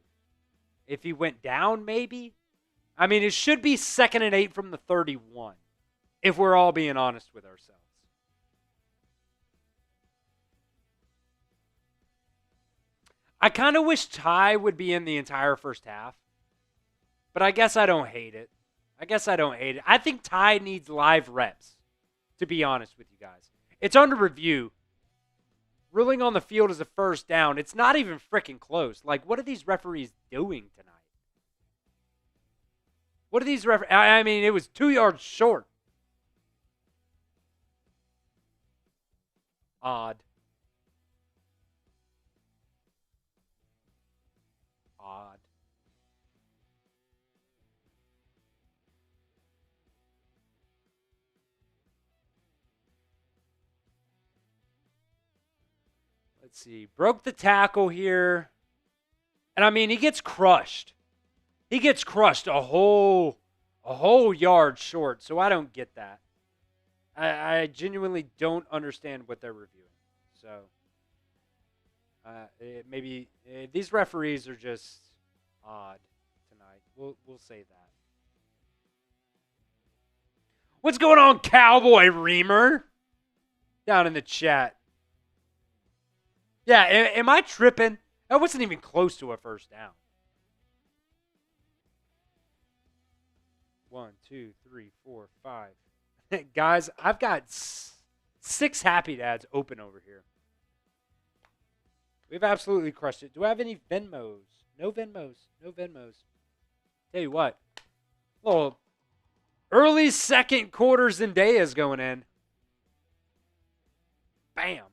If he went down, maybe? I mean, it should be 2nd and 8 from the 31, if we're all being honest with ourselves. I kind of wish Ty would be in the entire first half, but I guess I don't hate it. I think Ty needs live reps, to be honest with you guys. It's under review. Ruling on the field is a first down. It's not even freaking close. Like, what are these referees doing tonight? What are these referees? I mean, it was 2 yards short. Odd. Let's see. Broke the tackle here. And I mean, he gets crushed. He gets crushed a whole yard short. So I don't get that. I genuinely don't understand what they're reviewing. So maybe these referees are just odd tonight. We'll say that. What's going on, Cowboy Reamer? Down in the chat. Yeah, am I tripping? That wasn't even close to a first down. 1, 2, 3, 4, 5. Guys, I've got 6 Happy Dads open over here. We've absolutely crushed it. Do I have any Venmos? No Venmos. No Venmos. Tell you what. Little early second quarter Zendaya's going in. Bam.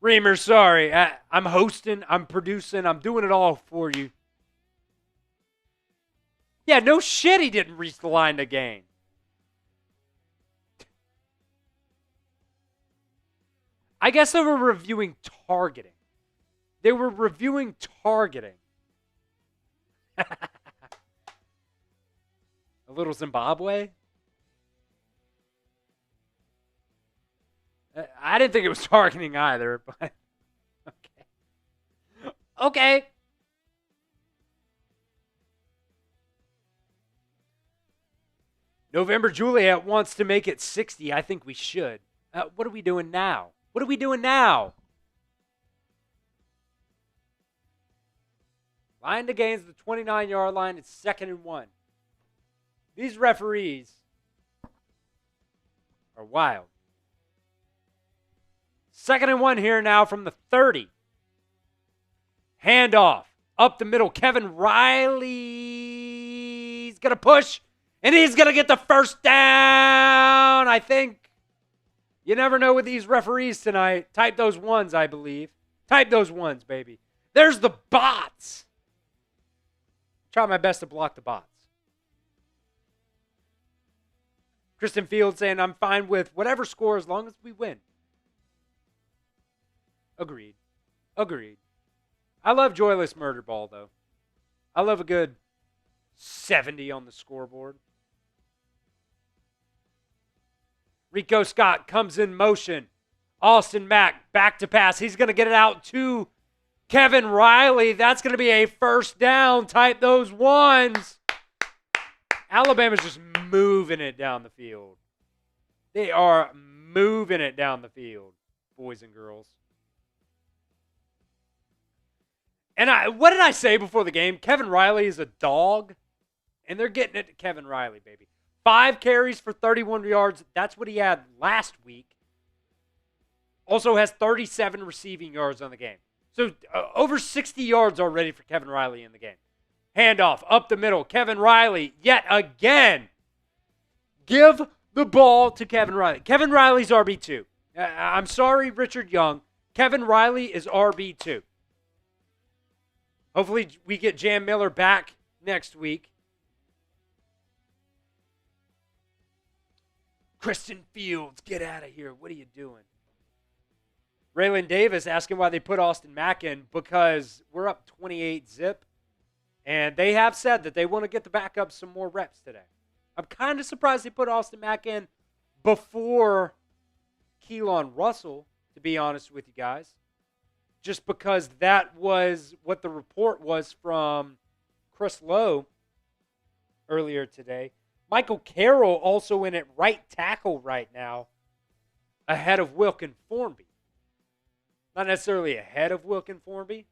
Reamer, sorry. I'm hosting. I'm producing. I'm doing it all for you. Yeah, no shit he didn't reach the line to gain. I guess they were reviewing targeting. They were reviewing targeting. A little Zimbabwe? I didn't think it was targeting either, but okay. Okay. November Juliet wants to make it 60. I think we should. What are we doing now? What are we doing now? Line to gains the 29-yard line. It's 2nd and 1. These referees are wild. 2nd and 1 here now from the 30. Handoff up the middle. Kevin Riley's going to push, and he's going to get the first down, I think. You never know with these referees tonight. Type those ones, I believe. Type those ones, baby. There's the bots. Try my best to block the bots. Kristen Field saying, I'm fine with whatever score as long as we win. Agreed. Agreed. I love Joyless Murder Ball, though. I love a good 70 on the scoreboard. Rico Scott comes in motion. Austin Mack back to pass. He's going to get it out to Kevin Riley. That's going to be a first down. Type those ones. Alabama's just moving it down the field. They are moving it down the field, boys and girls. And what did I say before the game? Kevin Riley is a dog, and they're getting it to Kevin Riley, baby. 5 carries for 31 yards. That's what he had last week. Also has 37 receiving yards on the game. So over 60 yards already for Kevin Riley in the game. Handoff up the middle. Kevin Riley yet again. Give the ball to Kevin Riley. Kevin Riley's RB2. I'm sorry, Richard Young. Kevin Riley is RB2. Hopefully we get Jam Miller back next week. Kristen Fields, get out of here. What are you doing? Raylan Davis asking why they put Austin Mack in, because we're up 28-zip, and they have said that they want to get the backup some more reps today. I'm kind of surprised they put Austin Mack in before Keelan Russell, to be honest with you guys, just because that was what the report was from Chris Lowe earlier today. Michael Carroll also in at right tackle right now, ahead of Wilkin Formby. Not necessarily ahead of Wilkin Formby,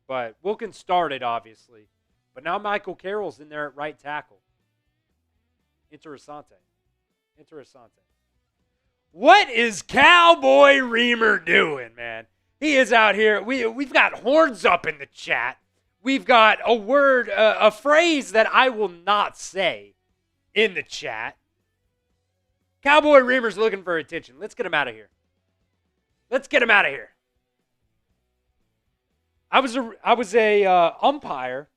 but Wilkin started, obviously. But now Michael Carroll's in there at right tackle. Interessante. What is Cowboy Reamer doing, man? He is out here. We've got horns up in the chat. We've got a word, a phrase that I will not say in the chat. Cowboy Reamer's looking for attention. Let's get him out of here. I was a umpire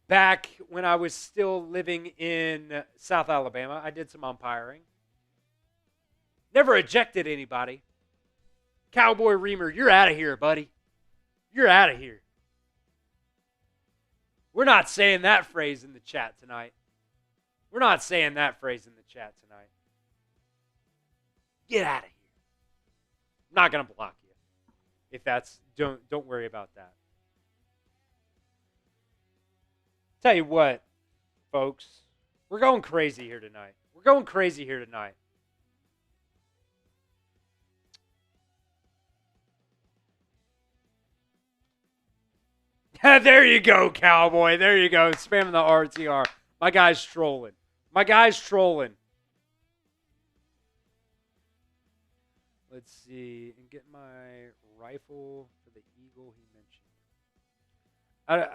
back when I was still living in South Alabama. I did some umpiring. Never ejected anybody. Cowboy Reamer, you're out of here, buddy. You're out of here. We're not saying that phrase in the chat tonight. Get out of here. I'm not going to block you. If that's, don't worry about that. Tell you what, folks, we're going crazy here tonight. We're going crazy here tonight. There you go, Cowboy. There you go. Spamming the RTR. My guy's trolling. My guy's trolling. Let's see. And get my rifle for the eagle he mentioned.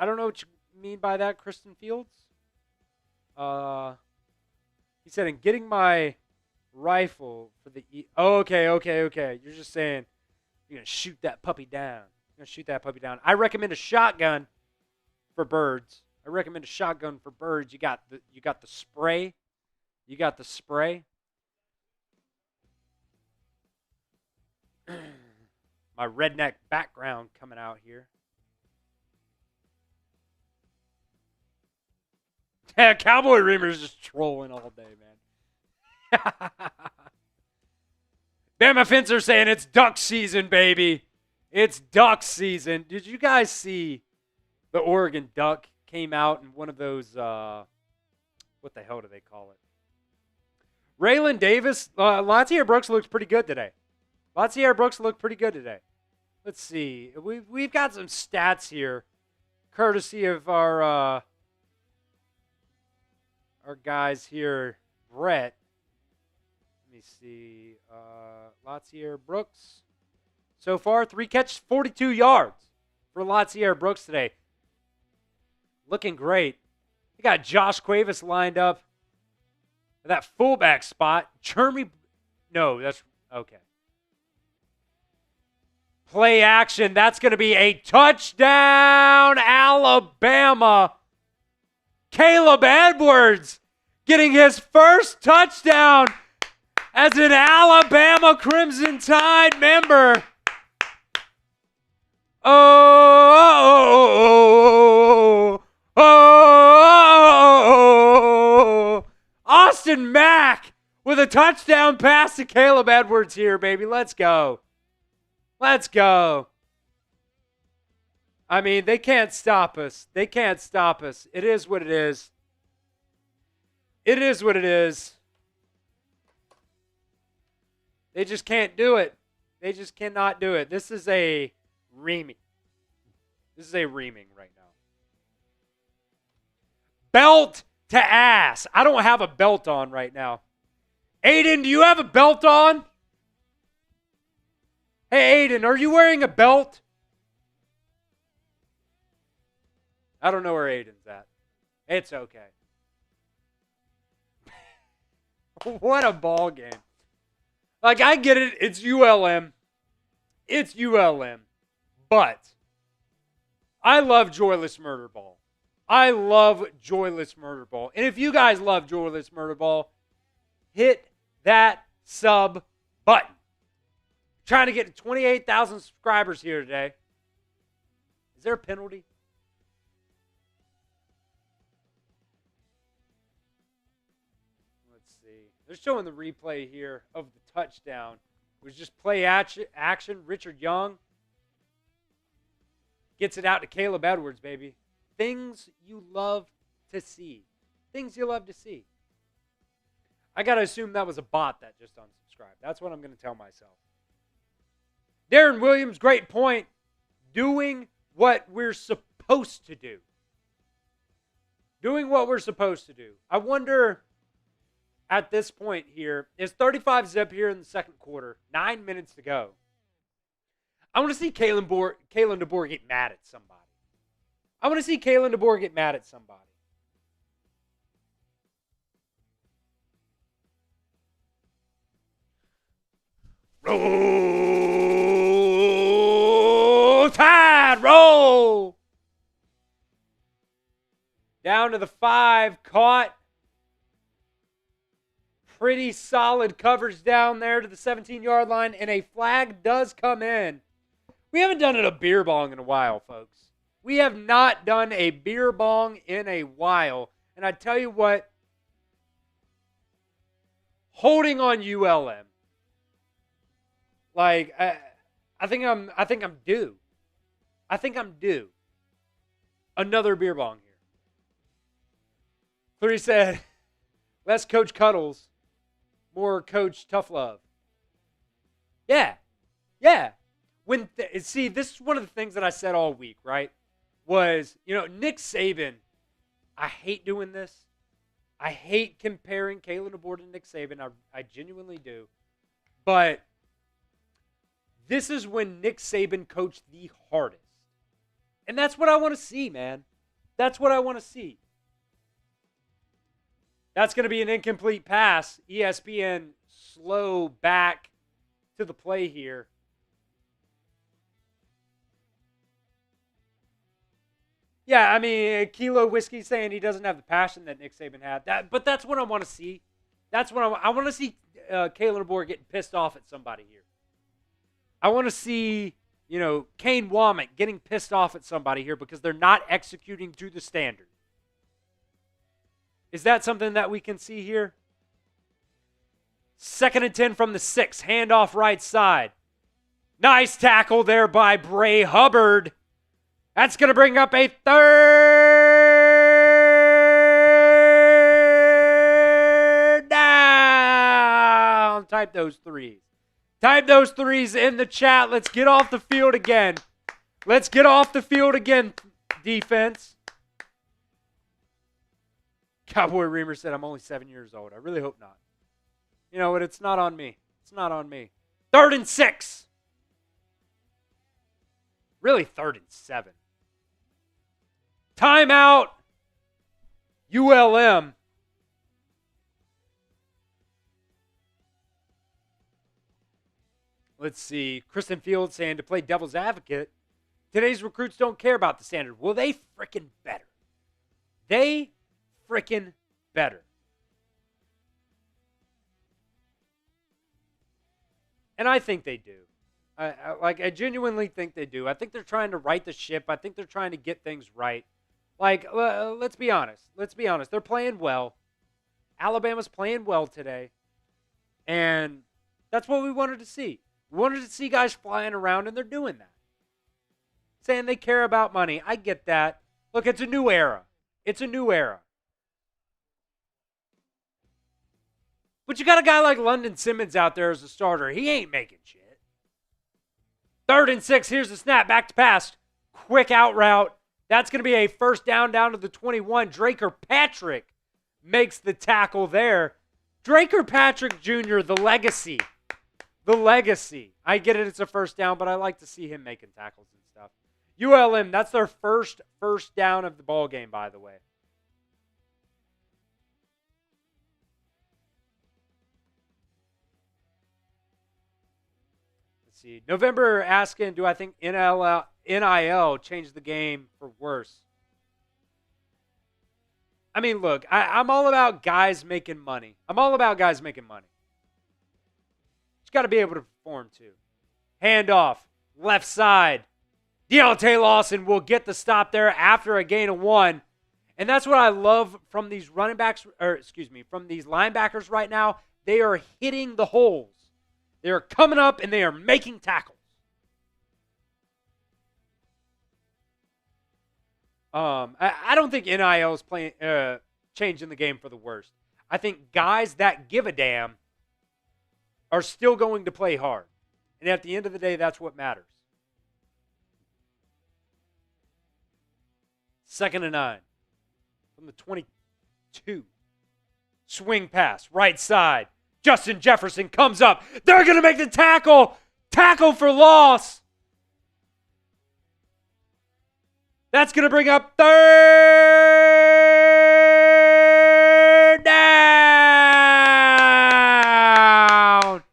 I don't know what you mean by that, Kristen Fields. He said, in getting my rifle for the oh, okay. You're just saying you're going to shoot that puppy down. You're going to shoot that puppy down. I recommend a shotgun for birds. You got the spray. You got the spray. My redneck background coming out here. Yeah, Cowboy Reamer's just trolling all day, man. Bama Fencer saying it's duck season, baby. It's duck season. Did you guys see the Oregon Duck came out in one of those, what the hell do they call it? Raylan Davis, Latsier Brooks looked pretty good today. Let's see. We've got some stats here, courtesy of our guys here, Brett. Let me see. Latsier Brooks. So far, 3 catches, 42 yards for Latsier Brooks today. Looking great. You got Josh Cuevas lined up at that fullback spot. That's okay. Play action. That's going to be a touchdown, Alabama. Caleb Edwards getting his first touchdown as an Alabama Crimson Tide member. Austin Mack with a touchdown pass to Caleb Edwards here, baby. Let's go. I mean, they can't stop us. It is what it is. They just can't do it. They just cannot do it. This is a reaming. Right now. Belt to ass. I don't have a belt on right now. Aiden, do you have a belt on? Hey, Aiden, are you wearing a belt? I don't know where Aiden's at. It's okay. What a ball game. Like, I get it. It's ULM. But I love Joyless Murder Ball. And if you guys love Joyless Murder Ball, hit that sub button. Trying to get to 28,000 subscribers here today. Is there a penalty? Let's see. They're showing the replay here of the touchdown. It was just play action. Richard Young gets it out to Caleb Edwards, baby. Things you love to see. I got to assume that was a bot that just unsubscribed. That's what I'm going to tell myself. Darren Williams, great point. Doing what we're supposed to do. I wonder at this point here, is 35 zip here in the second quarter, 9 minutes to go. I want to see Kalen DeBoer get mad at somebody. Roll Tide, roll! Down to the 5, caught. Pretty solid coverage down there to the 17-yard line, and a flag does come in. We haven't done a beer bong in a while, folks. We have not done a beer bong in a while. And I tell you what, holding on ULM, like I think I'm due. Another beer bong here. 3 said, less Coach Cuddles, more Coach Tough Love. Yeah. See, this is one of the things that I said all week, right? Was, Nick Saban, I hate doing this. I hate comparing Kalen DeBoer to Nick Saban. I genuinely do. But this is when Nick Saban coached the hardest. And that's what I want to see, man. That's what I want to see. That's going to be an incomplete pass. ESPN slow back to the play here. Yeah, I mean, Kilo Whiskey saying he doesn't have the passion that Nick Saban had. But that's what I want to see. That's what I want to see. Kalen DeBoer getting pissed off at somebody here. I want to see, Kane Womack getting pissed off at somebody here because they're not executing to the standard. Is that something that we can see here? 2nd and 10 from the 6. Handoff right side. Nice tackle there by Bray Hubbard. That's going to bring up a 3rd down. Type those threes. Type those threes in the chat. Let's get off the field again. Let's get off the field again, defense. Cowboy Reamer said, I'm only 7 years old. I really hope not. You know what? It's not on me. It's not on me. 3rd and 6. Really 3rd and 7. Timeout. ULM. Let's see. Kristen Fields saying, to play devil's advocate, today's recruits don't care about the standard. Well, they freaking better. They freaking better. And I think they do. I genuinely think they do. I think they're trying to right the ship. I think they're trying to get things right. Let's be honest. They're playing well. Alabama's playing well today. And that's what we wanted to see. We wanted to see guys flying around, and they're doing that. Saying they care about money. I get that. Look, it's a new era. It's a new era. But you got a guy like London Simmons out there as a starter. He ain't making shit. 3rd and 6. Here's the snap. Back to pass. Quick out route. That's going to be a 1st down to the 21. Draker Patrick makes the tackle there. Draker Patrick Jr., the legacy. The legacy. I get it, it's a 1st down, but I like to see him making tackles and stuff. ULM, that's their first down of the ball game, by the way. Let's see. November asking, do I think NIL changed the game for worse? I mean, look, I'm all about guys making money. You got to be able to perform too. Handoff, left side. Deontay Lawson will get the stop there after a gain of 1. And that's what I love from these from these linebackers right now. They are hitting the holes. They are coming up and they are making tackles. I don't think NIL is changing the game for the worst. I think guys that give a damn are still going to play hard. And at the end of the day, that's what matters. 2nd and 9 from the 22. Swing pass, right side. Justin Jefferson comes up. They're going to make the tackle. Tackle for loss. That's going to bring up 3rd down.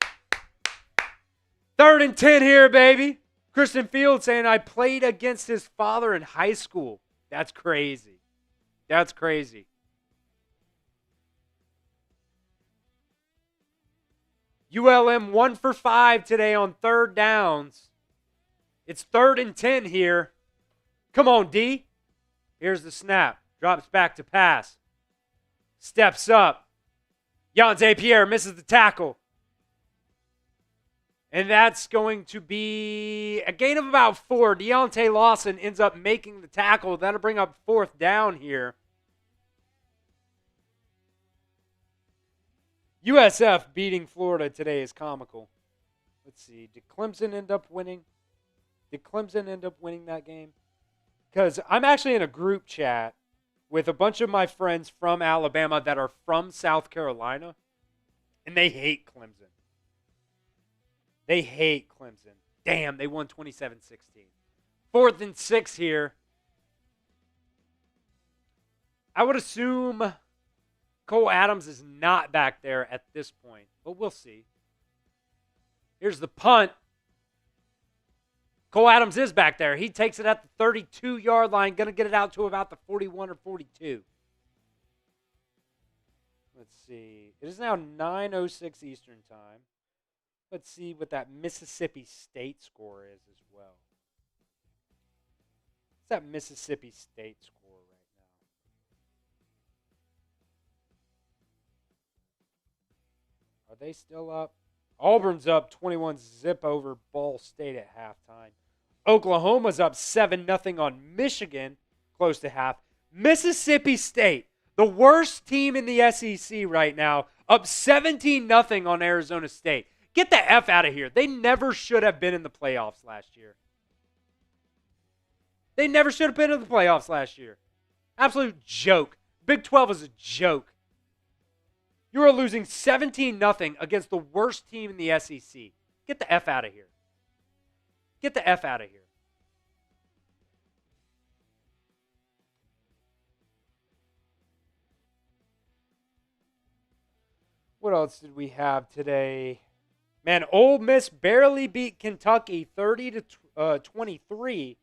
3rd and 10 here, baby. Kristen Fields saying, I played against his father in high school. That's crazy. That's crazy. ULM 1 for 5 today on 3rd downs. It's 3rd and 10 here. Come on, D. Here's the snap. Drops back to pass. Steps up. Yonze Pierre misses the tackle. And that's going to be a gain of about 4. Deontay Lawson ends up making the tackle. That'll bring up 4th down here. USF beating Florida today is comical. Let's see. Did Clemson end up winning? Did Clemson end up winning that game? Because I'm actually in a group chat with a bunch of my friends from Alabama that are from South Carolina, and they hate Clemson. They hate Clemson. Damn, they won 27-16. 4th and 6 here. I would assume Cole Adams is not back there at this point, but we'll see. Here's the punt. Cole Adams is back there. He takes it at the 32-yard line, going to get it out to about the 41 or 42. Let's see. It is now 9:06 Eastern Time. Let's see what that Mississippi State score is as well. What's that Mississippi State score right now? Are they still up? Auburn's up 21-0 over Ball State at halftime. Oklahoma's up 7-0 on Michigan, close to half. Mississippi State, the worst team in the SEC right now, up 17-0 on Arizona State. Get the F out of here. They never should have been in the playoffs last year. They never should have been in the playoffs last year. Absolute joke. Big 12 is a joke. You are losing 17-0 against the worst team in the SEC. Get the F out of here. Get the F out of here. What else did we have today? Man, Ole Miss barely beat Kentucky 30-23.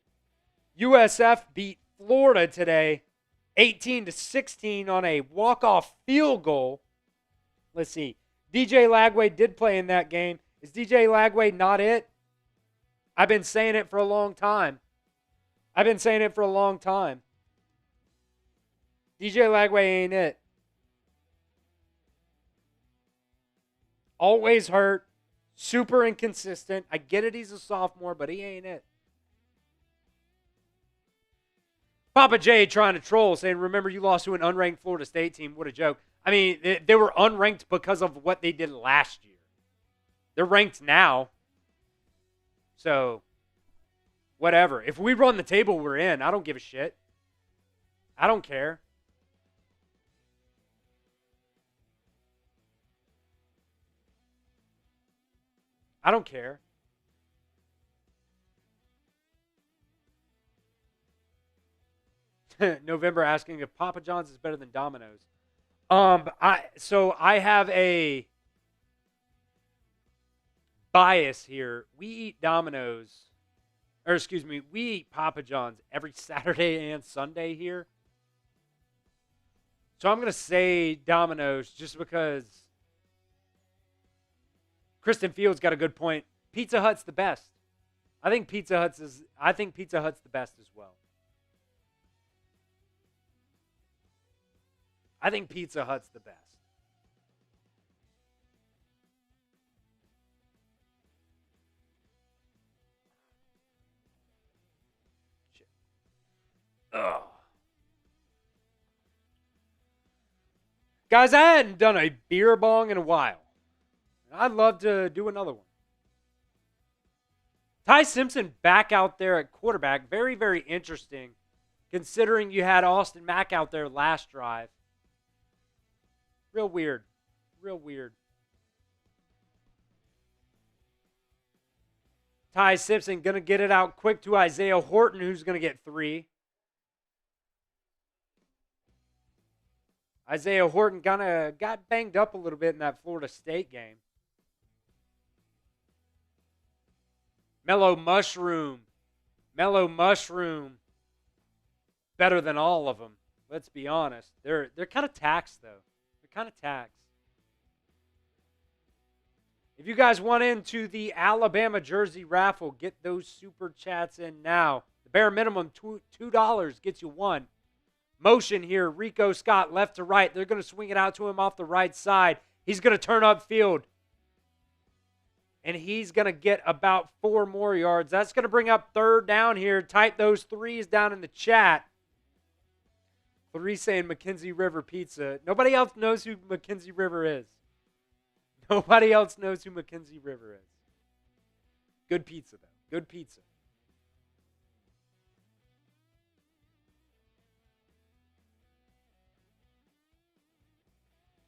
USF beat Florida today 18-16 on a walk-off field goal. Let's see. DJ Lagway did play in that game. Is DJ Lagway not it? I've been saying it for a long time. DJ Lagway ain't it. Always hurt. Super inconsistent. I get it, he's a sophomore, but he ain't it. Papa J trying to troll, saying, remember you lost to an unranked Florida State team. What a joke. I mean, they were unranked because of what they did last year. They're ranked now. So, whatever. If we run the table, we're in. I don't give a shit. I don't care. I don't care. November asking if Papa John's is better than Domino's. I have a bias here. We eat we eat Papa John's every Saturday and Sunday here. So I'm going to say Domino's just because Kristen Fields got a good point. Pizza Hut's the best. I think Pizza Hut's the best as well. I think Pizza Hut's the best. Shit. Ugh. Guys, I hadn't done a beer bong in a while. I'd love to do another one. Ty Simpson back out there at quarterback. Very, very interesting considering you had Austin Mack out there last drive. Real weird. Ty Simpson going to get it out quick to Isaiah Horton, who's going to get 3. Isaiah Horton kind of got banged up a little bit in that Florida State game. Mellow Mushroom. Better than all of them. Let's be honest. They're kind of taxed, though. If you guys want into the Alabama jersey raffle, get those super chats in now. The bare minimum, $2 gets you 1. Motion here, Rico Scott, left to right. They're going to swing it out to him off the right side. He's going to turn upfield. And he's going to get about 4 more yards. That's going to bring up 3rd down here. Type those 3s down in the chat. 3 saying Mackenzie River Pizza. Nobody else knows who Mackenzie River is. Nobody else knows who Mackenzie River is. Good pizza, though. Good pizza.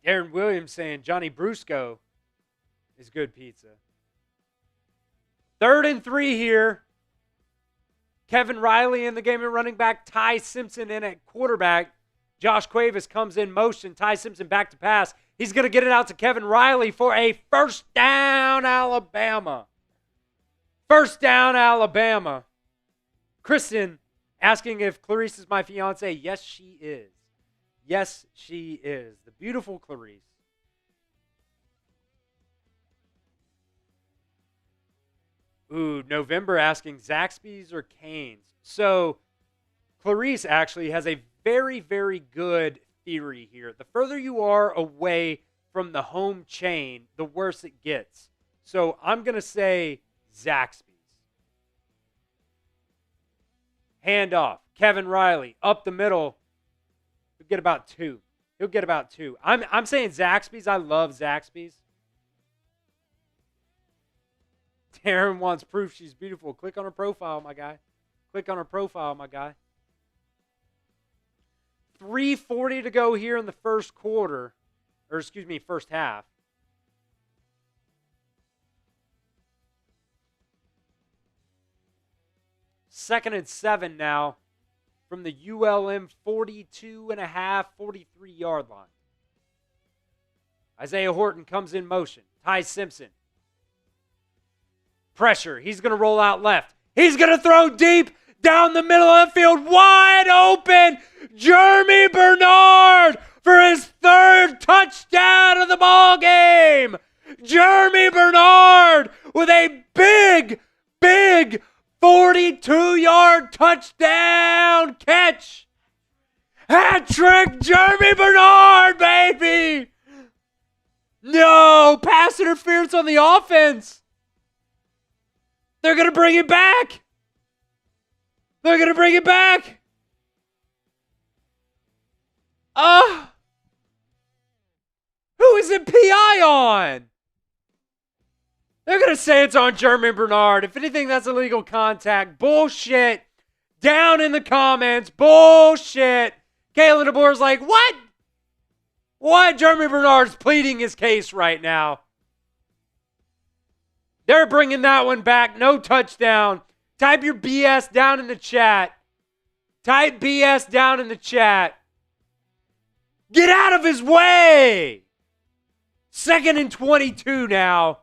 Darren Williams saying Johnny Brusco is good pizza. 3rd and 3 here. Kevin Riley in the game at running back. Ty Simpson in at quarterback. Josh Cuevas comes in motion. Ty Simpson back to pass. He's going to get it out to Kevin Riley for a first down, Alabama. First down, Alabama. Kristen asking if Clarice is my fiance. Yes, she is. Yes, she is. The beautiful Clarice. Ooh, November asking Zaxby's or Cane's. So Clarice actually has a very, very good theory here. The further you are away from the home chain, the worse it gets. So I'm going to say Zaxby's. Hand off. Kevin Riley up the middle. He'll get about 2. He'll get about 2. I'm saying Zaxby's. I love Zaxby's. Darren wants proof she's beautiful. Click on her profile, my guy. Click on her profile, my guy. 3:40 to go here in the first quarter. Or, excuse me, first half. Second and 7 now from the ULM 42.5, 43-yard line. Isaiah Horton comes in motion. Ty Simpson. Pressure. He's going to roll out left. He's going to throw deep down the middle of the field. Wide open. Jeremy Bernard for his 3rd touchdown of the ball game. Jeremy Bernard with a big 42-yard touchdown catch. Hat trick, Jeremy Bernard, baby. No, pass interference on the offense. They're going to bring it back. They're going to bring it back. Who is it PI on? They're going to say it's on Jeremy Bernard. If anything, that's illegal contact. Bullshit. Down in the comments. Bullshit. Kayla DeBoer's like, what? What? Jeremy Bernard's pleading his case right now. They're bringing that one back. No touchdown. Type your BS down in the chat. Type BS down in the chat. Get out of his way. 2nd and 22 now.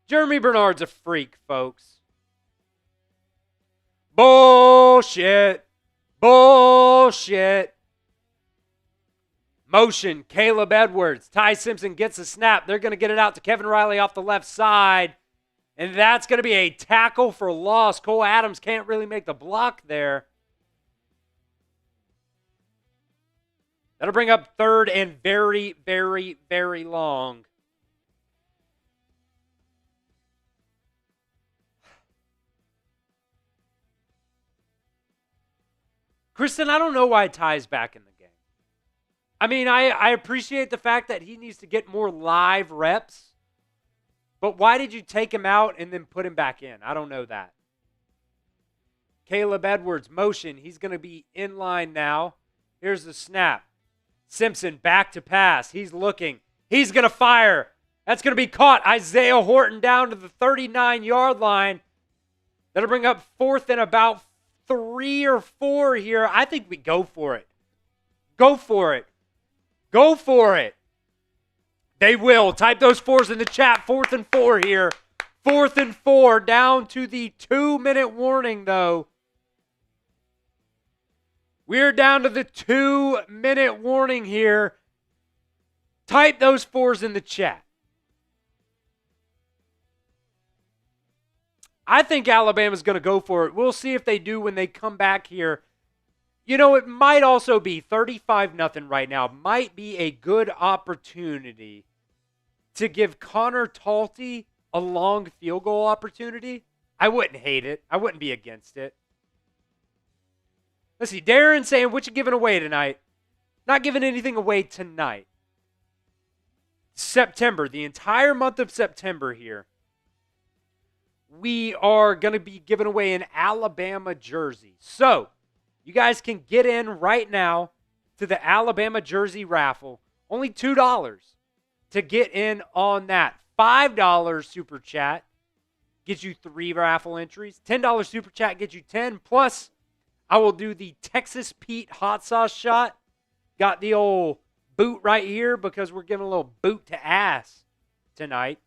Jeremy Bernard's a freak, folks. Bullshit. Bullshit. Motion, Caleb Edwards. Ty Simpson gets a snap. They're going to get it out to Kevin Riley off the left side. And that's going to be a tackle for loss. Cole Adams can't really make the block there. That'll bring up 3rd and very, very, very long. Kristen, I don't know why Ty's back in the game. I mean, I appreciate the fact that he needs to get more live reps. But why did you take him out and then put him back in? I don't know that. Caleb Edwards, motion. He's going to be in line now. Here's the snap. Simpson back to pass. He's looking. He's going to fire. That's going to be caught. Isaiah Horton down to the 39-yard line. That'll bring up 4th and about 3 or 4 here. I think we go for it. Go for it. Go for it. They will. Type those 4s in the chat. 4th and 4 here. 4th and 4 down to the 2-minute warning, though. We're down to the 2-minute warning here. Type those 4s in the chat. I think Alabama's going to go for it. We'll see if they do when they come back here. You know, it might also be 35-0 right now. Might be a good opportunity to give Connor Talty a long field goal opportunity. I wouldn't hate it. I wouldn't be against it. Let's see. Darren saying, what you giving away tonight? Not giving anything away tonight. September, the entire month of September here, we are going to be giving away an Alabama jersey. So, you guys can get in right now to the Alabama jersey raffle. Only $2 to get in on that. $5 super chat gets you 3 raffle entries. $10 super chat gets you 10. Plus, I will do the Texas Pete hot sauce shot. Got the old boot right here because we're giving a little boot to ass tonight.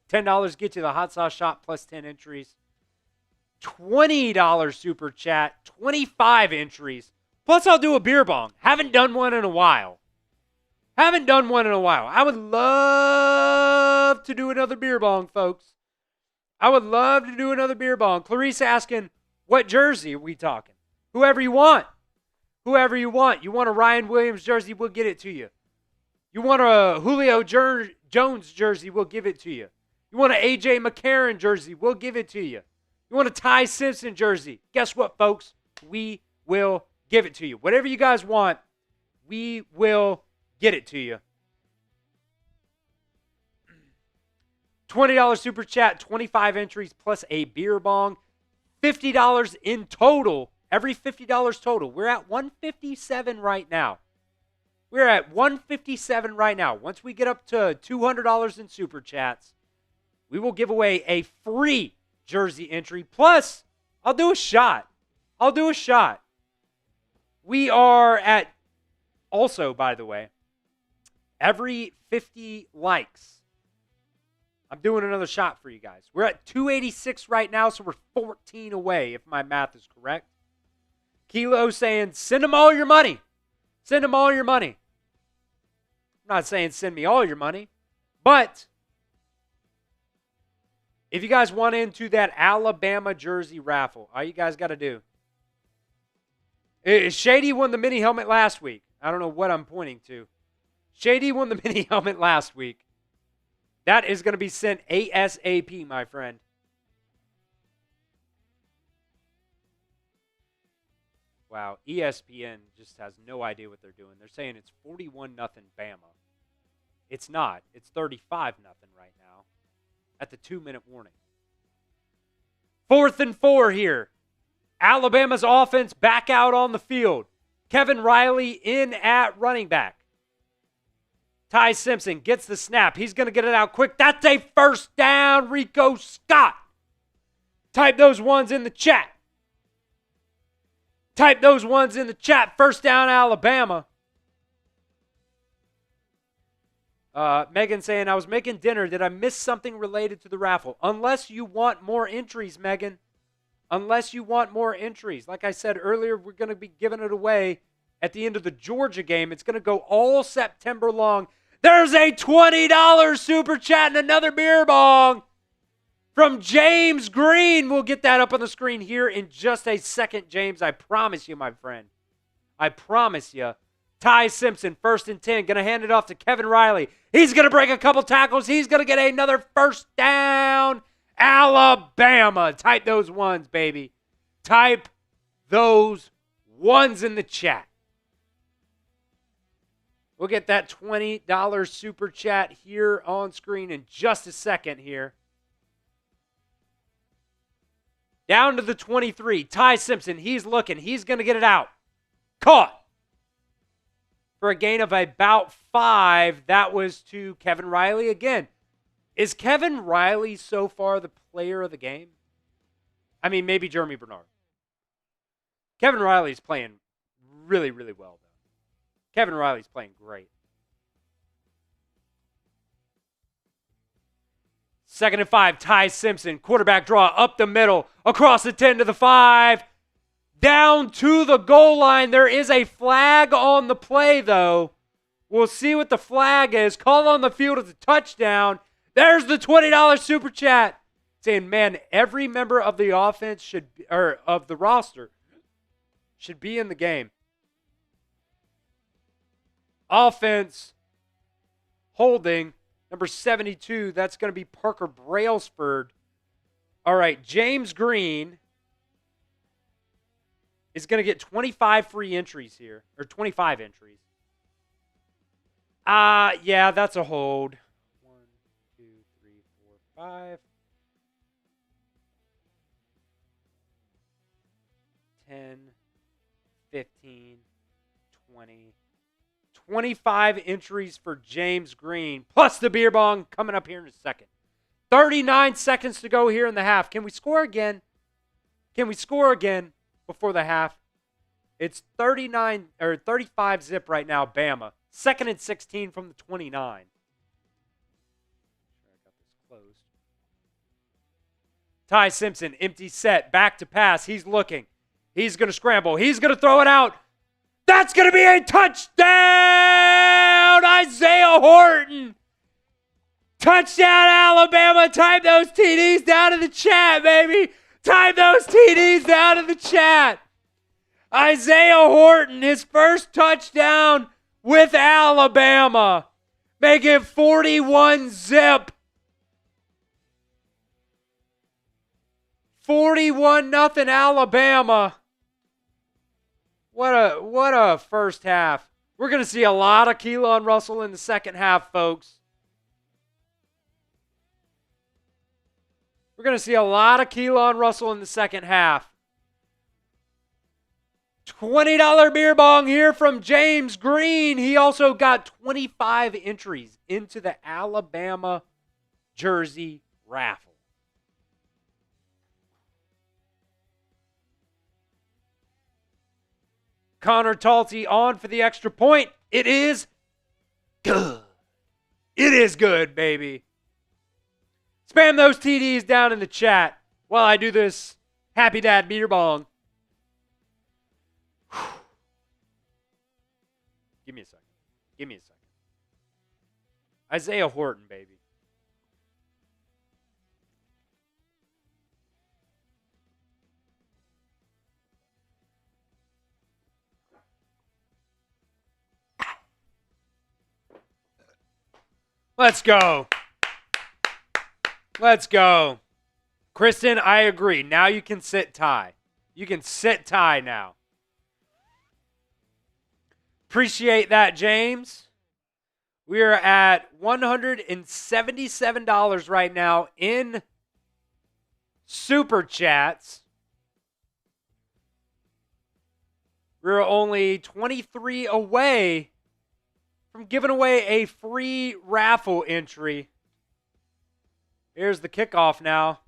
$10 gets you the hot sauce shot plus 10 entries. $20 super chat, 25 entries. Plus, I'll do a beer bong. Haven't done one in a while. I would love to do another beer bong, folks. I would love to do another beer bong. Clarice asking, what jersey are we talking? Whoever you want. You want a Ryan Williams jersey, we'll get it to you. You want a Julio Jones jersey, we'll give it to you. You want an A.J. McCarron jersey, we'll give it to you. You want a Ty Simpson jersey, guess what, folks? We will give it to you. Whatever you guys want, we will get it to you. $20 super chat, 25 entries plus a beer bong. $50 in total. Every $50 total. We're at $157 right now. Once we get up to $200 in super chats, we will give away a free jersey entry. Plus, I'll do a shot. We are at, also, by the way, every 50 likes, I'm doing another shot for you guys. We're at 286 right now, so we're 14 away, if my math is correct. Kilo saying, send them all your money. I'm not saying send me all your money, but if you guys want into that Alabama jersey raffle, all you guys got to do. Shady won the mini helmet last week. I don't know what I'm pointing to. Shady won the mini helmet last week. That is going to be sent ASAP, my friend. Wow, ESPN just has no idea what they're doing. They're saying it's 41-0 Bama. It's not. It's 35-0 right now at the 2-minute warning. 4th and 4 here. Alabama's offense back out on the field. Kevin Riley in at running back. Ty Simpson gets the snap. He's going to get it out quick. That's a first down, Rico Scott. Type those ones in the chat. First down, Alabama. Megan saying, I was making dinner. Did I miss something related to the raffle? Unless you want more entries, Megan. Like I said earlier, we're going to be giving it away at the end of the Georgia game. It's going to go all September long. There's a $20 super chat and another beer bong from James Green. We'll get that up on the screen here in just a second, James. I promise you, my friend. Ty Simpson, 1st and 10, going to hand it off to Kevin Riley. He's going to break a couple tackles. He's going to get another first down. Alabama. Type those ones, baby. Type those ones in the chat. We'll get that $20 super chat here on screen in just a second here. Down to the 23. Ty Simpson, he's looking. He's going to get it out. Caught. For a gain of about 5. That was to Kevin Riley again. Is Kevin Riley so far the player of the game? I mean, maybe Jeremy Bernard. Kevin Riley's playing really, really well, though. Kevin Riley's playing great. 2nd and 5, Ty Simpson. Quarterback draw up the middle. Across the 10 to the 5. Down to the goal line. There is a flag on the play, though. We'll see what the flag is. Call on the field as a touchdown. There's the $20 super chat. Saying, man, every member of the offense should, or of the roster, should be in the game. Offense holding number 72. That's going to be Parker Brailsford. All right, James Green is going to get 25 free entries here, or 25 entries. Yeah, that's a hold. 1, 2, 3, 4, 5. 10, 15, 20, 25 entries for James Green, plus the beer bong coming up here in a second. 39 seconds to go here in the half. Can we score again? Can we score again before the half? It's 35 zip right now, Bama. 2nd and 16 from the 29. I got this closed. Ty Simpson, empty set, back to pass. He's looking. He's going to scramble. He's going to throw it out. That's going to be a touchdown, Isaiah Horton. Touchdown, Alabama. Type those TDs down in the chat, baby. Type those TDs down in the chat. Isaiah Horton, his first touchdown with Alabama. Make it 41 zip. 41-0 Alabama. What a first half. We're going to see a lot of Keelan Russell in the second half, folks. We're going to see a lot of Keelan Russell in the second half. $20 beer bong here from James Green. He also got 25 entries into the Alabama jersey raffle. Connor Talty on for the extra point. It is good. It is good, baby. Spam those TDs down in the chat while I do this Happy Dad beer bong. Give me a second. Give me a second. Isaiah Horton, baby. Let's go. Let's go. Kristen, I agree. Now you can sit Ty. You can sit Ty now. Appreciate that, James. We are at $177 right now in Super Chats. We're only 23 away from giving away a free raffle entry. Here's the kickoff now.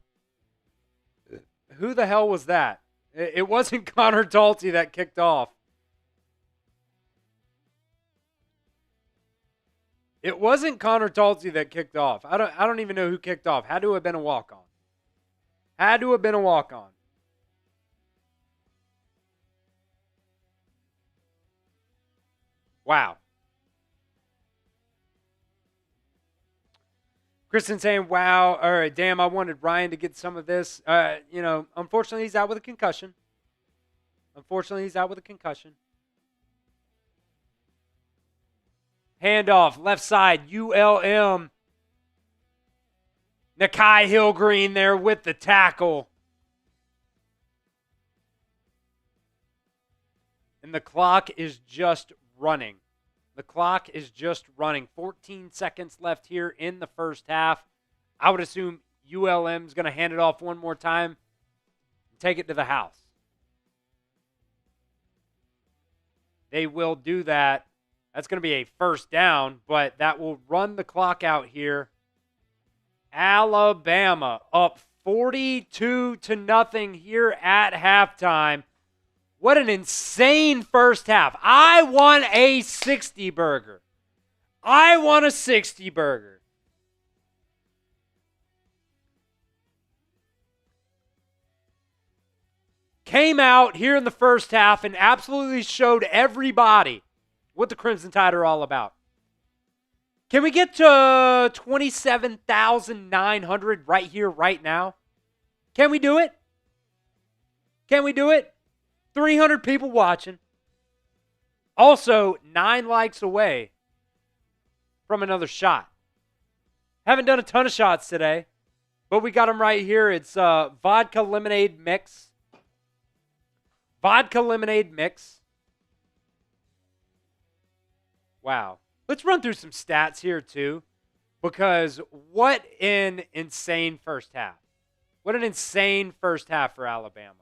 Who the hell was that? It wasn't Connor Talty that kicked off. It wasn't Connor Talty that kicked off. I don't even know who kicked off. Had to have been a walk-on. Had to have been a walk-on. Wow. Kristen saying, wow, or damn, I wanted Ryan to get some of this. Unfortunately, he's out with a concussion. Handoff, left side, ULM. Nakai Hillgreen there with the tackle. And the clock is just running. 14 seconds left here in the first half. I would assume ULM is going to hand it off one more time and take it to the house. They will do that. That's going to be a first down, but that will run the clock out here. Alabama up 42-0 here at halftime. What an insane first half. I want a 60 burger. Came out here in the first half and absolutely showed everybody what the Crimson Tide are all about. Can we get to 27,900 right here, right now? Can we do it? 300 people watching. Also, 9 likes away from another shot. Haven't done a ton of shots today, but we got them right here. It's vodka lemonade mix. Vodka lemonade mix. Wow. Let's run through some stats here, too, because what an insane first half. What an insane first half for Alabama.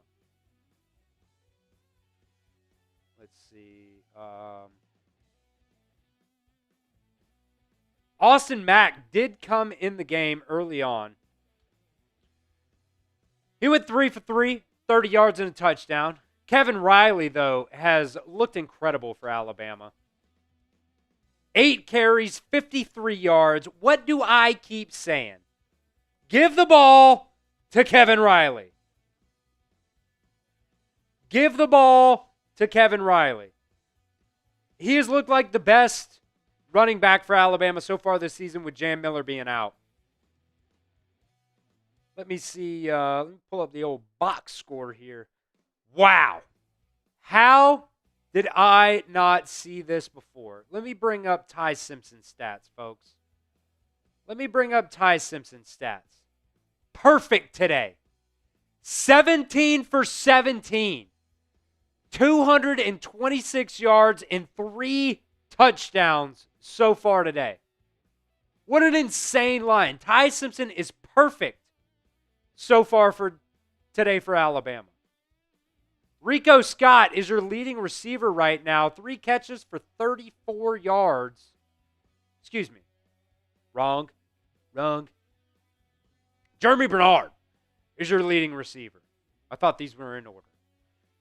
Let's see. Austin Mack did come in the game early on. He went 3 for 3, 30 yards and a touchdown. Kevin Riley, though, has looked incredible for Alabama. 8 carries, 53 yards. What do I keep saying? Give the ball to Kevin Riley. Give the ball to Kevin Riley. He has looked like the best running back for Alabama so far this season with Jam Miller being out. Let me see. Let me pull up the old box score here. Wow. How did I not see this before? Let me bring up Ty Simpson's stats, folks. Let me bring up Ty Simpson's stats. Perfect today. 17 for 17. 226 yards and 3 touchdowns so far today. What an insane line. Ty Simpson is perfect so far for today for Alabama. Rico Scott is your leading receiver right now. 3 catches for 34 yards. Excuse me. Wrong. Jeremy Bernard is your leading receiver. I thought these were in order.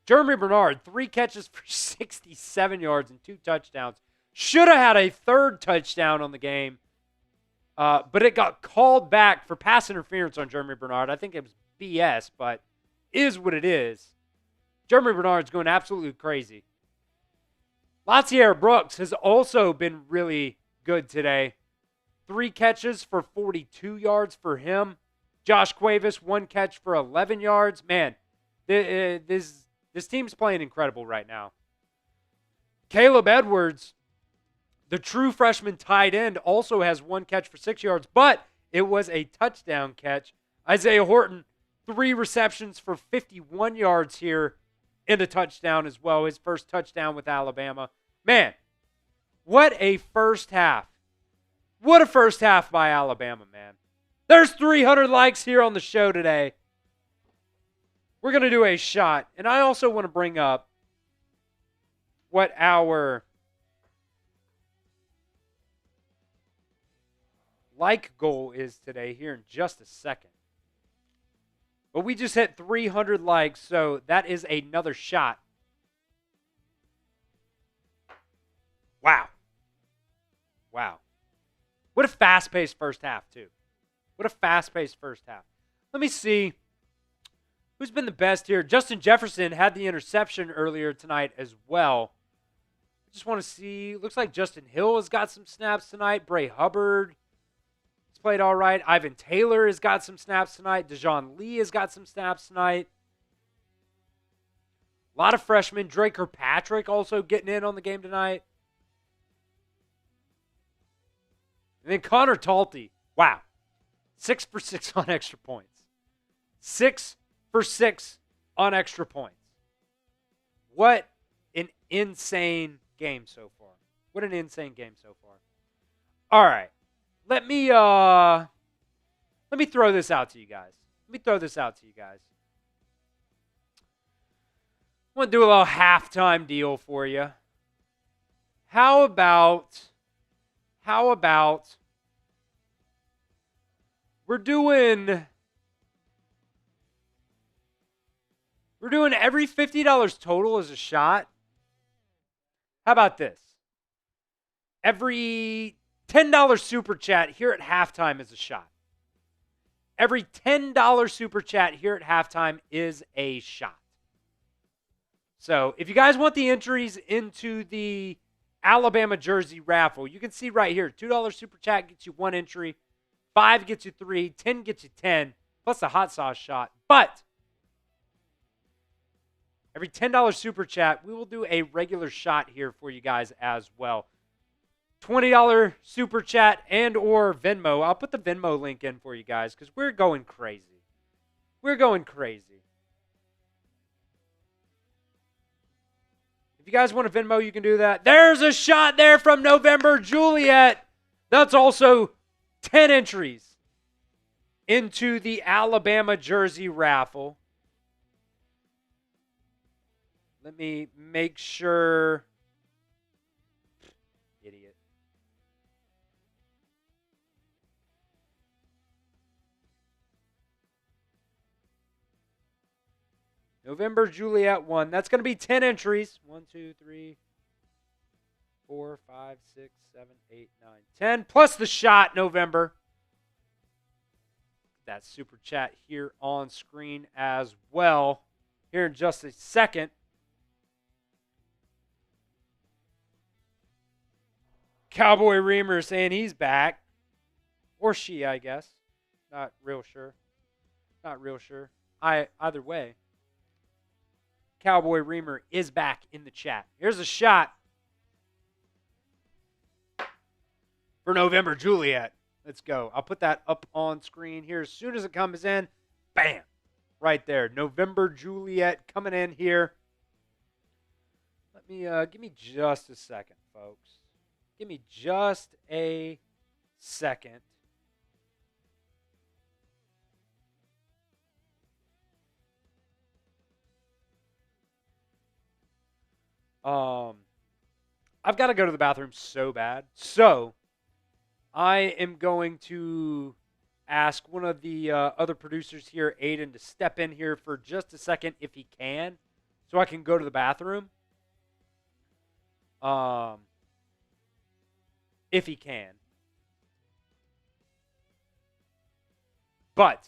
Jeremy Bernard, 3 catches for 67 yards and 2 touchdowns. Should have had a 3rd touchdown on the game, but it got called back for pass interference on Jeremy Bernard. I think it was BS, but is what it is. Jeremy Bernard's going absolutely crazy. Latier Brooks has also been really good today. 3 catches for 42 yards for him. Josh Cuevas, 1 catch for 11 yards. Man, this team's playing incredible right now. Caleb Edwards, the true freshman tight end, also has 1 catch for 6 yards, but it was a touchdown catch. Isaiah Horton, 3 receptions for 51 yards here and a touchdown as well. His first touchdown with Alabama. Man, what a first half. What a first half by Alabama, man. There's 300 likes here on the show today. We're going to do a shot. And I also want to bring up what our like goal is today here in just a second. But we just hit 300 likes, so that is another shot. Wow. What a fast-paced first half, too. What a fast-paced first half. Let me see who's been the best here. Justin Jefferson had the interception earlier tonight as well. I just want to see. Looks like Justin Hill has got some snaps tonight. Bray Hubbard has played all right. Ivan Taylor has got some snaps tonight. Dejon Lee has got some snaps tonight. A lot of freshmen. Drake Kirkpatrick also getting in on the game tonight. And then Connor Talty. Wow. 6 for 6 on extra points. 6 for 6 on extra points. What an insane game so far. What an insane game so far. All right. Let me throw this out to you guys. I want to do a little halftime deal for you. How about we're doing every $50 total as a shot. How about this? Every $10 super chat here at halftime is a shot. Every $10 super chat here at halftime is a shot. So if you guys want the entries into the Alabama jersey raffle, you can see right here, $2 super chat gets you 1 entry, 5 gets you 3, 10 gets you 10, plus a hot sauce shot. But every $10 super chat, we will do a regular shot here for you guys as well. $20 super chat and or Venmo. I'll put the Venmo link in for you guys because we're going crazy. We're going crazy. 20 super chat and or Venmo. I'll put the Venmo link in for you guys because we're going crazy. We're going crazy. 20 super chat and or Venmo. I'll put the Venmo link in for you guys because we're going crazy. We're going crazy. 20 super chat and or Venmo. I'll put the Venmo link in for you guys because we're going crazy. We're going crazy. If you guys want to Venmo, you can do that. There's a shot there from November Juliet. That's also 10 entries into the Alabama jersey raffle. Let me make sure. Idiot. November Juliet 1. That's going to be 10 entries. 1, 2, 3, 4, 5, 6, 7, 8, 9, 10. Plus the shot, November. That super chat here on screen as well. Here in just a second. Cowboy Reamer saying he's back. Or she, I guess. Not real sure. Either way. Cowboy Reamer is back in the chat. Here's a shot for November Juliet. Let's go. I'll put that up on screen here as soon as it comes in. Bam. Right there. November Juliet coming in here. Let me give me just a second, folks. Give me just a second. I've got to go to the bathroom so bad. So I am going to ask one of the other producers here, Aiden, to step in here for just a second if he can, so I can go to the bathroom. If he can. But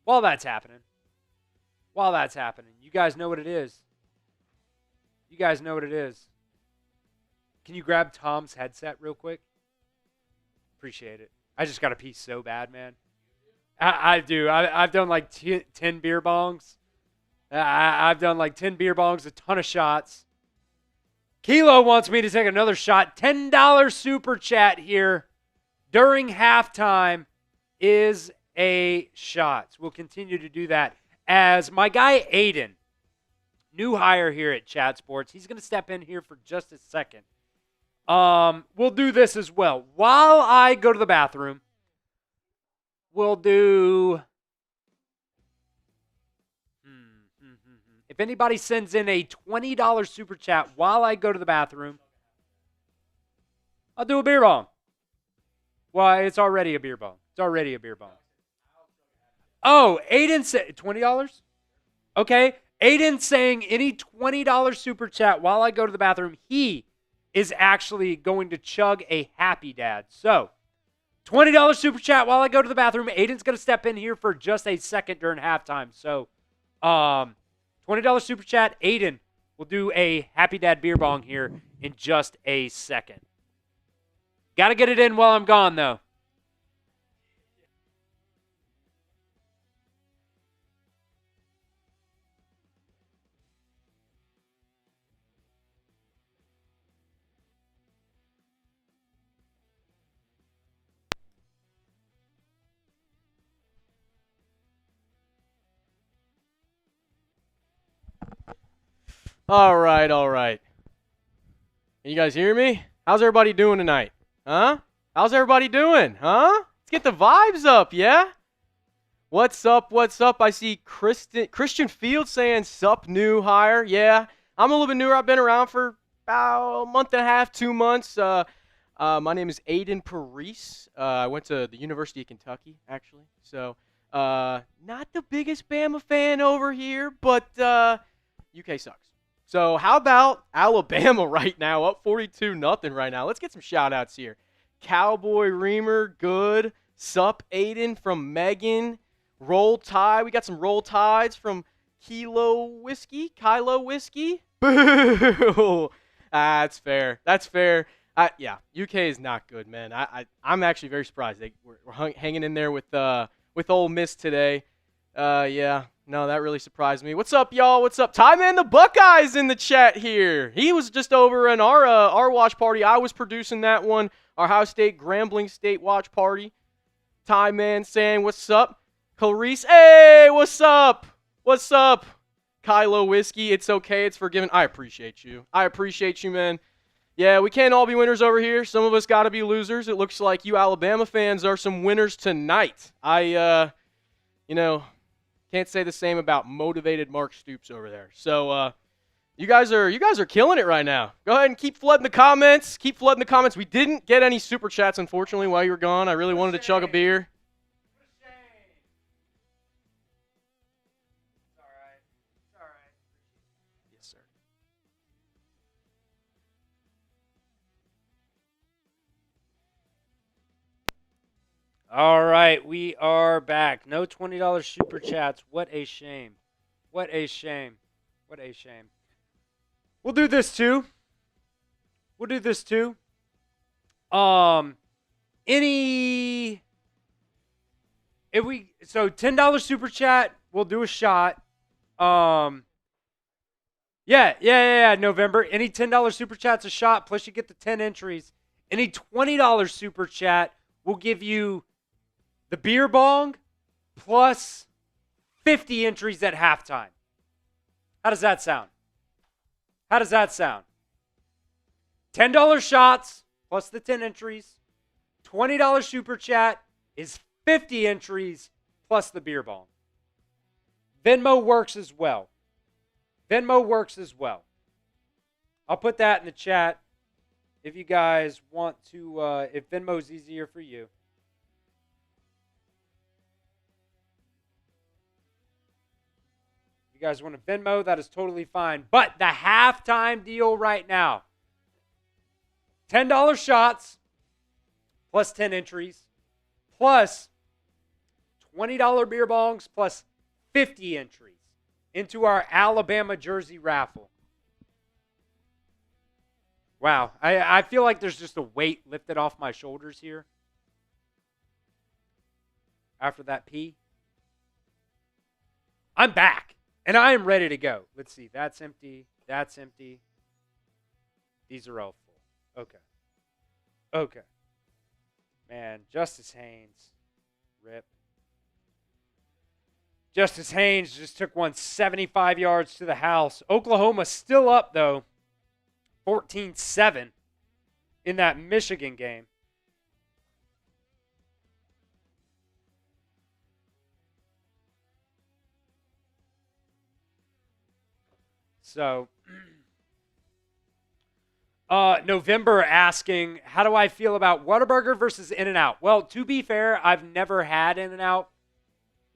while that's happening, you guys know what it is. Can you grab Tom's headset real quick? Appreciate it. I just got to pee so bad, man. I do. I've done like 10 beer bongs. I've done like 10 beer bongs, a ton of shots. Kilo wants me to take another shot. $10 super chat here during halftime is a shot. We'll continue to do that as my guy Aiden, new hire here at Chat Sports. He's going to step in here for just a second. We'll do this as well. While I go to the bathroom, we'll do... If anybody sends in a $20 super chat while I go to the bathroom, I'll do a beer bong. Well, it's already a beer bong. Oh, Aiden said $20? Okay. Aiden saying any $20 super chat while I go to the bathroom, he is actually going to chug a Happy Dad. So, $20 super chat while I go to the bathroom. Aiden's going to step in here for just a second during halftime. So, $20 super chat. Aiden will do a Happy Dad beer bong here in just a second. Got to get it in while I'm gone, though. All right. Can you guys hear me? How's everybody doing tonight? Huh? How's everybody doing? Huh? Let's get the vibes up, yeah? What's up? I see Christian Fields saying, sup, new hire. Yeah, I'm a little bit newer. I've been around for about a month and a half, 2 months. My name is Aiden Parise. I went to the University of Kentucky, actually. So, not the biggest Bama fan over here, but UK sucks. So how about Alabama right now, up 42-0 right now. Let's get some shout-outs here. Cowboy Reamer, good. Sup, Aiden from Megan. Roll Tide. We got some Roll Tides from Kylo Whiskey. Boo! That's fair. Yeah, UK is not good, man. I'm actually very surprised. We're hanging in there with Ole Miss today. Yeah. No, that really surprised me. What's up, y'all? What's up? Ty Man the Buckeyes in the chat here. He was just over in our watch party. I was producing that one. Our Ohio State Grambling State watch party. Ty Man saying, what's up? Clarice, hey, what's up? Kylo Whiskey. It's okay. It's forgiven. I appreciate you. I appreciate you, man. Yeah, we can't all be winners over here. Some of us got to be losers. It looks like you Alabama fans are some winners tonight. I can't say the same about motivated Mark Stoops over there. So, you guys are killing it right now. Go ahead and keep flooding the comments. Keep flooding the comments. We didn't get any super chats, unfortunately, while you were gone. I really wanted to chug a beer. All right, we are back. No $20 super chats. What a shame. What a shame. What a shame. We'll do this too. So $10 super chat, we'll do a shot. Yeah, November. Any $10 super chat's a shot, plus you get the 10 entries. Any $20 super chat, we'll give you the beer bong plus 50 entries at halftime. How does that sound? $10 shots plus the 10 entries. $20 super chat is 50 entries plus the beer bong. Venmo works as well. I'll put that in the chat if you guys want to, if Venmo's easier for you. You guys want to Venmo, that is totally fine. But the halftime deal right now, $10 shots plus 10 entries plus $20 beer bongs plus 50 entries into our Alabama jersey raffle. Wow, I feel like there's just a weight lifted off my shoulders here after that pee. I'm back. And I am ready to go. Let's see. That's empty. These are all full. Okay. Man, Justice Haynes. Rip. Justice Haynes just took one 75 yards to the house. Oklahoma still up, though. 14-7 in that Michigan game. So, November asking, how do I feel about Whataburger versus In-N-Out? Well, to be fair, I've never had In-N-Out.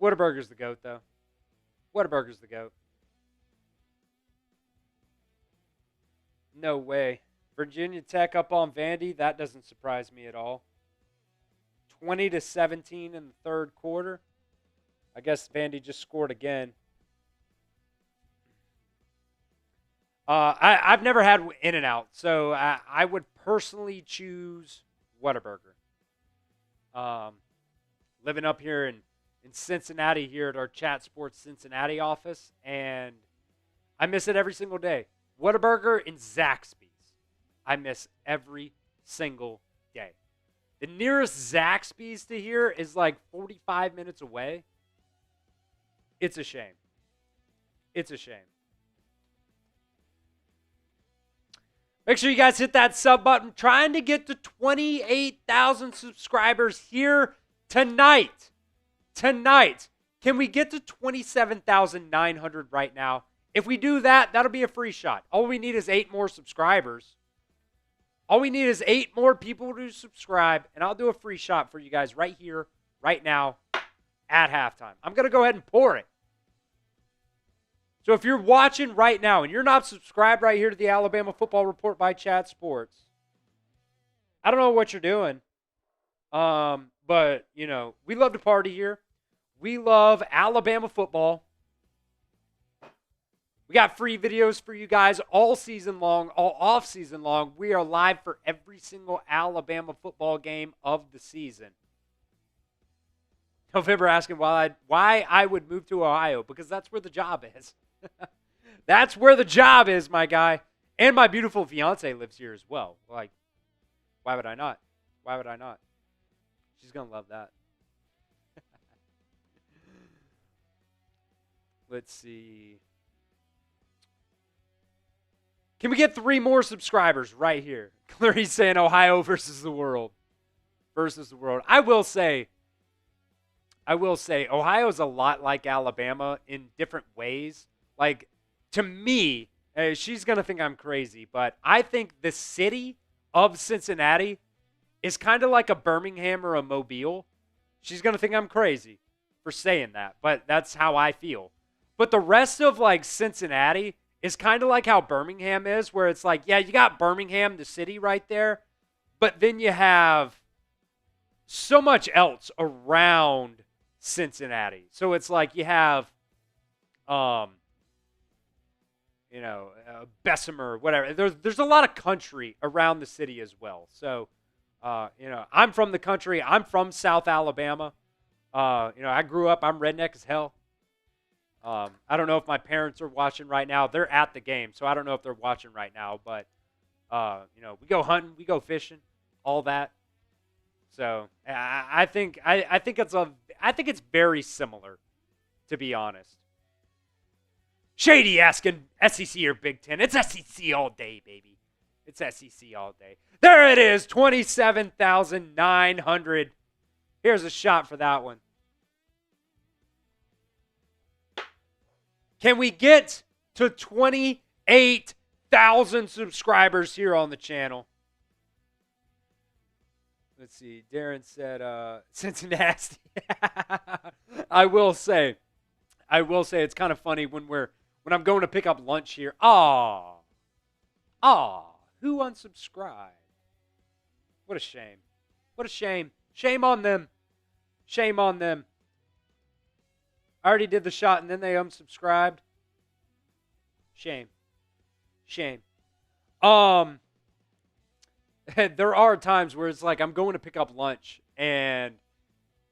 Whataburger's the GOAT, though. Whataburger's the GOAT. No way. Virginia Tech up on Vandy. That doesn't surprise me at all. 20-17 in the third quarter. I guess Vandy just scored again. I've never had In-N-Out, so I would personally choose Whataburger. Living up here in Cincinnati here at our Chat Sports Cincinnati office, and I miss it every single day. Whataburger and Zaxby's. I miss every single day. The nearest Zaxby's to here is like 45 minutes away. It's a shame. Make sure you guys hit that sub button. Trying to get to 28,000 subscribers here tonight. Can we get to 27,900 right now? If we do that, that'll be a free shot. All we need is 8 more subscribers. All we need is 8 more people to subscribe, and I'll do a free shot for you guys right here, right now, at halftime. I'm going to go ahead and pour it. So if you're watching right now and you're not subscribed right here to the Alabama Football Report by Chat Sports, I don't know what you're doing. But, you know, we love to party here. We love Alabama football. We got free videos for you guys all season long, all off season long. We are live for every single Alabama football game of the season. November asking why I would move to Ohio, because that's where the job is. That's where the job is, my guy. And my beautiful fiance lives here as well. Like, why would I not? She's going to love that. Let's see. Can we get 3 more subscribers right here? Clary's saying Ohio versus the world. I will say Ohio's a lot like Alabama in different ways. Like, to me, she's going to think I'm crazy, but I think the city of Cincinnati is kind of like a Birmingham or a Mobile. She's going to think I'm crazy for saying that, but that's how I feel. But the rest of, like, Cincinnati is kind of like how Birmingham is, where it's like, yeah, you got Birmingham, the city right there, but then you have so much else around Cincinnati. So it's like you have, Bessemer, whatever. There's a lot of country around the city as well. So, I'm from the country. I'm from South Alabama. I grew up. I'm redneck as hell. I don't know if my parents are watching right now. They're at the game, so I don't know if they're watching right now. But, we go hunting, we go fishing, all that. So I think it's very similar, to be honest. Shady asking SEC or Big Ten. It's SEC all day, baby. It's SEC all day. There it is, 27,900. Here's a shot for that one. Can we get to 28,000 subscribers here on the channel? Let's see. Darren said Cincinnati. I will say it's kind of funny when I'm going to pick up lunch here. Who unsubscribed? What a shame. What a shame. Shame on them. Shame on them. I already did the shot and then they unsubscribed. Shame. Shame. There are times where it's like I'm going to pick up lunch and,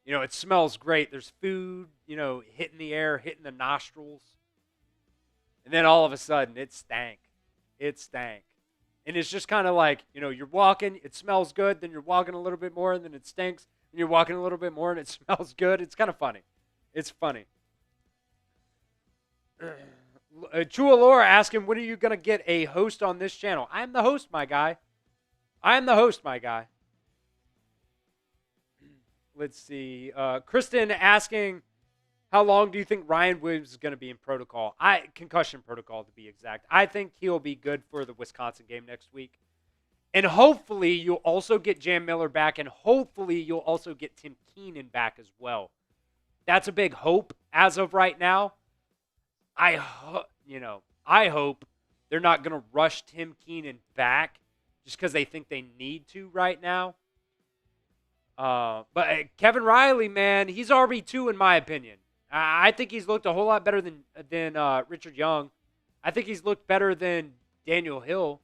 it smells great. There's food, hitting the air, hitting the nostrils. And then all of a sudden, it stank. It stank. And it's just kind of like, you're walking, it smells good, then you're walking a little bit more, and then it stinks, and you're walking a little bit more, and it smells good. It's kind of funny. It's funny. Chua Laura asking, when are you going to get a host on this channel? I am the host, my guy. Let's see. Kristen asking, how long do you think Ryan Williams is going to be in protocol? Concussion protocol, to be exact. I think he'll be good for the Wisconsin game next week. And hopefully you'll also get Jam Miller back, and hopefully you'll also get Tim Keenan back as well. That's a big hope as of right now. I hope they're not going to rush Tim Keenan back just because they think they need to right now. But Kevin Riley, man, he's RB2 in my opinion. I think he's looked a whole lot better than Richard Young. I think he's looked better than Daniel Hill.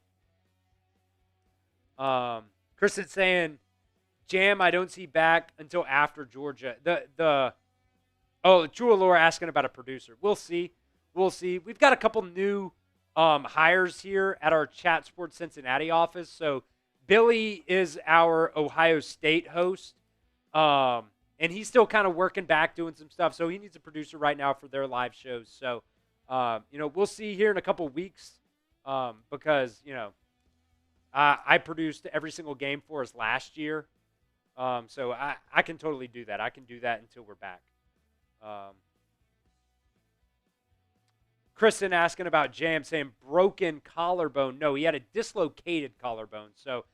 Kristen's saying, Jam, I don't see back until after Georgia. Chua Laura asking about a producer. We'll see. We've got a couple new hires here at our Chat Sports Cincinnati office. So Billy is our Ohio State host, and he's still kind of working back, doing some stuff. So he needs a producer right now for their live shows. So, we'll see here in a couple weeks because, I produced every single game for us last year. So I can totally do that. I can do that until we're back. Kristen asking about Jam, saying broken collarbone. No, he had a dislocated collarbone. So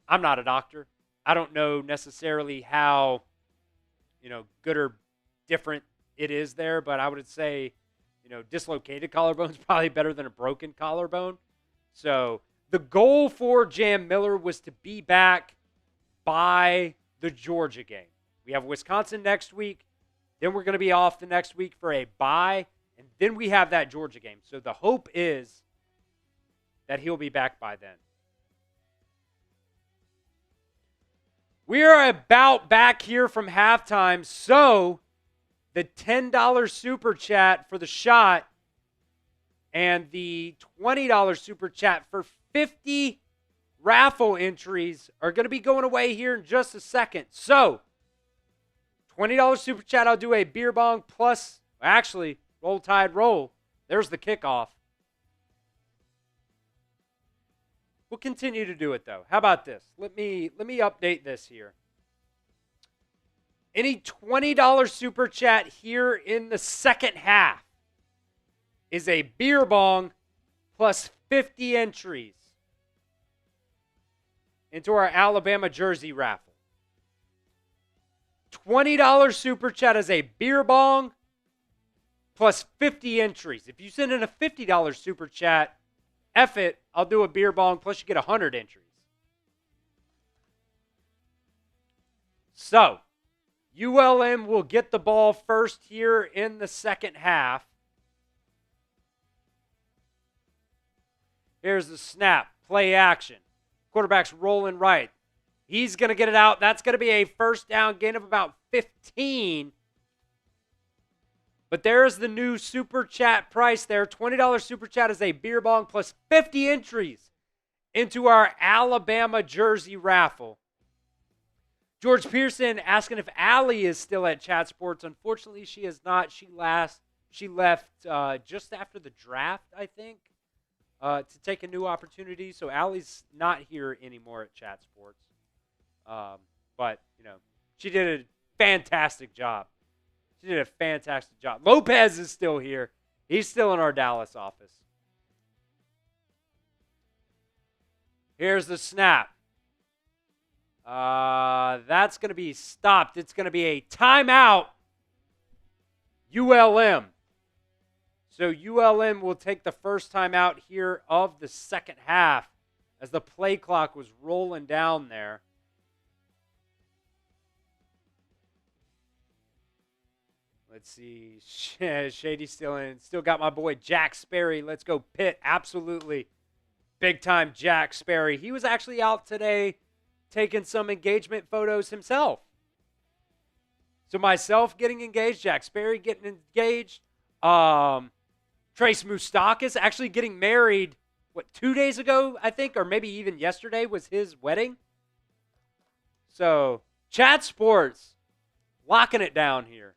I'm not a doctor. I don't know necessarily how, good or different it is there, but I would say, dislocated collarbone is probably better than a broken collarbone. So the goal for Jam Miller was to be back by the Georgia game. We have Wisconsin next week. Then we're going to be off the next week for a bye. And then we have that Georgia game. So the hope is that he'll be back by then. We are about back here from halftime. So the $10 super chat for the shot and the $20 super chat for 50 raffle entries are going to be going away here in just a second. So $20 super chat, I'll do a beer bong plus, actually, Roll Tide Roll. There's the kickoff. We'll continue to do it, though. How about this? Let me update this here. Any $20 super chat here in the second half is a beer bong plus 50 entries into our Alabama jersey raffle. $20 super chat is a beer bong plus 50 entries. If you send in a $50 super chat, F it, I'll do a beer bong, plus you get 100 entries. So, ULM will get the ball first here in the second half. Here's the snap, play action. Quarterback's rolling right. He's going to get it out. That's going to be a first down, gain of about 15. But there's the new super chat price there. $20 super chat is a beer bong plus 50 entries into our Alabama jersey raffle. George Pearson asking if Allie is still at Chat Sports. Unfortunately, she is not. She left just after the draft, I think, to take a new opportunity. So Allie's not here anymore at Chat Sports. But, she did a fantastic job. She did a fantastic job. Lopez is still here. He's still in our Dallas office. Here's the snap. That's going to be stopped. It's going to be a timeout. ULM. So ULM will take the first timeout here of the second half as the play clock was rolling down there. Let's see. Shady's still in. Still got my boy Jack Sperry. Let's go Pitt. Absolutely. Big time Jack Sperry. He was actually out today taking some engagement photos himself. So myself getting engaged, Jack Sperry getting engaged. Trace Moustakis actually getting married, 2 days ago, I think, or maybe even yesterday was his wedding. So, Chat Sports, locking it down here.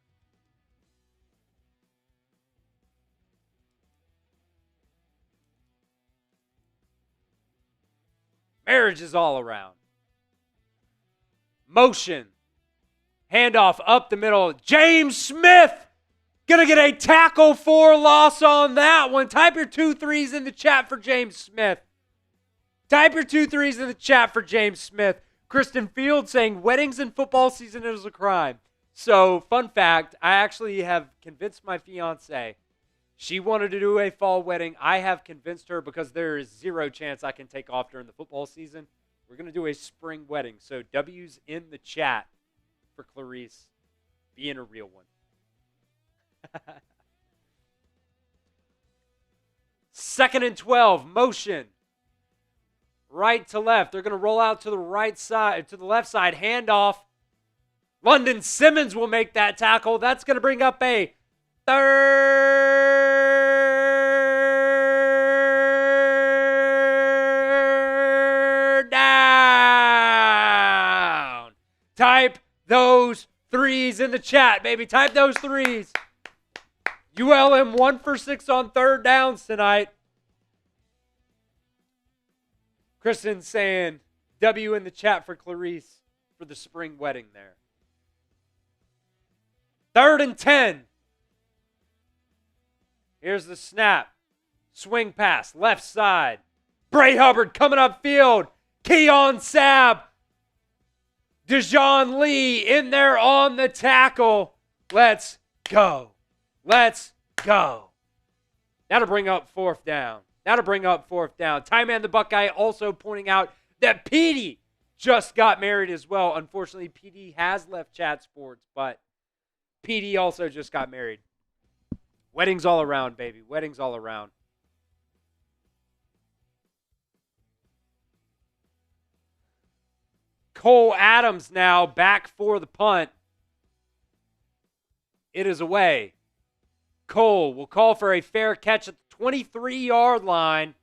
Marriage is all around. Motion. Handoff up the middle. James Smith going to get a tackle for loss on that one. Type your 2 3s in the chat for James Smith. Type your 2 3s in the chat for James Smith. Kristen Field saying weddings in football season is a crime. So, fun fact, I actually have convinced my fiance. She wanted to do a fall wedding. I have convinced her because there is zero chance I can take off during the football season. We're going to do a spring wedding. So W's in the chat for Clarice being a real one. 2nd and 12, motion. Right to left. They're going to roll out to the right side, to the left side, handoff. London Simmons will make that tackle. That's going to bring up a third down. Type those 3s in the chat, baby. Type those 3s. ULM 1 for 6 on third downs tonight. Kristen saying W in the chat for Clarice for the spring wedding there. 3rd and 10. Here's the snap. Swing pass, left side. Bray Hubbard coming upfield. Keon Sabb. Dejon Lee in there on the tackle. Let's go. Let's go. That'll bring up 4th down. Time Man the Buckeye also pointing out that PD just got married as well. Unfortunately, PD has left Chat Sports, but PD also just got married. Weddings all around, baby. Weddings all around. Cole Adams now back for the punt. It is away. Cole will call for a fair catch at the 23-yard line.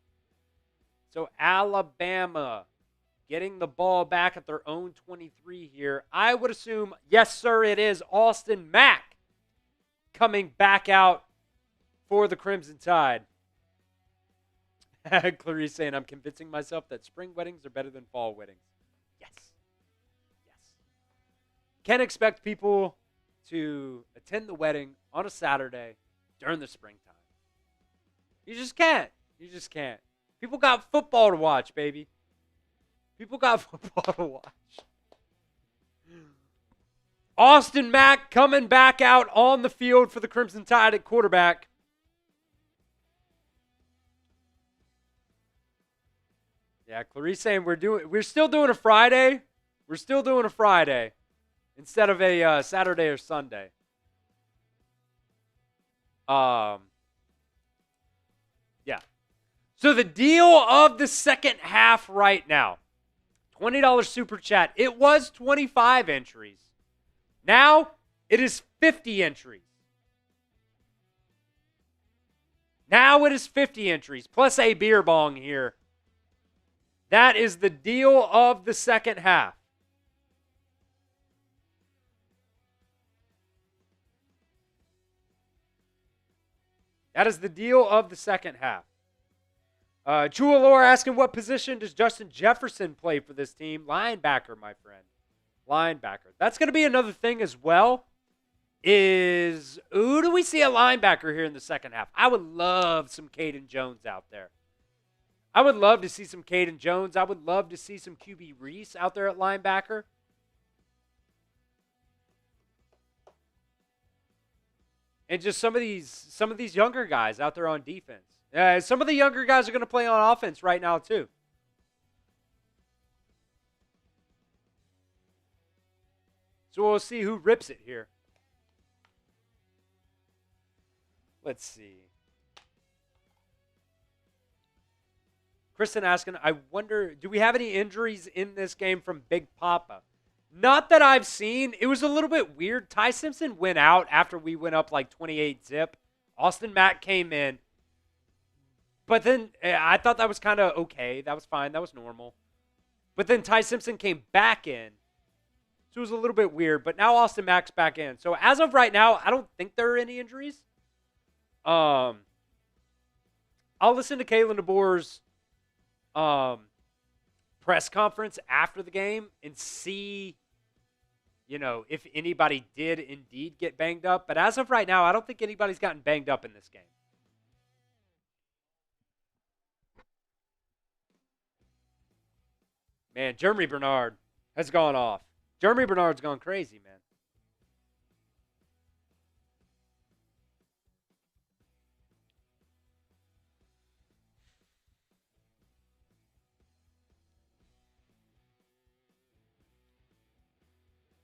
So Alabama getting the ball back at their own 23 here. I would assume, yes, sir, it is Austin Mack coming back out for the Crimson Tide. Clarice saying, I'm convincing myself that spring weddings are better than fall weddings. Yes. Yes. Can't expect people to attend the wedding on a Saturday during the springtime. You just can't. You just can't. People got football to watch, baby. People got football to watch. Austin Mack coming back out on the field for the Crimson Tide at quarterback. Yeah, Clarice saying we're still doing a Friday. We're still doing a Friday instead of a Saturday or Sunday. Yeah. So the deal of the second half right now, $20 super chat. It was 25 entries. Now it is 50 entries. Now it is 50 entries plus a beer bong here. That is the deal of the second half. That is the deal of the second half. Chua asking, what position does Justin Jefferson play for this team? Linebacker, my friend. Linebacker. That's going to be another thing as well. Who do we see a linebacker here in the second half? I would love some Caden Jones out there. I would love to see some Caden Jones. I would love to see some QB Reese out there at linebacker. And just some of these younger guys out there on defense. Some of the younger guys are going to play on offense right now too. So we'll see who rips it here. Let's see. Kristen asking, I wonder, do we have any injuries in this game from Big Papa? Not that I've seen. It was a little bit weird. Ty Simpson went out after we went up like 28-zip. Austin Mack came in. But then I thought that was kind of okay. That was fine. That was normal. But then Ty Simpson came back in. So it was a little bit weird. But now Austin Mack's back in. So as of right now, I don't think there are any injuries. I'll listen to Kalen DeBoer's press conference after the game and see, if anybody did indeed get banged up. But as of right now, I don't think anybody's gotten banged up in this game. Man, Jeremy Bernard has gone off. Jeremy Bernard's gone crazy, man.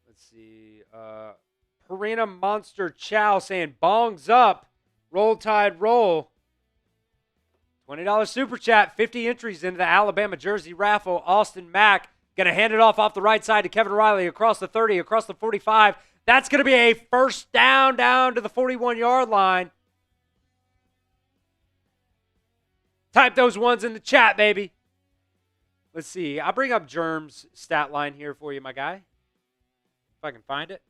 Let's see. Purina Monster Chow saying, bongs up. Roll Tide roll. $20 super chat. 50 entries into the Alabama jersey raffle. Austin Mack going to hand it off the right side to Kevin Riley across the 30, across the 45. That's going to be a first down to the 41-yard line. Type those ones in the chat, baby. Let's see. I'll bring up Germ's stat line here for you, my guy. If I can find it.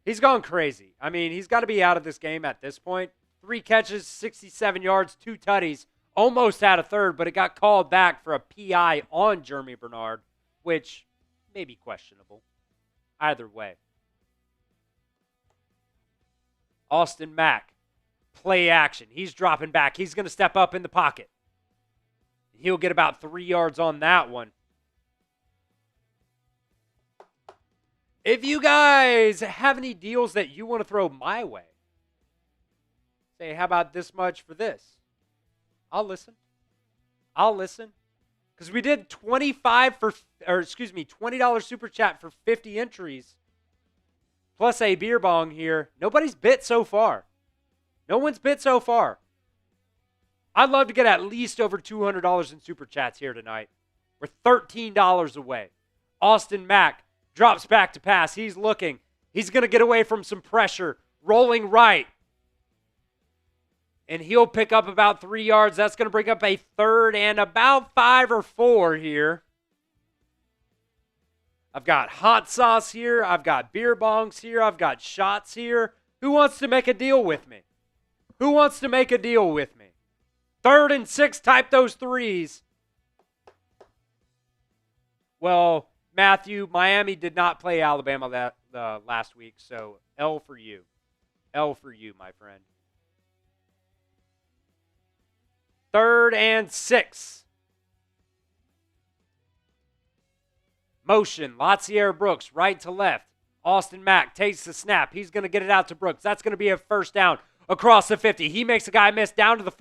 He's gone crazy. I mean, he's got to be out of this game at this point. 3 catches, 67 yards, 2 tutties. Almost had a third, but it got called back for a PI on Jeremy Bernard, which may be questionable. Either way. Austin Mack, play action. He's dropping back. He's going to step up in the pocket. He'll get about 3 yards on that one. If you guys have any deals that you want to throw my way, say, how about this much for this? I'll listen. Because we did $20 super chat for 50 entries. Plus a beer bong here. Nobody's bit so far. No one's bit so far. I'd love to get at least over $200 in super chats here tonight. We're $13 away. Austin Mack drops back to pass. He's looking. He's going to get away from some pressure. Rolling right. And he'll pick up about 3 yards. That's going to bring up a third and about 5 or 4 here. I've got hot sauce here. I've got beer bongs here. I've got shots here. Who wants to make a deal with me? Who wants to make a deal with me? 3rd and 6. Type those threes. Well, Matthew, Miami did not play Alabama last week, so L for you. L for you, my friend. 3rd and 6. Motion. Latsier Brooks, right to left. Austin Mack takes the snap. He's going to get it out to Brooks. That's going to be a first down across the 50. He makes a guy miss down to the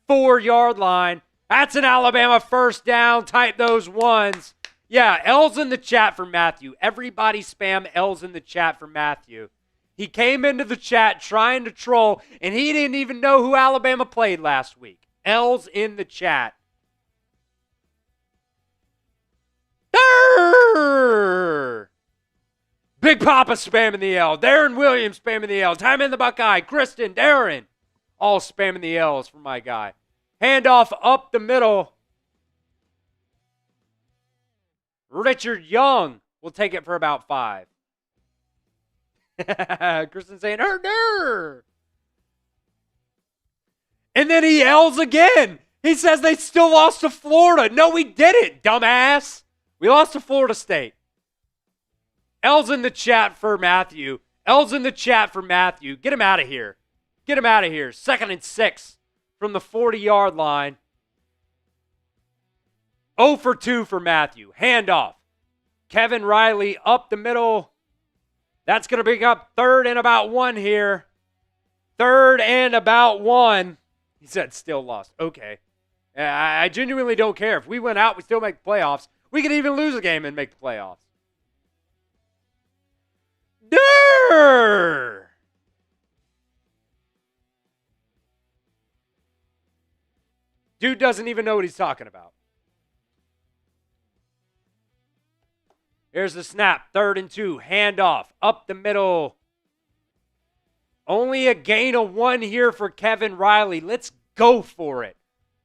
44-yard line. That's an Alabama first down. Type those ones. Yeah, L's in the chat for Matthew. Everybody spam L's in the chat for Matthew. He came into the chat trying to troll, and he didn't even know who Alabama played last week. L's in the chat. Big Papa spamming the L. Darren Williams spamming the L. Time in the Buckeye. Kristen, Darren. All spamming the L's for my guy. Handoff up the middle. Richard Young will take it for about 5. Kristen saying, her. And then he yells again. He says they still lost to Florida. No, we didn't, dumbass. We lost to Florida State. L's in the chat for Matthew. L's in the chat for Matthew. Get him out of here. Get him out of here. 2nd and 6 from the 40-yard line. 0 for 2 for Matthew. Handoff. Kevin Riley up the middle. That's going to bring up 3rd and about 1 here. 3rd and about 1. He said still lost. Okay. I genuinely don't care. If we went out, we still make the playoffs. We could even lose a game and make the playoffs. Durr! Dude doesn't even know what he's talking about. Here's the snap. 3rd and 2. Handoff. Up the middle. Only a gain of 1 here for Kevin Riley. Let's go for it.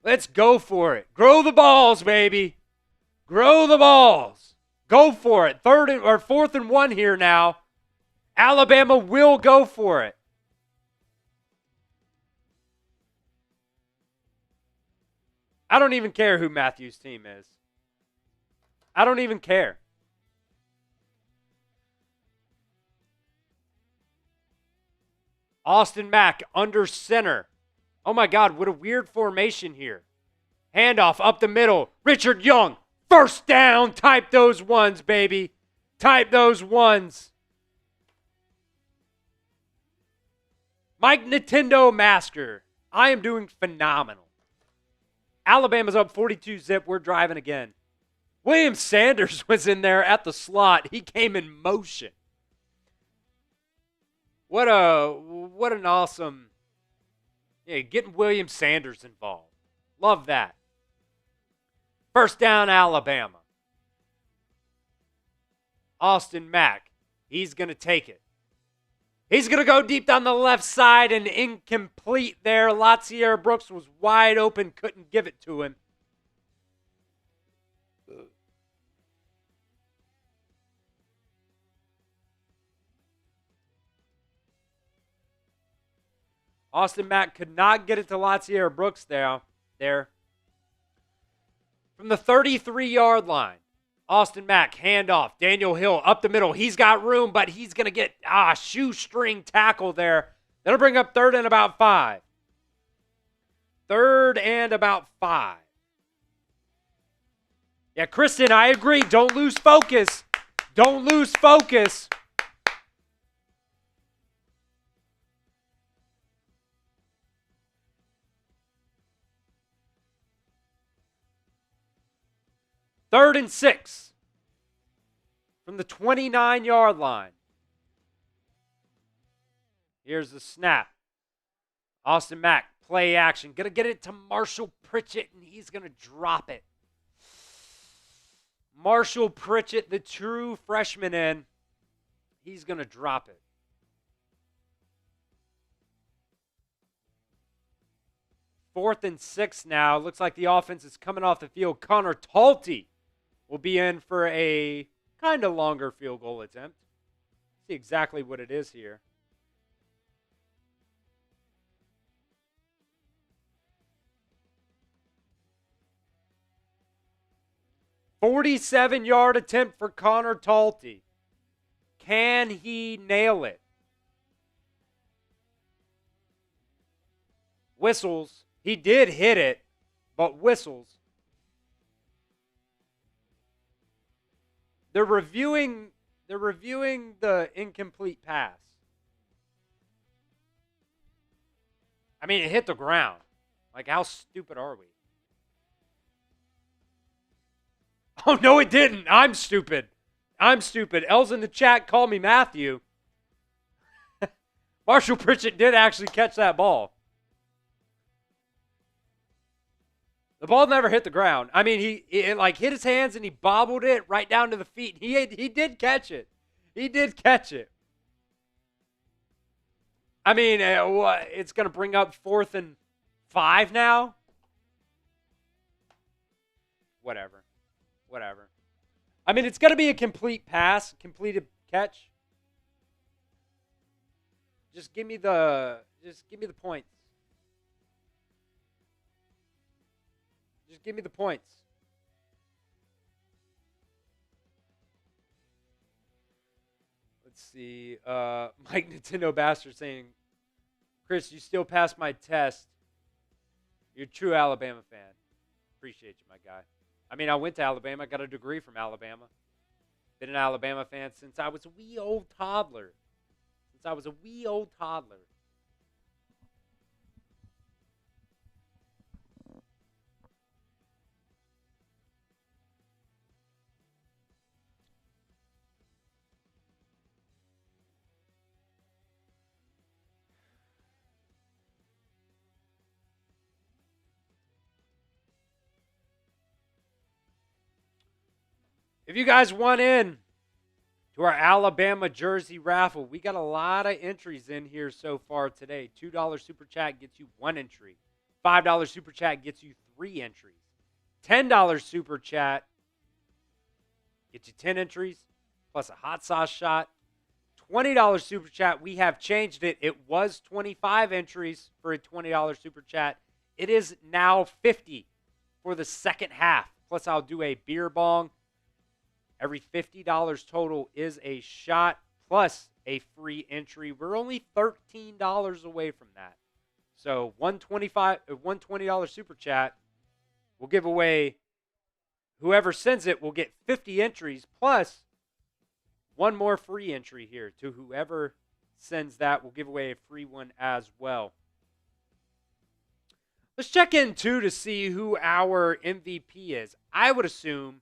Let's go for it. Grow the balls, baby. Grow the balls. Go for it. 4th and 1 here now. Alabama will go for it. I don't even care who Matthew's team is. I don't even care. Austin Mack under center. Oh my God, what a weird formation here. Handoff up the middle. Richard Young, first down. Type those ones, baby. Type those ones. Mike Nintendo Masker, I am doing phenomenal. Alabama's up 42-zip. We're driving again. William Sanders was in there at the slot. He came in motion. What an awesome, getting William Sanders involved. Love that. First down, Alabama. Austin Mack, he's going to take it. He's going to go deep down the left side and incomplete there. Latsier Brooks was wide open, couldn't give it to him. Austin Mack could not get it to Latsier Brooks there. From the 33-yard line, Austin Mack, handoff. Daniel Hill up the middle. He's got room, but he's going to get shoestring tackle there. That'll bring up 3rd and about 5. 3rd and about 5. Yeah, Kristen, I agree. Don't lose focus. Don't lose focus. Third and 6 from the 29-yard line. Here's the snap. Austin Mack, play action. Going to get it to Marshall Pritchett, and he's going to drop it. Marshall Pritchett, the true freshman in. He's going to drop it. Fourth and 6 now. Looks like the offense is coming off the field. Connor Talty will be in for a kind of longer field goal attempt. See exactly what it is here. 47-yard attempt for Connor Talty. Can he nail it? Whistles. He did hit it, but whistles. They're reviewing the incomplete pass. I mean, it hit the ground. Like, how stupid are we? Oh, no, it didn't. I'm stupid. L's in the chat, call me Matthew. Marshall Pritchett did actually catch that ball. The ball never hit the ground. I mean, it like hit his hands and he bobbled it right down to the feet. He did catch it. He did catch it. I mean, it's going to bring up 4th and 5 now? Whatever. I mean, it's going to be a complete pass, completed catch. Just give me the points. Just give me the points. Let's see. Mike Nintendo Bastard saying, Chris, you still passed my test. You're a true Alabama fan. Appreciate you, my guy. I mean, I went to Alabama. I got a degree from Alabama. Been an Alabama fan since I was a wee old toddler. If you guys want in to our Alabama jersey raffle, we got a lot of entries in here so far today. $2 Super Chat gets you 1 entry. $5 Super Chat gets you 3 entries. $10 Super Chat gets you 10 entries plus a hot sauce shot. $20 Super Chat, we have changed it. It was 25 entries for a $20 Super Chat. It is now 50 for the second half. Plus, I'll do a beer bong. Every $50 total is a shot plus a free entry. We're only $13 away from that. So $120 Super Chat will give away, whoever sends it will get 50 entries plus one more free entry here. To whoever sends that, we'll give away a free one as well. Let's check in, too, to see who our MVP is. I would assume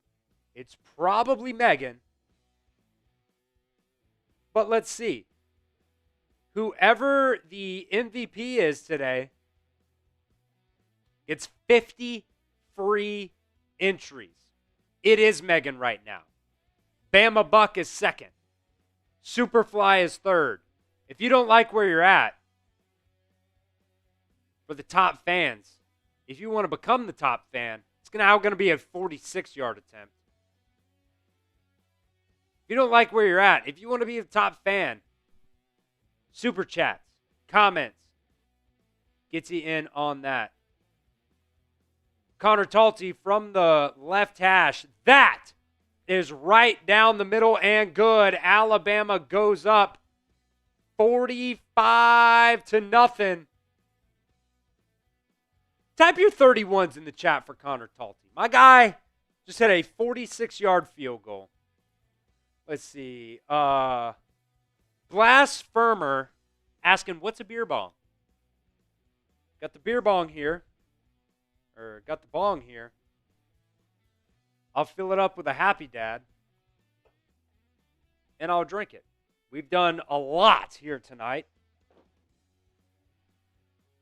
it's probably Megan. But let's see. Whoever the MVP is today, it's 50 free entries. It is Megan right now. Bama Buck is second. Superfly is third. If you don't like where you're at, for the top fans, if you want to become the top fan, it's now going to be a 46-yard attempt. If you don't like where you're at, if you want to be the top fan, super chats, comments, gets you in on that. Connor Talty from the left hash. That is right down the middle and good. Alabama goes up 45-0. Type your 31s in the chat for Connor Talty. My guy just hit a 46-yard field goal. Let's see. Blasphemer asking, what's a beer bong? Got the beer bong here. Or got the bong here. I'll fill it up with a Happy Dad. And I'll drink it. We've done a lot here tonight.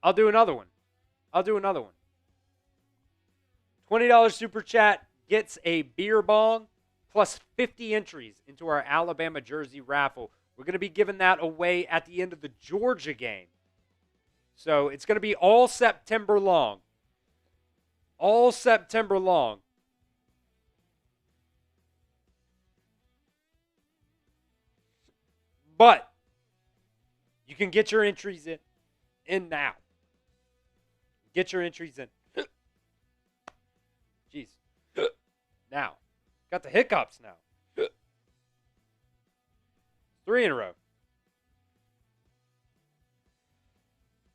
I'll do another one. $20 Super Chat gets a beer bong plus 50 entries into our Alabama jersey raffle. We're going to be giving that away at the end of the Georgia game. So it's going to be all September long. All September long. But you can get your entries in now. Get your entries in. Jeez. Now. Got the hiccups now. 3 in a row.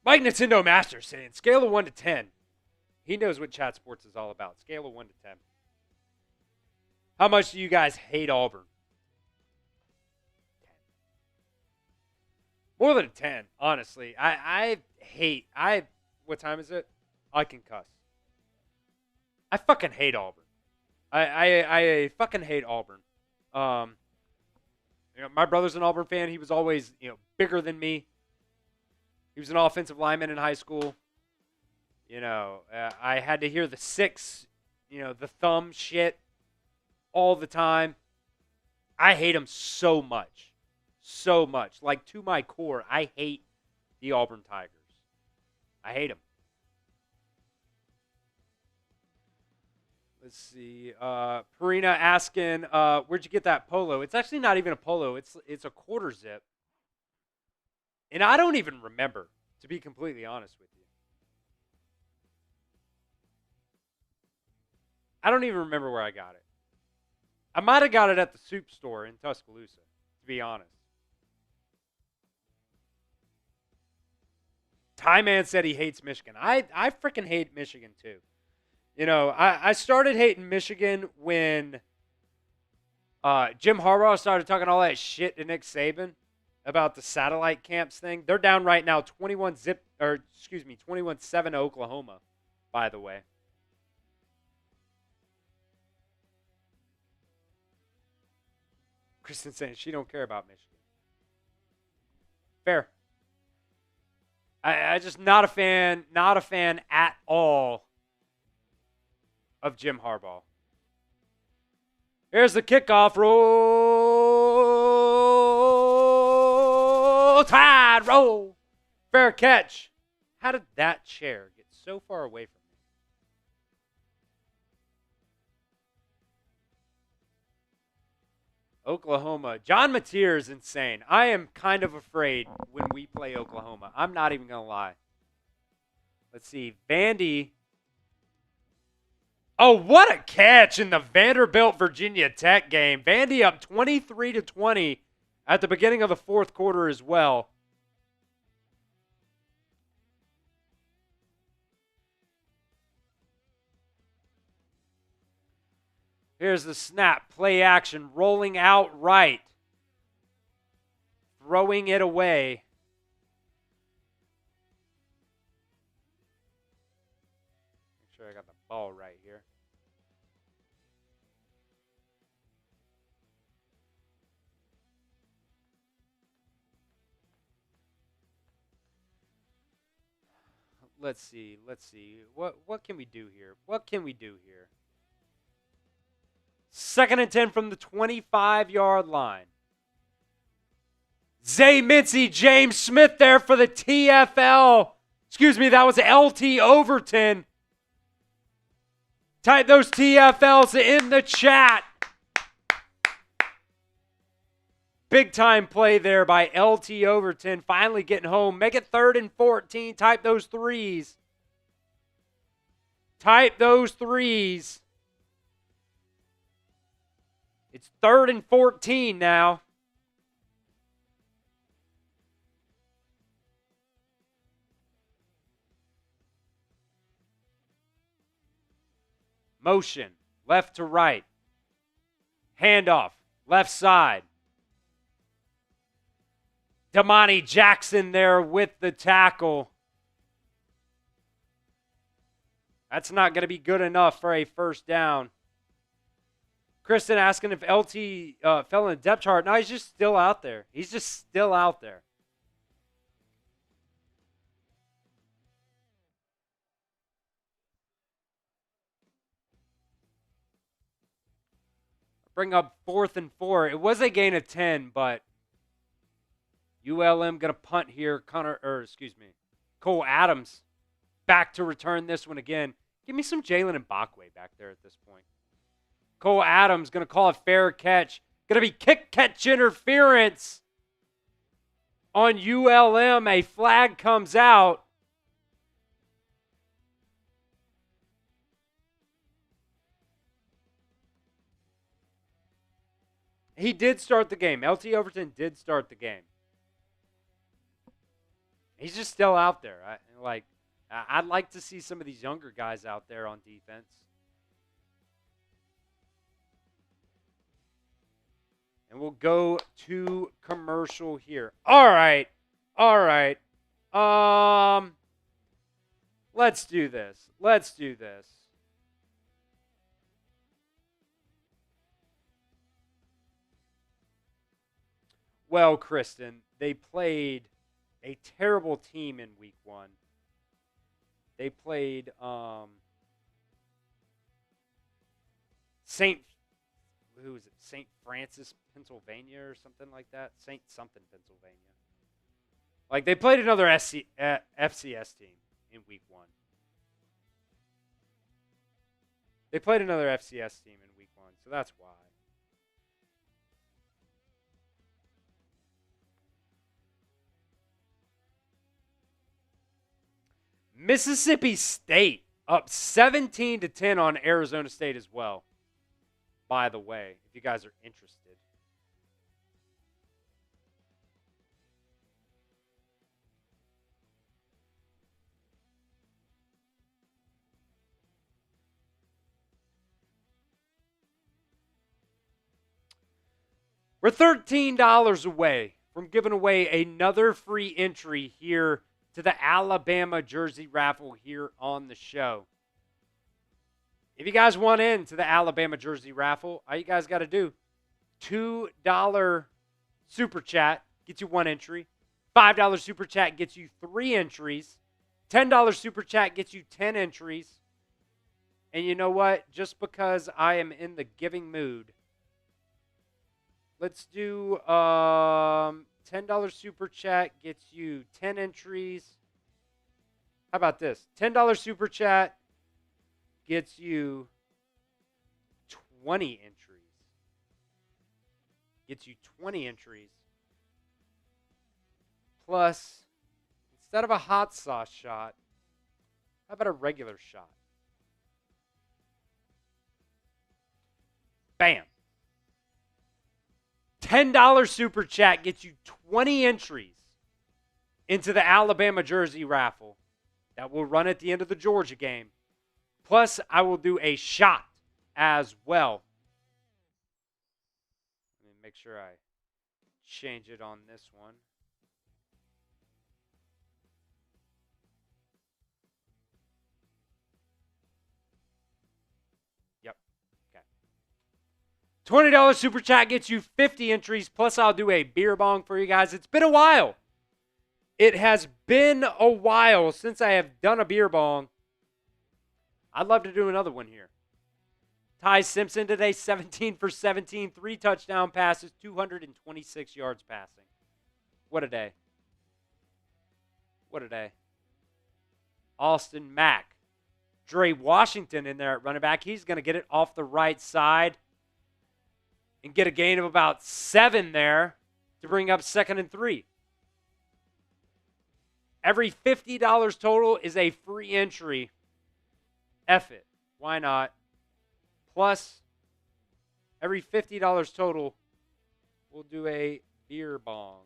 Mike Nintendo Master saying, scale of 1 to 10. He knows what Chat Sports is all about. Scale of 1 to 10. How much do you guys hate Auburn? 10. More than a 10, honestly. I hate. What time is it? I can cuss. I fucking hate Auburn. I fucking hate Auburn. My brother's an Auburn fan. He was always, bigger than me. He was an offensive lineman in high school. I had to hear the 6, the thumb shit all the time. I hate him so much. So much. Like, to my core, I hate the Auburn Tigers. I hate them. Let's see. Perina asking, where'd you get that polo? It's actually not even a polo. It's a quarter zip. And I don't even remember, to be completely honest with you. I don't even remember where I got it. I might have got it at the soup store in Tuscaloosa, to be honest. Ty Man said he hates Michigan. I freaking hate Michigan, too. I started hating Michigan when Jim Harbaugh started talking all that shit to Nick Saban about the satellite camps thing. They're down right now 21-7 to Oklahoma, by the way. Kristen saying she don't care about Michigan. Fair. I just not a fan at all of Jim Harbaugh. Here's the kickoff. Roll Tide, roll. Fair catch. How did that chair get so far away from me? Oklahoma. John Mateer is insane. I am kind of afraid when we play Oklahoma. I'm not even going to lie. Let's see. Vandy. Oh, what a catch in the Vanderbilt-Virginia Tech game. Vandy up 23-20 at the beginning of the fourth quarter as well. Here's the snap. Play action. Rolling out right. Throwing it away. Make sure I got the ball right here. Let's see. What can we do here? 2nd and 10 from the 25-yard line. Zay Mincy, James Smith there for the TFL. Excuse me, that was LT Overton. Type those TFLs in the chat. Big time play there by LT Overton. Finally getting home. Make it 3rd and 14. Type those threes. It's 3rd and 14 now. Motion, left to right. Handoff, left side. Damani Jackson there with the tackle. That's not going to be good enough for a first down. Kristen asking if LT fell in the depth chart. No, he's just still out there. Bring up 4th and 4. It was a gain of 10, but ULM going to punt here. Cole Adams back to return this one again. Give me some Jalen Mbakwe back there at this point. Cole Adams going to call a fair catch. Going to be kick-catch interference on ULM. A flag comes out. He did start the game. LT Overton did start the game. He's just still out there. I'd like to see some of these younger guys out there on defense. And we'll go to commercial here. All right. Let's do this. Well, Kristen, they played a terrible team in week 1. They played St. Francis, Pennsylvania, or something like that. St. something, Pennsylvania. Like, they played another FCS team in week 1. They played another FCS team in week 1, so that's why. Mississippi State up 17-10 on Arizona State as well, by the way, if you guys are interested. We're $13 away from giving away another free entry here to the Alabama jersey raffle here on the show. If you guys want in to the Alabama jersey raffle, all you guys got to do, $2 super chat gets you 1 entry. $5 super chat gets you 3 entries. $10 super chat gets you 10 entries. And you know what? Just because I am in the giving mood, let's do $10 super chat gets you 10 entries. How about this? $10 super chat gets you 20 entries. Gets you 20 entries. Plus, instead of a hot sauce shot, how about a regular shot? Bam. $10 super chat gets you 20 entries into the Alabama jersey raffle that will run at the end of the Georgia game. Plus, I will do a shot as well. Let me make sure I change it on this one. Yep. Okay. $20 super chat gets you 50 entries. Plus, I'll do a beer bong for you guys. It's been a while. It has been a while since I have done a beer bong. I'd love to do another one here. Ty Simpson today, 17 for 17, 3 touchdown passes, 226 yards passing. What a day. What a day. Austin Mack. Dre Washington in there at running back. He's going to get it off the right side and get a gain of about 7 there to bring up 2nd and 3. Every $50 total is a free entry. F it. Why not? Plus, every $50 total, we'll do a beer bong.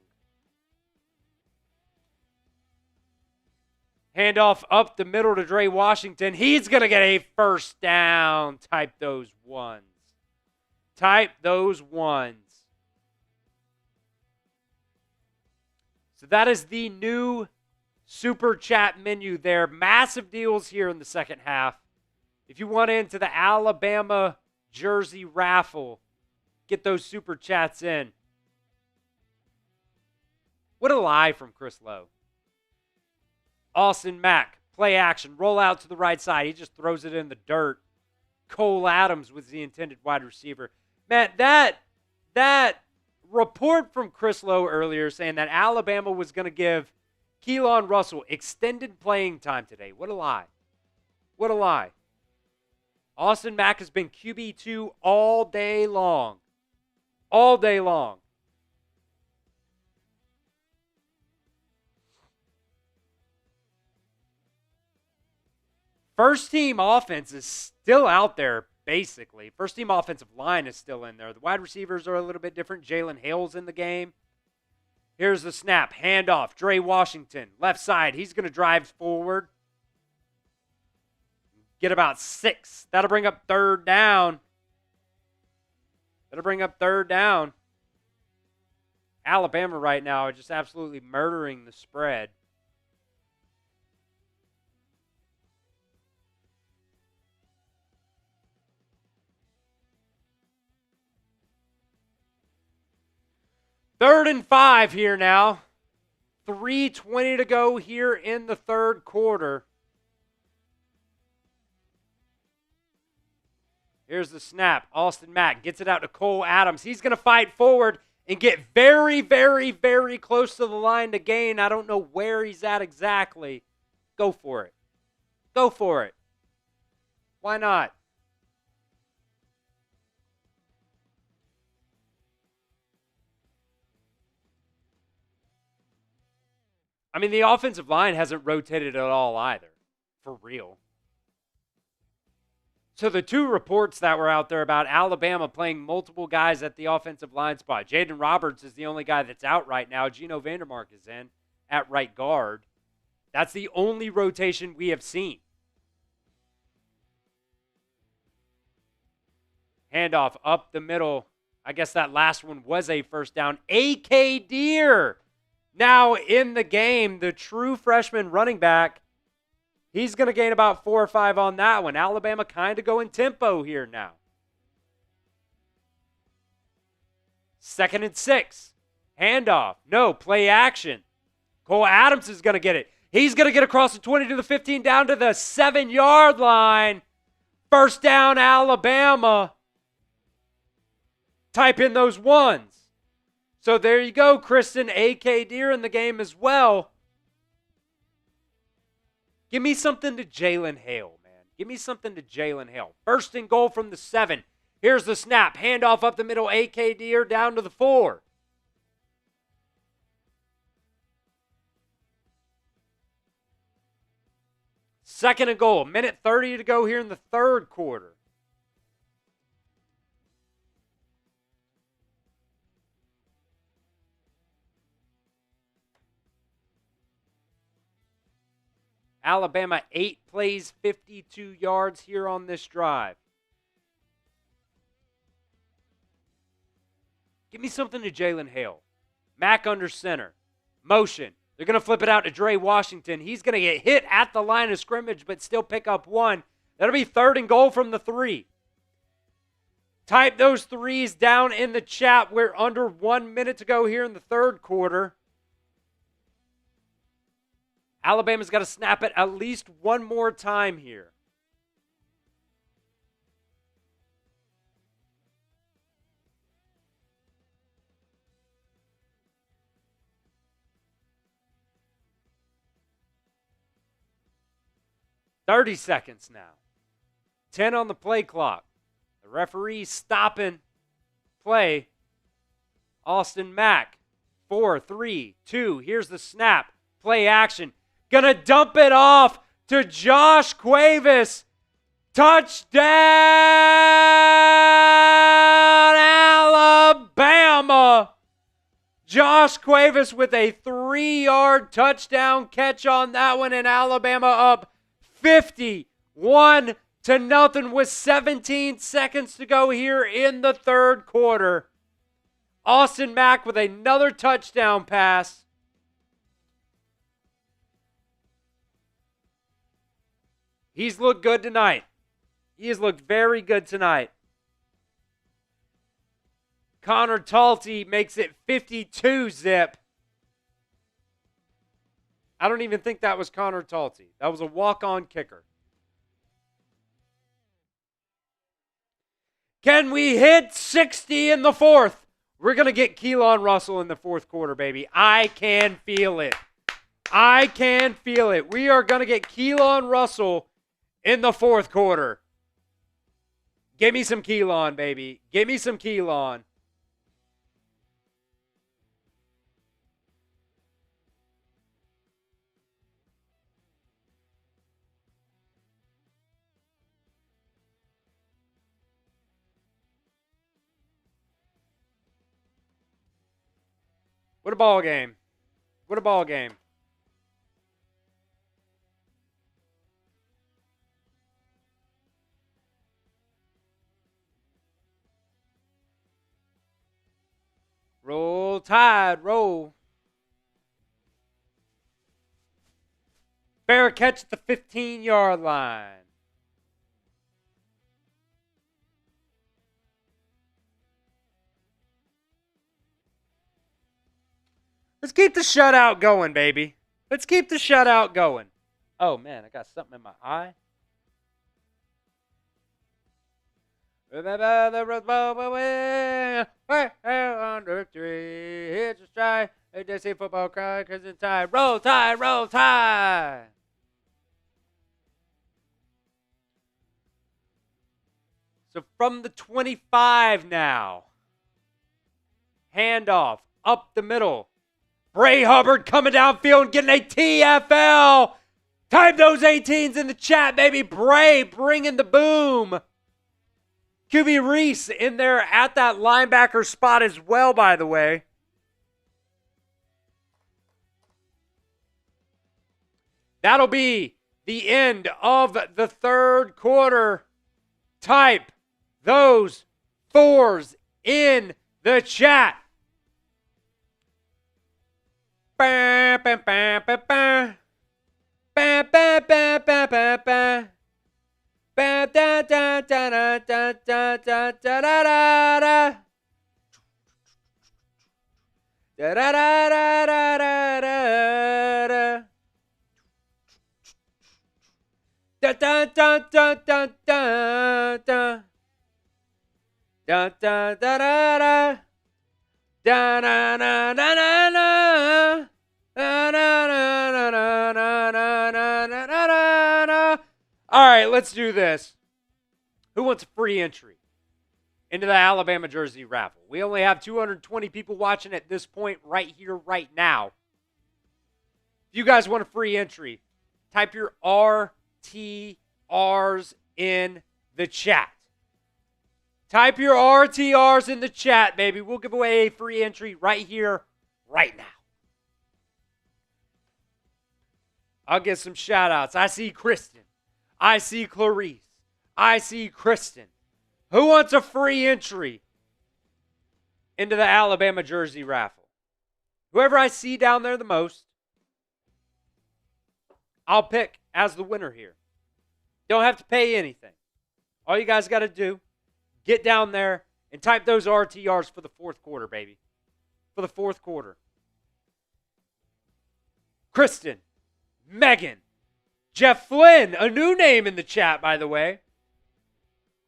Handoff up the middle to Dre Washington. He's going to get a first down. Type those ones. Type those ones. So that is the new super chat menu there. Massive deals here in the second half. If you want into the Alabama jersey raffle, get those super chats in. What a lie from Chris Lowe. Austin Mack, play action, roll out to the right side. He just throws it in the dirt. Cole Adams was the intended wide receiver. Man, that report from Chris Lowe earlier saying that Alabama was going to give Keelan Russell extended playing time today. What a lie. What a lie. Austin Mack has been QB2 all day long. All day long. First team offense is still out there basically. First team offensive line is still in there. The wide receivers are a little bit different. Jalen Hale's in the game. Here's the snap. Handoff. Dre Washington. Left side. He's going to drive forward. Get about 6. That'll bring up third down. Alabama right now are just absolutely murdering the spread. Third and 5 here now. 3:20 to go here in the third quarter. Here's the snap. Austin Mack gets it out to Cole Adams. He's going to fight forward and get very, very, very close to the line to gain. I don't know where he's at exactly. Go for it. Go for it. Why not? I mean, the offensive line hasn't rotated at all either, for real. So the two reports that were out there about Alabama playing multiple guys at the offensive line spot. Jaden Roberts is the only guy that's out right now. Geno Vandermark is in at right guard. That's the only rotation we have seen. Handoff up the middle. I guess that last one was a first down. A.K. Deer now in the game, the true freshman running back. He's going to gain about 4 or 5 on that one. Alabama kind of going tempo here now. 2nd and 6. Handoff. No, play action. Cole Adams is going to get it. He's going to get across the 20 to the 15 down to the 7-yard line. First down, Alabama. Type in those ones. So there you go, Kristen. A.K. Deer in the game as well. Give me something to Jalen Hale, man. Give me something to Jalen Hale. First and goal from the 7. Here's the snap. Handoff up the middle. A.K. Deer down to the 4. Second and goal. 1:30 to go here in the third quarter. Alabama 8 plays, 52 yards here on this drive. Give me something to Jalen Hale. Mack under center. Motion. They're going to flip it out to Dre Washington. He's going to get hit at the line of scrimmage, but still pick up 1. That'll be third and goal from the 3. Type those threes down in the chat. We're under 1 minute to go here in the third quarter. Alabama's got to snap it at least one more time here. "30 seconds now. 10 on the play clock. The referee's stopping play. Austin Mack. 4, 3, 2. Here's the snap. Play action. Gonna dump it off to Josh Cuevas. Touchdown, Alabama. Josh Cuevas with a 3-yard touchdown catch on that one, and Alabama up 51-0 with 17 seconds to go here in the third quarter. Austin Mack with another touchdown pass. He's looked good tonight. He has looked very good tonight. Connor Talty makes it 52-zip. I don't even think that was Connor Talty. That was a walk-on kicker. Can we hit 60 in the fourth? We're going to get Keelan Russell in the fourth quarter, baby. I can feel it. I can feel it. We are going to get Keelan Russell in the fourth quarter. Give me some Keelan, baby. Give me some Keelan. What a ball game. What a ball game. Roll Tide, roll. Fair catch at the 15-yard line. Let's keep the shutout going, baby. Let's keep the shutout going. Oh, man, I got something in my eye. Under three, hit your stride. They say football cry, Crimson Tide. Roll Tide, roll Tide. So from the 25 now. Handoff up the middle. Bray Hubbard coming downfield and getting a TFL. Type those 18s in the chat, baby. Bray bringing the boom. QB Reese in there at that linebacker spot as well, by the way. That'll be the end of the third quarter. Type those 4s in the chat. Ba, ba, ba, ba, ba. Ba, ba, ba, ba, ba, ba. Ba, da, da, da, da, da, da, da, da, da, da. Da, da, da, da, da, da, da. Da, da, da, da, da, da, da. Da, da, da, da, da. Da, da, da, da, da, da. Da, da, da, da, da, da, da, da, da, da. All right, let's do this. Who wants a free entry into the Alabama jersey raffle? We only have 220 people watching at this point right here, right now. If you guys want a free entry, type your RTRs in the chat. Type your RTRs in the chat, baby. We'll give away a free entry right here, right now. I'll get some shout outs. I see Kristen. I see Clarice. I see Kristen. Who wants a free entry into the Alabama jersey raffle? Whoever I see down there the most, I'll pick as the winner here. Don't have to pay anything. All you guys got to do, get down there and type those RTRs for the fourth quarter, baby. For the fourth quarter. Kristen, Megan, Jeff Flynn, a new name in the chat, by the way.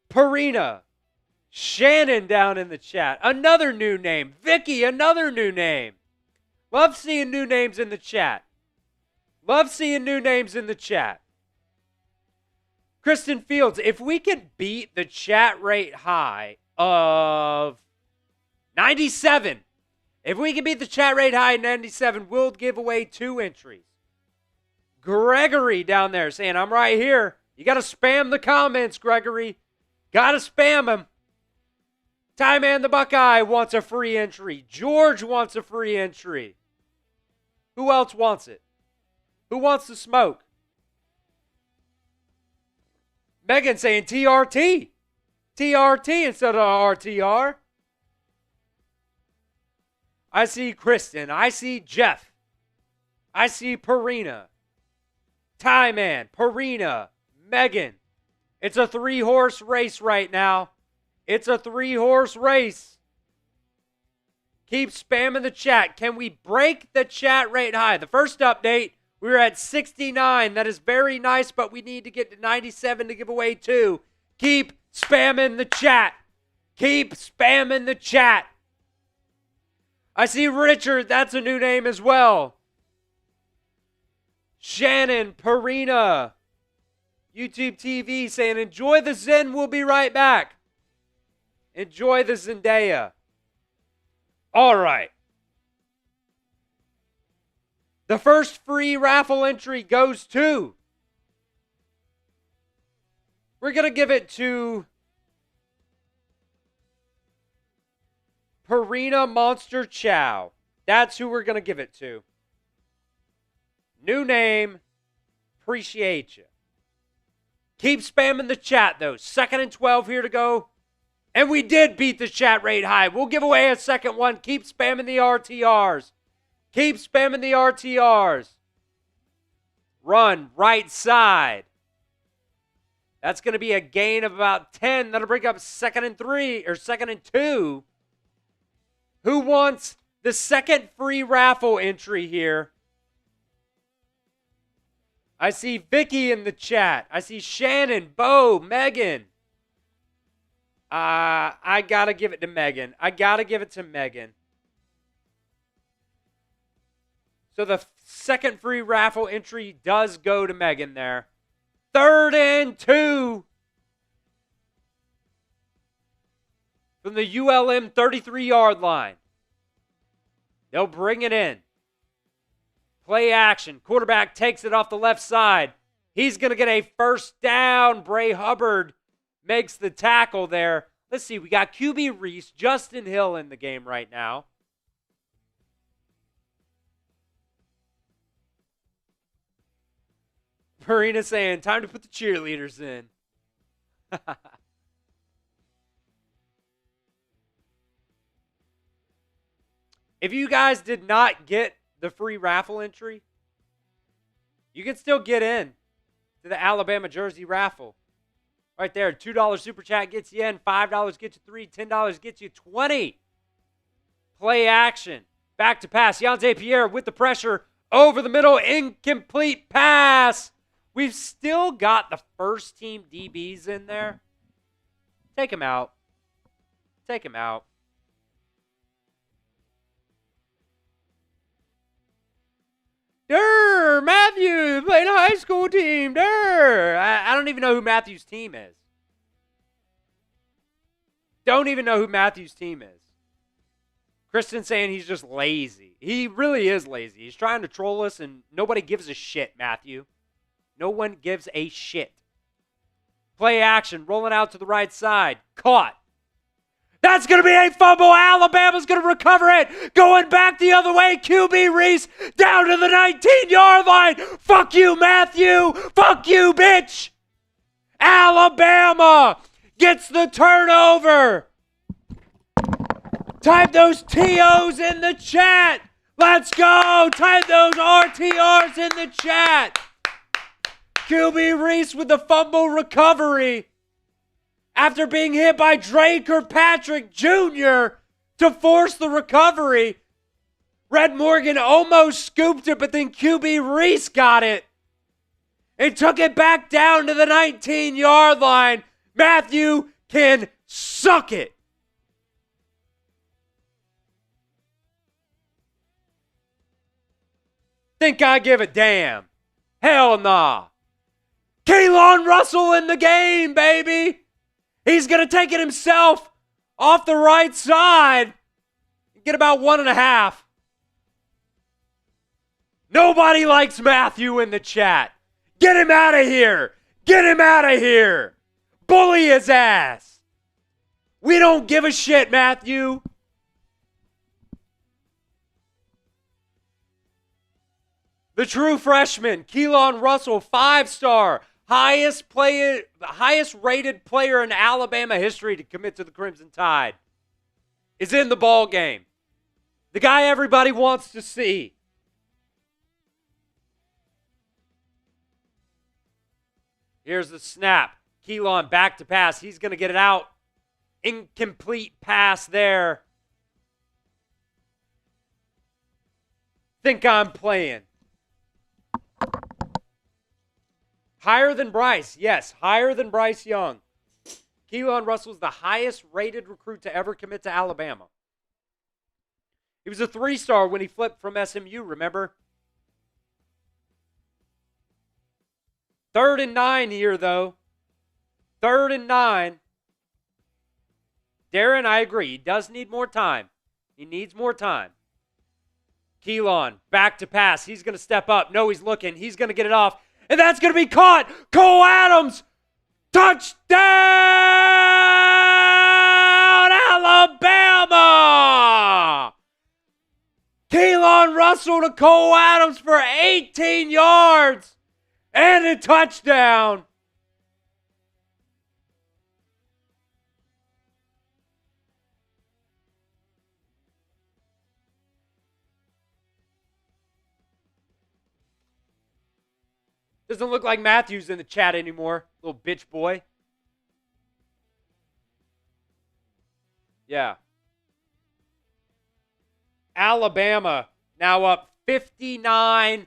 Parina, Shannon down in the chat, another new name. Vicky, another new name. Love seeing new names in the chat. Love seeing new names in the chat. Kristen Fields, if we can beat the chat rate high of 97, if we can beat the chat rate high of 97, we'll give away 2 entries. Gregory down there saying, I'm right here. You got to spam the comments, Gregory. Got to spam them. Ty Man the Buckeye wants a free entry. George wants a free entry. Who else wants it? Who wants to smoke? Megan saying TRT. TRT instead of RTR. I see Kristen. I see Jeff. I see Parina. Ty Man, Parina, Megan. It's a 3-horse race right now. It's a 3-horse race. Keep spamming the chat. Can we break the chat rate high? The first update, we were at 69. That is very nice, but we need to get to 97 to give away 2. Keep spamming the chat. Keep spamming the chat. I see Richard. That's a new name as well. Shannon, Parina, YouTube TV saying, enjoy the Zen. We'll be right back. Enjoy the Zendaya. All right. The first free raffle entry goes to, we're going to give it to Parina Monster Chow. That's who we're going to give it to. New name. Appreciate you. Keep spamming the chat, though. 2nd and 12 here to go. And we did beat the chat rate high. We'll give away a second one. Keep spamming the RTRs. Keep spamming the RTRs. Run right side. That's going to be a gain of about 10. That'll bring up 2nd and 3 or 2nd and 2. Who wants the second free raffle entry here? I see Vicky in the chat. I see Shannon, Bo, Megan. I got to give it to Megan. So the second free raffle entry does go to Megan there. 3rd and 2. From the ULM 33-yard line. They'll bring it in. Play action. Quarterback takes it off the left side. He's going to get a first down. Bray Hubbard makes the tackle there. Let's see. We got QB Reese, Justin Hill in the game right now. Marina saying, time to put the cheerleaders in. If you guys did not get the free raffle entry, you can still get in to the Alabama jersey raffle. Right there, $2 super chat gets you in, $5 gets you 3, $10 gets you 20. Play action. Back to pass. Yante Pierre with the pressure over the middle. Incomplete pass. We've still got the first team DBs in there. Take them out. Take them out. Durr, Matthew playing a high school team. Durr. I don't even know who Matthew's team is. Don't even know who Matthew's team is. Kristen saying he's just lazy. He really is lazy. He's trying to troll us, and nobody gives a shit, Matthew. No one gives a shit. Play action, rolling out to the right side. Caught. That's going to be a fumble. Alabama's going to recover it. Going back the other way. QB Reese down to the 19-yard line. Fuck you, Matthew. Fuck you, bitch. Alabama gets the turnover. Type those TOs in the chat. Let's go. Type those RTRs in the chat. QB Reese with the fumble recovery after being hit by Dre Kirkpatrick Jr. to force the recovery. Red Morgan almost scooped it, but then QB Reese got it and took it back down to the 19-yard line. Matthew can suck it. Think I give a damn? Hell nah. Keelan Russell in the game, baby. He's going to take it himself off the right side. Get about 1.5. Nobody likes Matthew in the chat. Get him out of here. Get him out of here. Bully his ass. We don't give a shit, Matthew. The true freshman, Keelan Russell, 5-star, highest rated player in Alabama history to commit to the Crimson Tide, is in the ball game. The guy everybody wants to see. Here's the snap. Keelan back to pass. He's going to get it out. Incomplete pass there. Think I'm playing. Higher than Bryce. Yes, higher than Bryce Young. Keelan Russell is the highest rated recruit to ever commit to Alabama. He was a 3-star when he flipped from SMU, remember? 3rd and 9 here, though. 3rd and 9. Darren, I agree. He does need more time. He needs more time. Keelan, back to pass. He's going to step up. No, he's looking. He's going to get it off. And that's going to be caught. Cole Adams. Touchdown, Alabama. Keelan Russell to Cole Adams for 18 yards and a touchdown. Doesn't look like Matthew's in the chat anymore, little bitch boy. Yeah. Alabama now up 59-0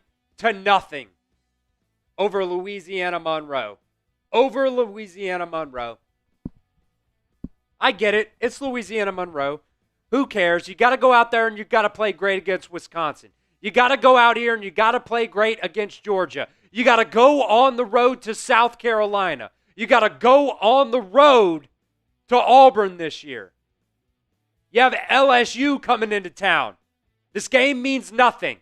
over Louisiana-Monroe. Over Louisiana-Monroe. I get it. It's Louisiana-Monroe. Who cares? You got to go out there and you got to play great against Wisconsin. You got to go out here and you got to play great against Georgia. You got to go on the road to South Carolina. You got to go on the road to Auburn this year. You have LSU coming into town. This game means nothing.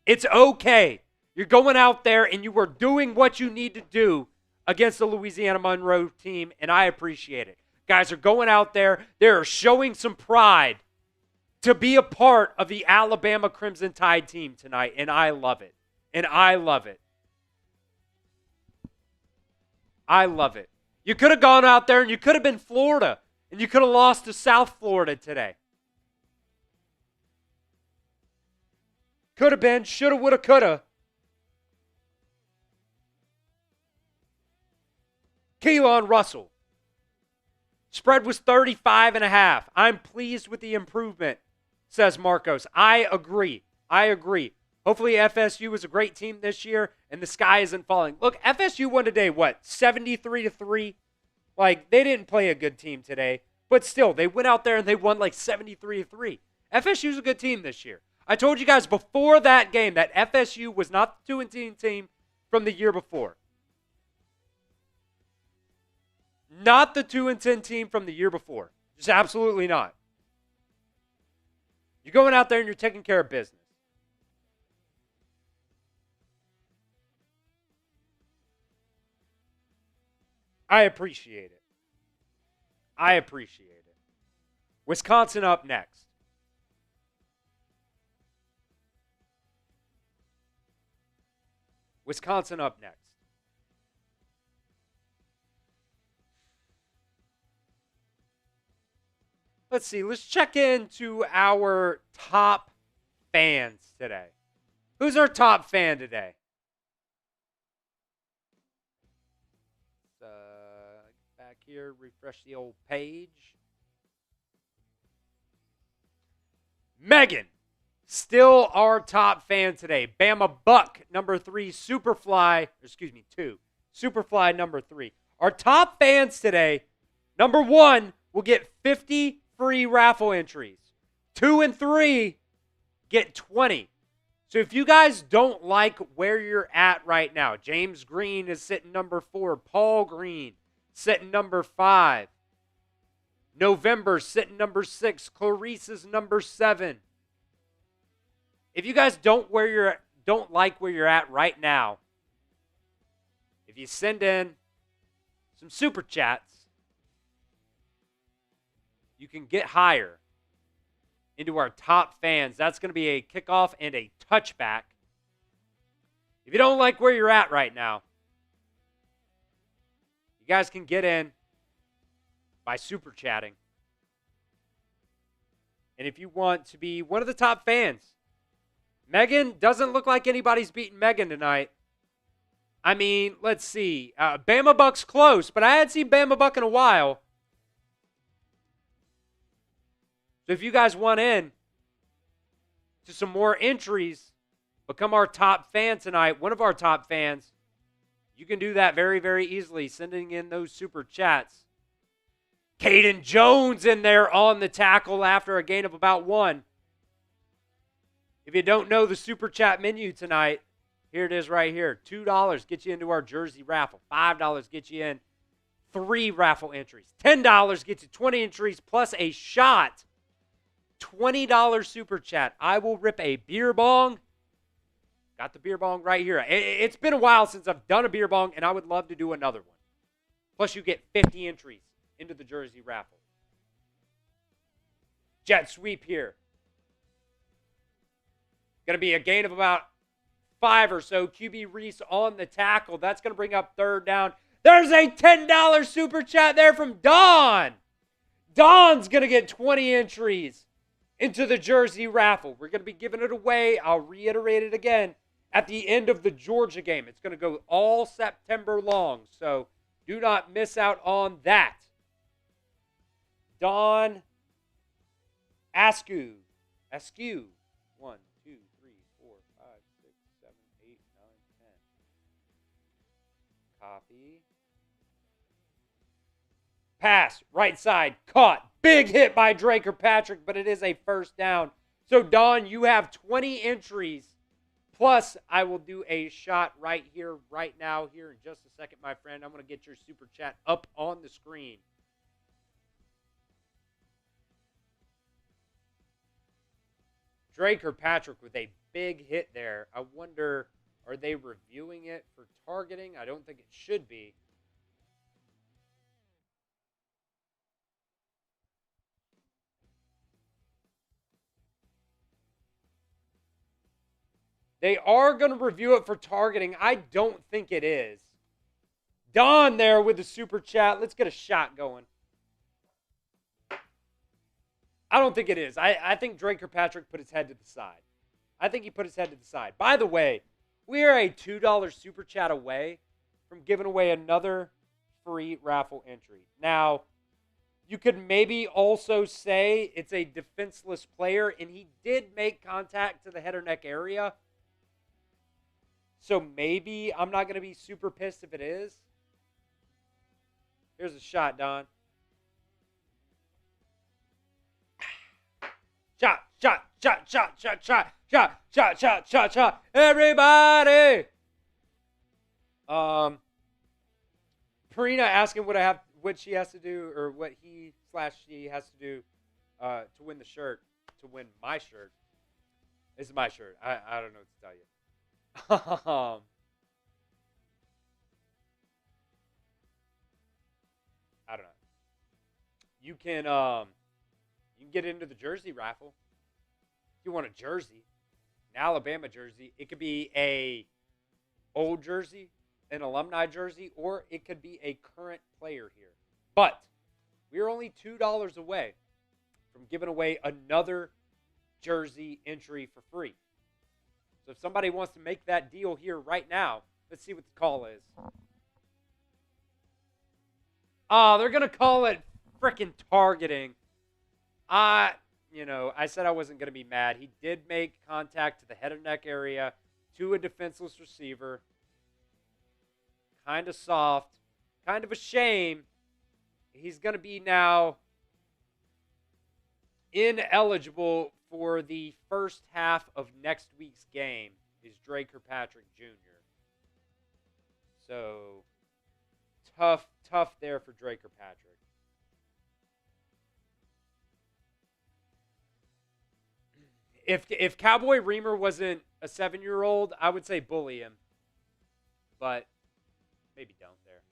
It's okay. You're going out there and you are doing what you need to do against the Louisiana-Monroe team, and I appreciate it. Guys are going out there. They're showing some pride to be a part of the Alabama Crimson Tide team tonight, and I love it. And I love it. I love it. You could have gone out there and you could have been Florida, and you could have lost to South Florida today. Could have been, should have, would have, could have. Keelan Russell. Spread was 35.5. I'm pleased with the improvement, says Marcos. I agree. Hopefully FSU is a great team this year and the sky isn't falling. Look, FSU won today, 73-3? Like, they didn't play a good team today, but still, they went out there and they won like 73-3. FSU's a good team this year. I told you guys before that game that FSU was not the 2-10 team from the year before. Not the 2-10 team from the year before. Just absolutely not. You're going out there and you're taking care of business. I appreciate it. Wisconsin up next. Let's see. Let's check into our top fans today. Who's our top fan today? Back here, refresh the old page. Megan, still our top fan today. Bama Buck, number 3, Superfly, 2. Superfly, number 3. Our top fans today, number 1 will get 50 free raffle entries. 2 and 3 get 20. So if you guys don't like where you're at right now, James Green is sitting number 4. Paul Green sitting number 5. November sitting number 6. Clarice is number 7. If you guys don't like where you're at right now, if you send in some super chats, you can get higher into our top fans. That's going to be a kickoff and a touchback. If you don't like where you're at right now, you guys can get in by super chatting. And if you want to be one of the top fans, Megan, doesn't look like anybody's beating Megan tonight. I mean, let's see. Bama Buck's close, but I hadn't seen Bama Buck in a while. So if you guys want in to some more entries, become our top fan tonight, one of our top fans, you can do that very, very easily, sending in those super chats. Caden Jones in there on the tackle after a gain of about 1. If you don't know the super chat menu tonight, here it is right here. $2 gets you into our jersey raffle. $5 gets you in 3 raffle entries. $10 gets you 20 entries plus a shot. $20 super chat. I will rip a beer bong. Got the beer bong right here. It's been a while since I've done a beer bong, and I would love to do another one. Plus, you get 50 entries into the jersey raffle. Jet sweep here. Going to be a gain of about 5 or so. QB Reese on the tackle. That's going to bring up third down. There's a $10 super chat there from Don. Don's going to get 20 entries into the jersey raffle. We're going to be giving it away. I'll reiterate it again at the end of the Georgia game. It's going to go all September long, so do not miss out on that. Don Askew. 1, 2, 3, 4, 5, 6, 7, 8, 9, 10. Copy. Pass, right side, caught. Big hit by Drake or Patrick, but it is a first down. So, Don, you have 20 entries. Plus, I will do a shot right here, right now, here in just a second, my friend. I'm going to get your super chat up on the screen. Drake or Patrick with a big hit there. I wonder, are they reviewing it for targeting? I don't think it should be. They are going to review it for targeting. I don't think it is. Don there with the super chat. Let's get a shot going. I don't think it is. I think Drake Kirkpatrick put his head to the side. I think he put his head to the side. By the way, we are a $2 super chat away from giving away another free raffle entry. Now, you could maybe also say it's a defenseless player, and he did make contact to the head or neck area. So maybe I'm not going to be super pissed if it is. Here's a shot, Don. Shot, shot, shot, shot, shot, shot, shot, shot, shot, shot, shot. Everybody. Karina asking what she has to do, or what he/she has to do to win the shirt, to win my shirt. This is my shirt. I don't know what to tell you. I don't know. You can get into the jersey raffle. If you want a jersey, an Alabama jersey, it could be a old jersey, an alumni jersey, or it could be a current player here. But we are only $2 away from giving away another jersey entry for free. So if somebody wants to make that deal here right now, let's see what the call is. Oh, they're going to call it frickin' targeting. I said I wasn't going to be mad. He did make contact to the head and neck area, to a defenseless receiver. Kind of soft. Kind of a shame. He's going to be now ineligible for the first half of next week's game is Drake Kirkpatrick Jr. So, tough there for Drake Kirkpatrick. If Cowboy Reamer wasn't a 7-year-old, I would say bully him. But maybe don't there.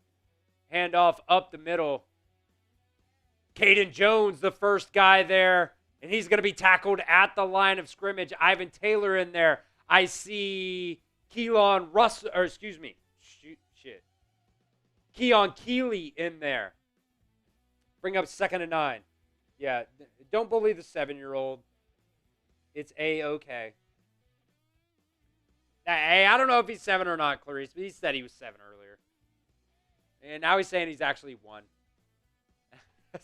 Handoff up the middle. Caden Jones, the first guy there. And he's going to be tackled at the line of scrimmage. Ivan Taylor in there. I see Keon Keeley in there. Bring up 2nd and 9. Yeah, don't bully the 7-year-old. It's A-okay. Hey, I don't know if he's 7 or not, Clarice, but he said he was 7 earlier. And now he's saying he's actually 1.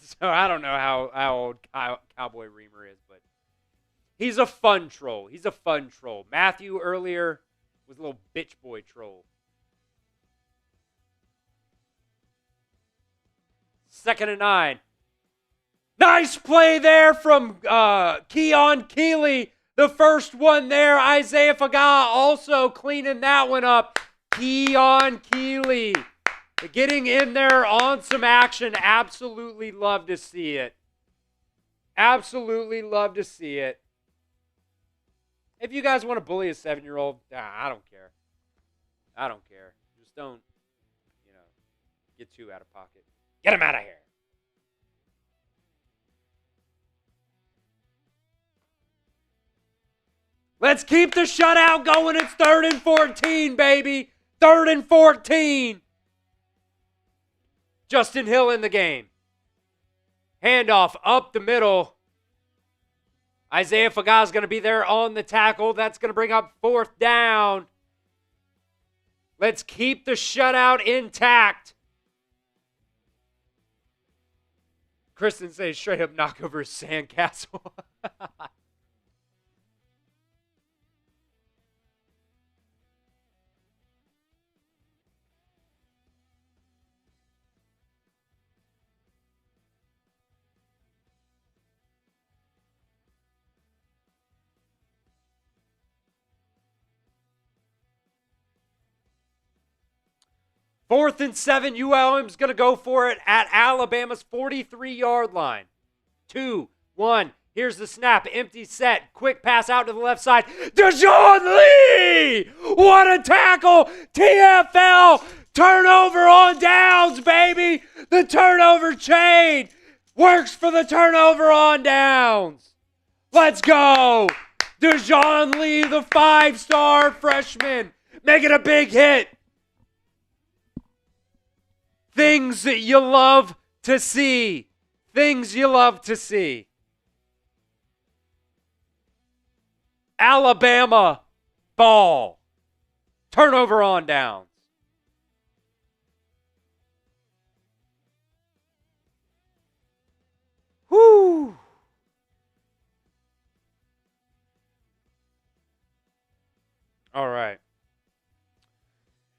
So I don't know how old Cowboy Reamer is, but he's a fun troll. He's a fun troll. Matthew earlier was a little bitch boy troll. 2nd and 9. Nice play there from Keon Keeley. The first one there. Isaiah Faga also cleaning that one up. Keon Keeley getting in there on some action. Absolutely love to see it. Absolutely love to see it. If you guys want to bully a 7-year-old, I don't care. I don't care. Just don't, get too out of pocket. Get him out of here. Let's keep the shutout going. It's 3rd and 14, baby. 3rd and 14. Justin Hill in the game. Handoff up the middle. Isaiah Faga's going to be there on the tackle. That's going to bring up 4th down. Let's keep the shutout intact. Kristen says straight up knock over his sandcastle. 4th and 7, ULM's going to go for it at Alabama's 43-yard line. 2, 1, here's the snap, empty set, quick pass out to the left side. Deshaun Lee! What a tackle! TFL! Turnover on downs, baby! The turnover chain works for the turnover on downs. Let's go! Deshaun Lee, the 5-star freshman, making a big hit. Things that you love to see. Things you love to see. Alabama ball. Turnover on downs. Whoo. All right.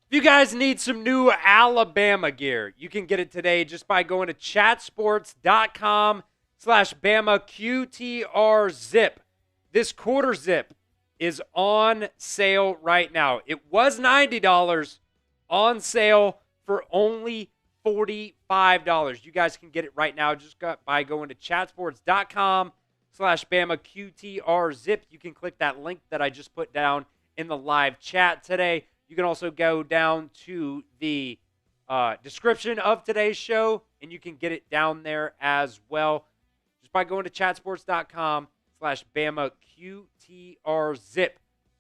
If you guys need some new Alabama gear, you can get it today just by going to chatsports.com/BamaQTRZip. This quarter zip is on sale right now. It was $90, on sale for only $45. You guys can get it right now just by going to chatsports.com/BamaQTRZip. You can click that link that I just put down in the live chat today. You can also go down to the description of today's show, and you can get it down there as well just by going to chatsports.com/BamaQTRZip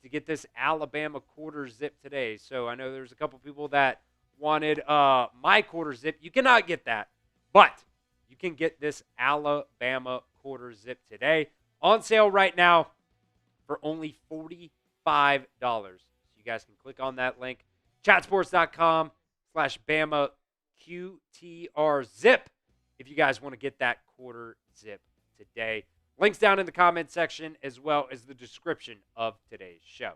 to get this Alabama quarter zip today. So I know there's a couple people that wanted my quarter zip. You cannot get that, but you can get this Alabama quarter zip today. On sale right now for only $45. You guys can click on that link, chatsports.com/BamaQTRZip, if you guys want to get that quarter zip today. Links down in the comment section as well as the description of today's show.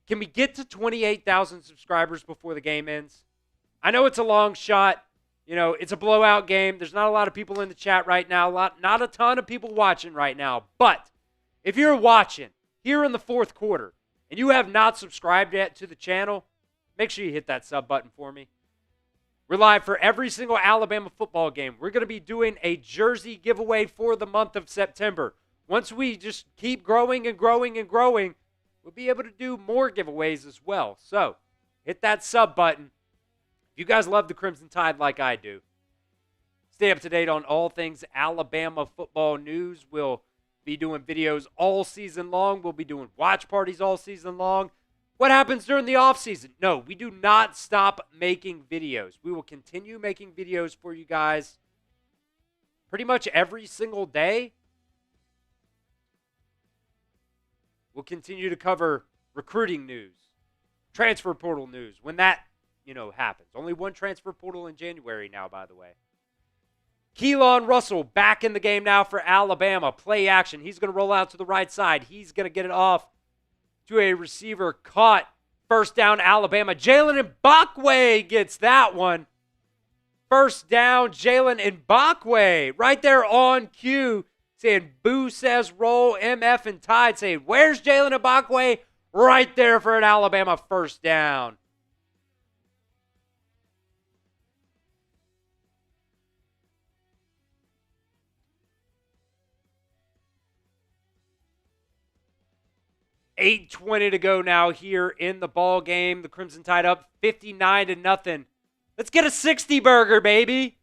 Can we get to 28,000 subscribers before the game ends? I know it's a long shot. You know, it's a blowout game. There's not a lot of people in the chat right now. Not a ton of people watching right now. But if you're watching here in the fourth quarter, and you have not subscribed yet to the channel, make sure you hit that sub button for me. We're live for every single Alabama football game. We're going to be doing a jersey giveaway for the month of September. Once we just keep growing and growing and growing, we'll be able to do more giveaways as well. So hit that sub button. If you guys love the Crimson Tide like I do, stay up to date on all things Alabama football news. We'll be doing videos all season long. We'll be doing watch parties all season long. What happens during the off season? No, we do not stop making videos. We will continue making videos for you guys pretty much every single day. We'll continue to cover recruiting news, transfer portal news, when that, happens. Only one transfer portal in January now, by the way. Keelan Russell back in the game now for Alabama. Play action. He's going to roll out to the right side. He's going to get it off to a receiver. Caught. First down, Alabama. Jalen Mbakwe gets that one. First down, Jalen Mbakwe. Right there on cue. Saying, Boo says roll, MF and Tide saying, where's Jalen Mbakwe? Right there for an Alabama first down. $8:20 to go now here in the ball game. The Crimson Tide up 59-0. Let's get a 60 burger, baby.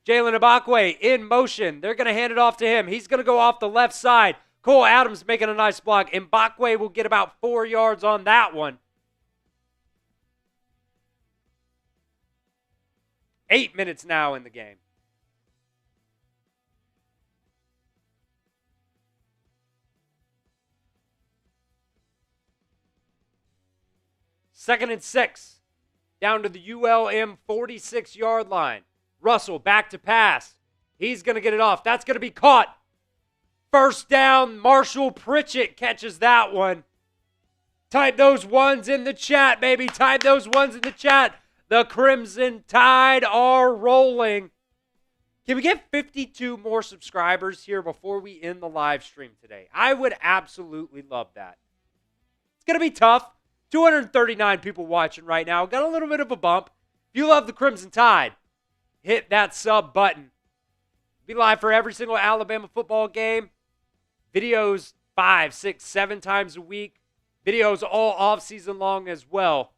Jalen Mbakwe in motion. They're going to hand it off to him. He's going to go off the left side. Cole Adams making a nice block. Mbakwe will get about 4 yards on that one. 8 minutes now in the game. Second and 6. Down to the ULM 46-yard line. Russell back to pass. He's going to get it off. That's going to be caught. First down, Marshall Pritchett catches that one. Type those ones in the chat, baby. Type those ones in the chat. The Crimson Tide are rolling. Can we get 52 more subscribers here before we end the live stream today? I would absolutely love that. It's going to be tough. 239 people watching right now. Got a little bit of a bump. If you love the Crimson Tide, hit that sub button. Be live for every single Alabama football game. Videos 5, 6, 7 times a week. Videos all off season long as well.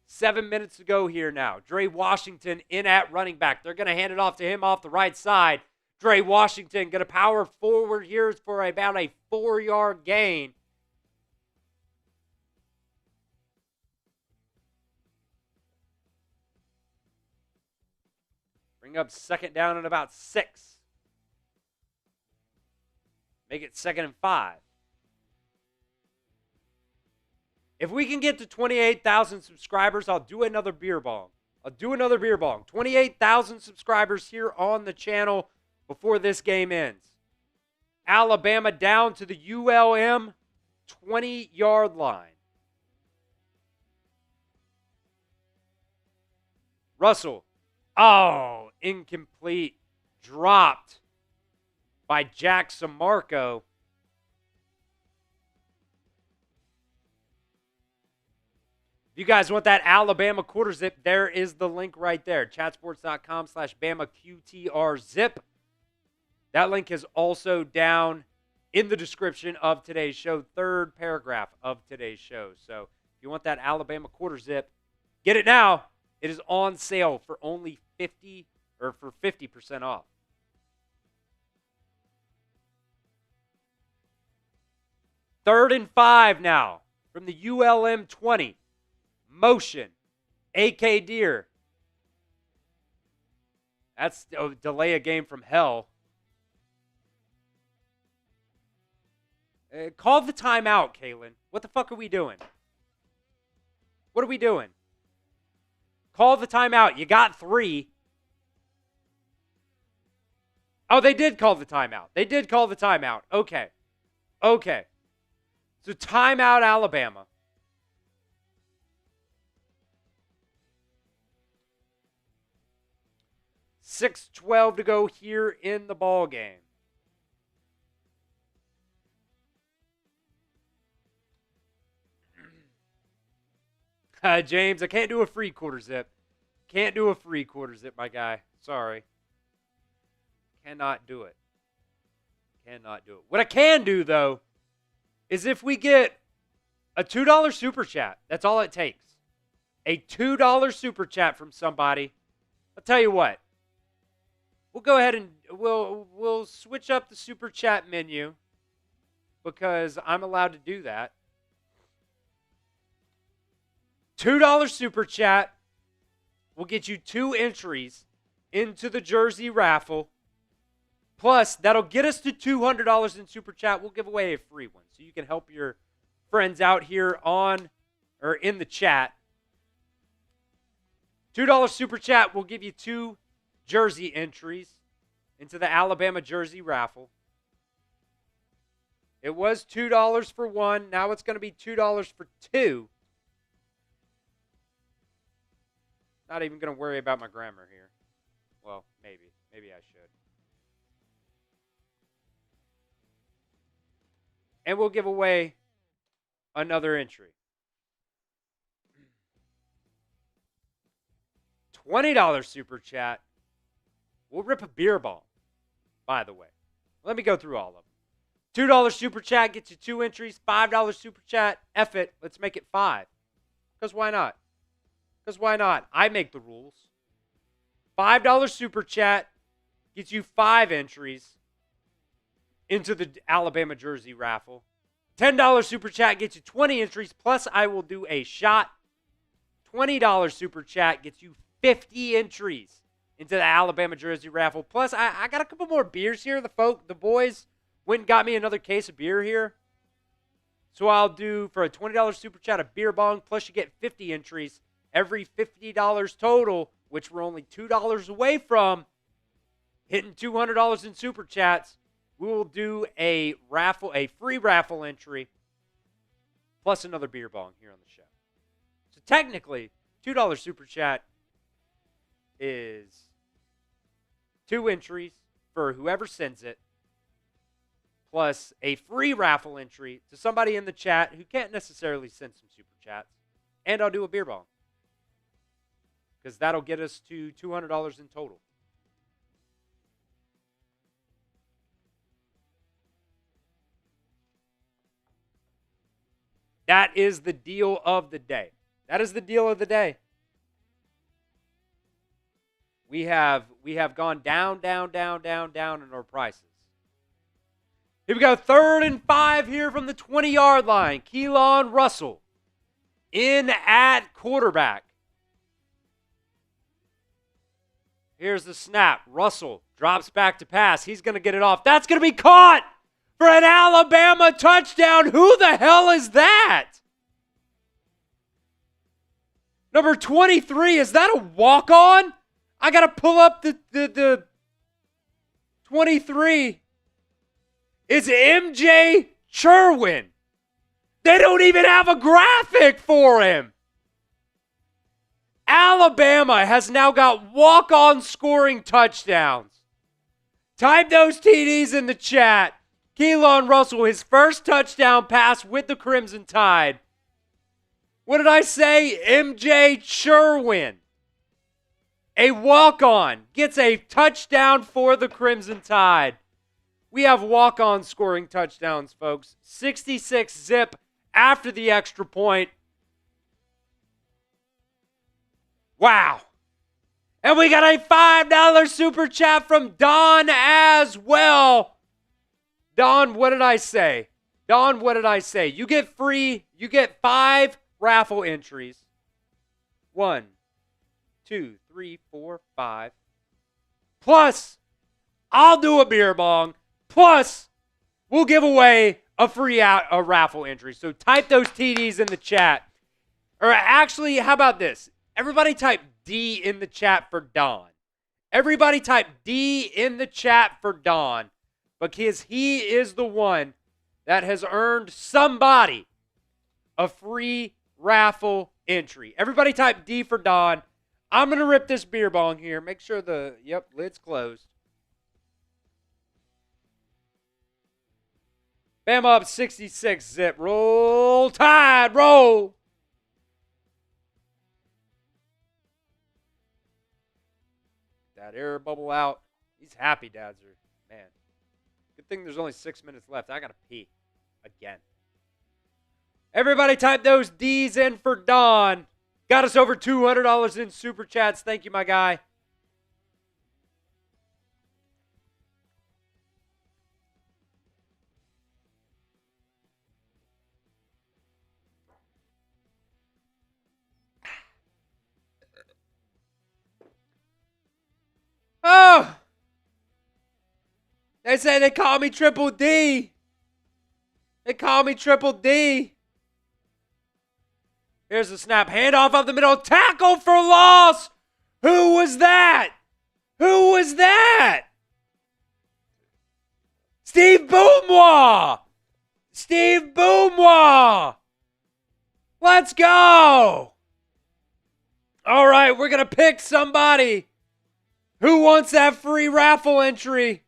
7 minutes to go here now. Dre Washington in at running back. They're going to hand it off to him off the right side. Dre Washington going to power forward here for about a 4-yard gain. Bring up second down at about 6. Make it 2nd and 5. If we can get to 28,000 subscribers, I'll do another beer bong. 28,000 subscribers here on the channel before this game ends. Alabama down to the ULM 20-yard line. Russell. Oh, incomplete. Dropped by Jack Samarco. If you guys want that Alabama quarter zip, there is the link right there. chatsports.com/BamaQTRZip. That link is also down in the description of today's show, 3rd paragraph of today's show. So if you want that Alabama quarter zip, get it now. It is on sale for only 50% off. Third and 5 now from the ULM 20. Motion. A.K. Deer. That's a delay a game from hell. Call the timeout, Kalen. What the fuck are we doing? What are we doing? Call the timeout. You got 3. Oh, they did call the timeout. Okay. So timeout, Alabama. 6:12 to go here in the ball game. James, I can't do a free quarter zip. My guy. Sorry. Cannot do it. What I can do, though, is if we get a $2 super chat. That's all it takes. A $2 super chat from somebody. I'll tell you what. We'll go ahead and we'll switch up the super chat menu because I'm allowed to do that. $2 super chat will get you 2 entries into the jersey raffle. Plus, that'll get us to $200 in super chat. We'll give away a free one so you can help your friends out here on or in the chat. $2 super chat will give you 2 jersey entries into the Alabama jersey raffle. It was $2 for 1. Now it's going to be $2 for 2. Not even going to worry about my grammar here. Well, maybe. Maybe I should. And we'll give away another entry. $20 super chat. We'll rip a beer bong, by the way. Let me go through all of them. $2 super chat gets you 2 entries. $5 super chat. F it. Let's make it 5. Because why not? I make the rules. $5 super chat gets you 5 entries into the Alabama jersey raffle. $10 super chat gets you 20 entries, plus I will do a shot. $20 super chat gets you 50 entries into the Alabama jersey raffle. Plus, I got a couple more beers here. The boys went and got me another case of beer here. So I'll do, for a $20 super chat, a beer bong, plus you get 50 entries. Every $50 total, which we're only $2 away from hitting $200 in super chats, we will do a raffle, a free raffle entry, plus another beer bong here on the show. So technically, $2 super chat is 2 entries for whoever sends it, plus a free raffle entry to somebody in the chat who can't necessarily send some super chats, and I'll do a beer bong, because that'll get us to $200 in total. That is the deal of the day. That is the deal of the day. We have gone down in our prices. Here we go. 3rd and 5 here from the 20-yard line. Keelan Russell in at quarterback. Here's the snap. Russell drops back to pass. He's going to get it off. That's going to be caught for an Alabama touchdown. Who the hell is that? Number 23, is that a walk-on? I got to pull up the 23. It's MJ Sherwin. They don't even have a graphic for him. Alabama has now got walk-on scoring touchdowns. Type those TDs in the chat. Keelan Russell, his first touchdown pass with the Crimson Tide. What did I say? MJ Sherwin. A walk-on gets a touchdown for the Crimson Tide. We have walk-on scoring touchdowns, folks. 66 zip after the extra point. Wow. And we got a $5 super chat from Don as well. Don, what did I say? Don, what did I say? You get 5 raffle entries. 1, 2, 3, 4, 5. Plus, I'll do a beer bong. Plus, we'll give away a raffle entry. So type those TDs in the chat. Or actually, how about this? Everybody type D in the chat for Don. Everybody type D in the chat for Don, because he is the one that has earned somebody a free raffle entry. Everybody type D for Don. I'm going to rip this beer bong here. Make sure lid's closed. Bama up 66 zip. Roll Tide, roll. That air bubble out. These happy dads are, man. Good thing there's only 6 minutes left. I got to pee again. Everybody type those D's in for Don. Got us over $200 in super chats. Thank you, my guy. Oh! They say they call me Triple D. They call me Triple D. Here's the snap. Handoff up the middle. Tackle for loss. Who was that? Who was that? Steve Boomwa. Steve Boomwa. Let's go. All right, we're going to pick somebody. Who wants that free raffle entry?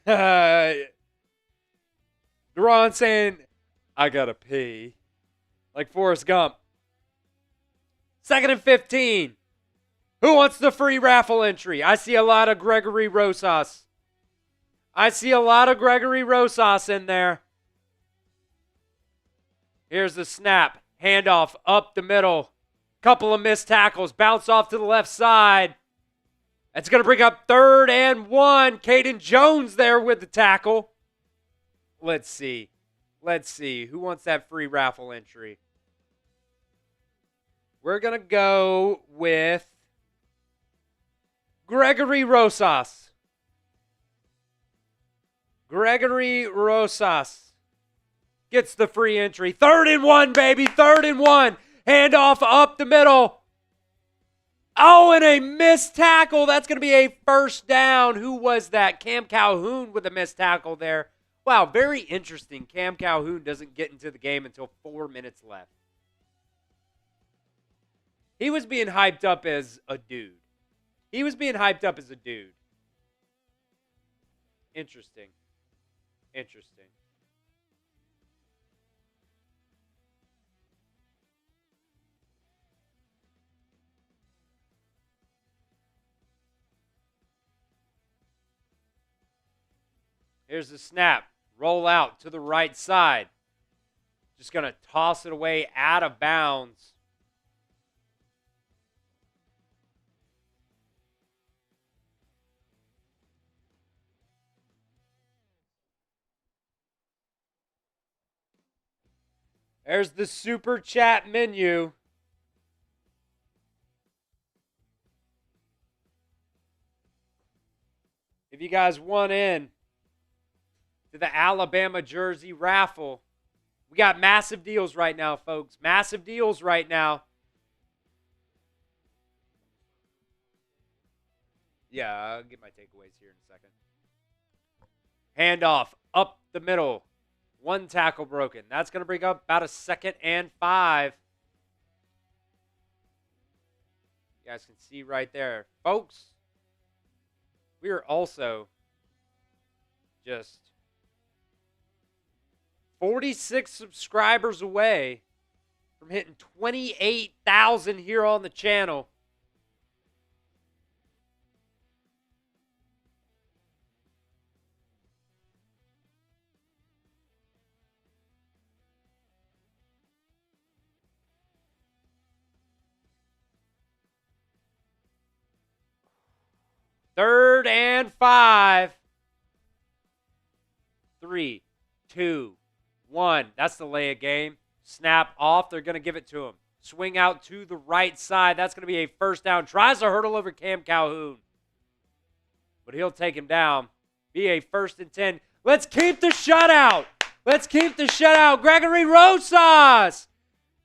Deron saying, I gotta pee. Like Forrest Gump. 2nd and 15. Who wants the free raffle entry? I see a lot of Gregory Rosas. I see a lot of Gregory Rosas in there. Here's the snap. Handoff up the middle. Couple of missed tackles. Bounce off to the left side. That's going to bring up 3rd and 1. Caden Jones there with the tackle. Let's see. Who wants that free raffle entry? We're going to go with Gregory Rosas. Gregory Rosas gets the free entry. 3rd and 1, baby. 3rd and 1. Handoff up the middle. Oh, and a missed tackle. That's going to be a first down. Who was that? Cam Calhoun with a missed tackle there. Wow, very interesting. Cam Calhoun doesn't get into the game until 4 minutes left. He was being hyped up as a dude. Interesting. Here's the snap. Roll out to the right side. Just going to toss it away out of bounds. There's the super chat menu. If you guys want in to the Alabama jersey raffle, we got massive deals right now, folks. Massive deals right now. Yeah, I'll get my takeaways here in a second. Handoff up the middle. 1 tackle broken. That's going to bring up about a 2nd and 5. You guys can see right there. Folks, we are also just 46 subscribers away from hitting 28,000 here on the channel. Third and 5. 3, 2, 1. That's the lay of game. Snap off. They're going to give it to him. Swing out to the right side. That's going to be a first down. Tries to hurdle over Cam Calhoun, but he'll take him down. Be a 1st and 10. Let's keep the shutout. Gregory Rosas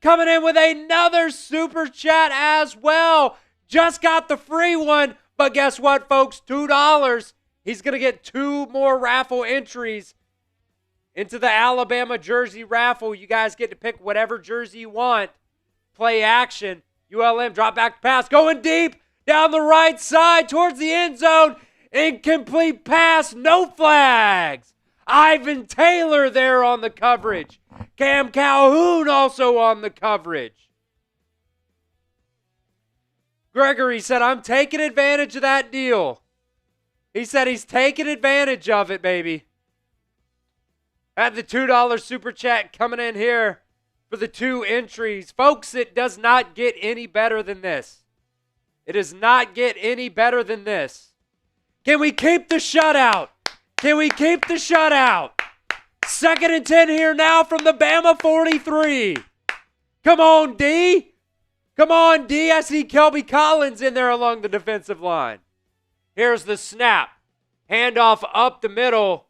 coming in with another super chat as well. Just got the free one. But guess what, folks? $2. He's going to get 2 more raffle entries into the Alabama jersey raffle. You guys get to pick whatever jersey you want. Play action. ULM drop back pass. Going deep down the right side towards the end zone. Incomplete pass. No flags. Ivan Taylor there on the coverage. Cam Calhoun also on the coverage. Gregory said, I'm taking advantage of that deal. He said he's taking advantage of it, baby. Had the $2 super chat coming in here for the 2 entries. Folks, it does not get any better than this. It does not get any better than this. Can we keep the shutout? 2nd and 10 here now from the Bama 43. Come on, D. I see Kelby Collins in there along the defensive line. Here's the snap. Handoff up the middle.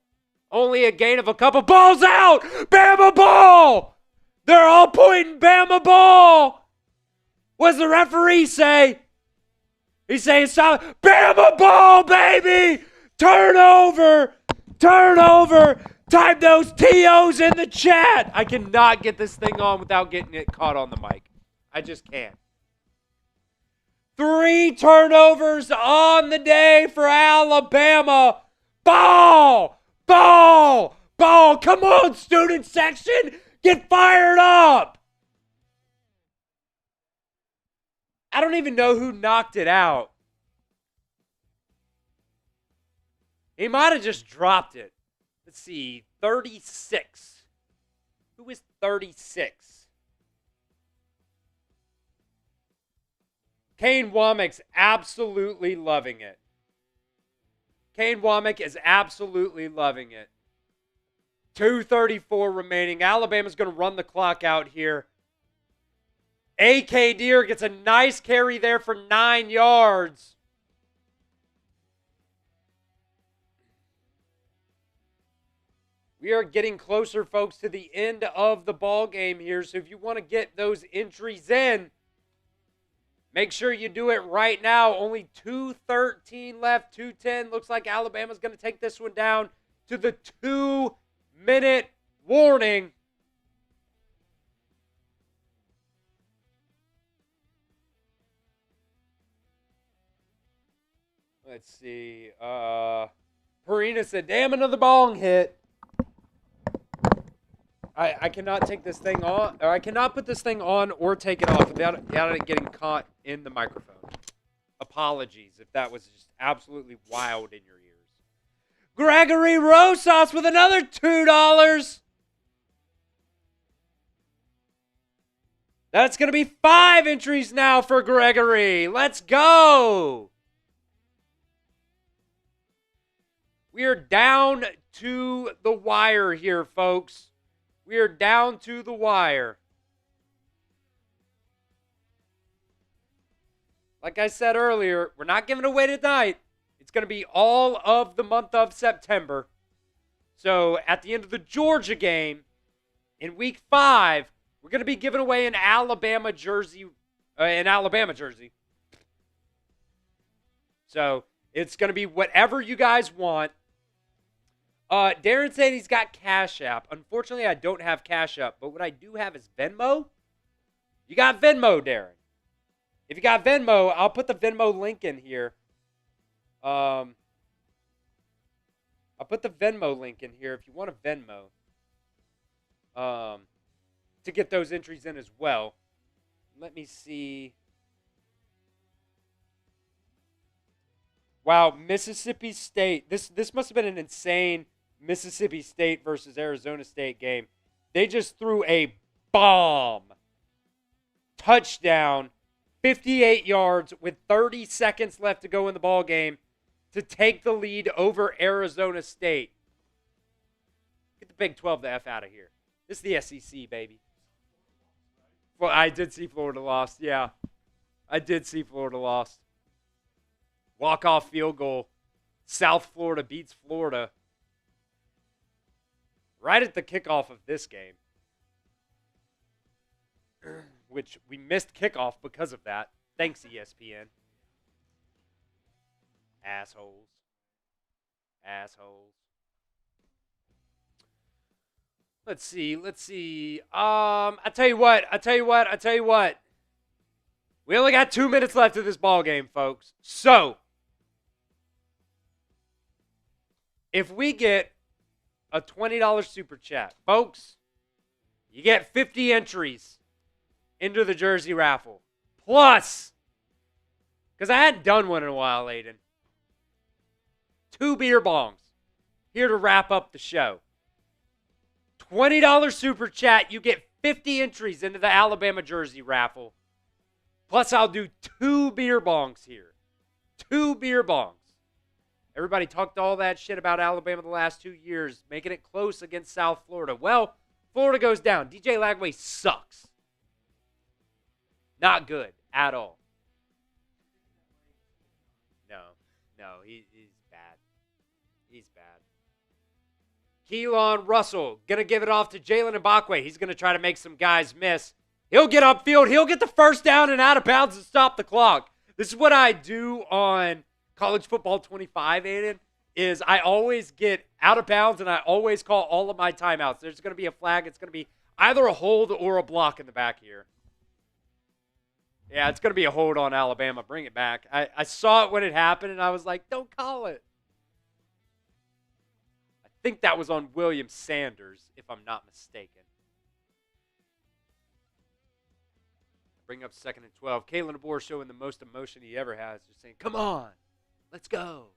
Only a gain of a couple. Ball's out! Bama ball! They're all pointing Bama ball! What does the referee say? He's saying, stop. Bama ball, baby! Turnover! Type those TOs in the chat! I cannot get this thing on without getting it caught on the mic. I just can't. 3 turnovers on the day for Alabama. Ball! Come on, student section. Get fired up. I don't even know who knocked it out. He might have just dropped it. Let's see. 36. Who is 36? Kane Womack's absolutely loving it. Kane Womack is absolutely loving it. 2:34 remaining. Alabama's going to run the clock out here. A.K. Deer gets a nice carry there for 9 yards. We are getting closer, folks, to the end of the ball game here. So if you want to get those entries in, make sure you do it right now. Only 2:13 left, 2:10. Looks like Alabama's going to take this one down to the 2-minute warning. Let's see. Perina said, damn, another bong hit. I cannot take this thing on, or I cannot put this thing on or take it off without it getting caught in the microphone. Apologies if that was just absolutely wild in your ears. Gregory Rosas with another $2. That's going to be 5 entries now for Gregory. Let's go. We are down to the wire here, folks. We are down to the wire. Like I said earlier, we're not giving away tonight. It's going to be all of the month of September. So at the end of the Georgia game, in week 5, we're going to be giving away an Alabama jersey. So it's going to be whatever you guys want. Darren said he's got Cash App. Unfortunately, I don't have Cash App, but what I do have is Venmo. You got Venmo, Darren. If you got Venmo, I'll put the Venmo link in here. I'll put the Venmo link in here if you want a Venmo. To get those entries in as well. Let me see. Wow, Mississippi State. This must have been an insane Mississippi State versus Arizona State game. They just threw a bomb. Touchdown, 58 yards with 30 seconds left to go in the ball game to take the lead over Arizona State. Get the Big 12 the F out of here. This is the SEC, baby. Well, I did see Florida lost. Yeah, I did see Florida lost. Walk-off field goal. South Florida beats Florida right at the kickoff of this game, which we missed kickoff because of that. Thanks, ESPN. Assholes. Let's see. I tell you what. We only got 2 minutes left of this ball game, folks. So, if we get a $20 super chat, folks, you get 50 entries into the jersey raffle. Plus, because I hadn't done one in a while, Aiden, 2 beer bongs here to wrap up the show. $20 super chat, you get 50 entries into the Alabama jersey raffle. Plus, I'll do 2 beer bongs here. 2 beer bongs. Everybody talked all that shit about Alabama the last 2 years, making it close against South Florida. Well, Florida goes down. DJ Lagway sucks. Not good at all. No, he's bad. He's bad. Keelan Russell, going to give it off to Jalen Mbakwe. He's going to try to make some guys miss. He'll get upfield. He'll get the first down and out of bounds and stop the clock. This is what I do on College Football 25, Aiden, is I always get out of bounds and I always call all of my timeouts. There's going to be a flag. It's going to be either a hold or a block in the back here. Yeah, it's going to be a hold on Alabama. Bring it back. I saw it when it happened, and I was like, don't call it. I think that was on William Sanders, if I'm not mistaken. Bring up 2nd and 12. Kalen DeBoer showing the most emotion he ever has. Just saying, come on, let's go.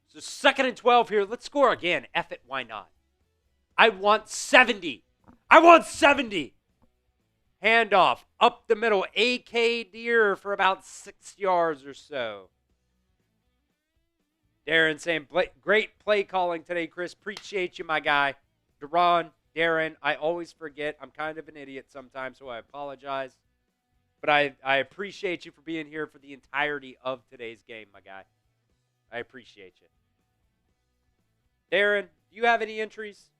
So 2nd and 12 here. Let's score again. F it, why not? I want 70. I want 70. Handoff up the middle. A.K. Deer for about 6 yards or so. Darren saying, great play calling today, Chris. Appreciate you, my guy. Deron, Darren, I always forget. I'm kind of an idiot sometimes, so I apologize. But I appreciate you for being here for the entirety of today's game, my guy. I appreciate you. Darren, do you have any entries?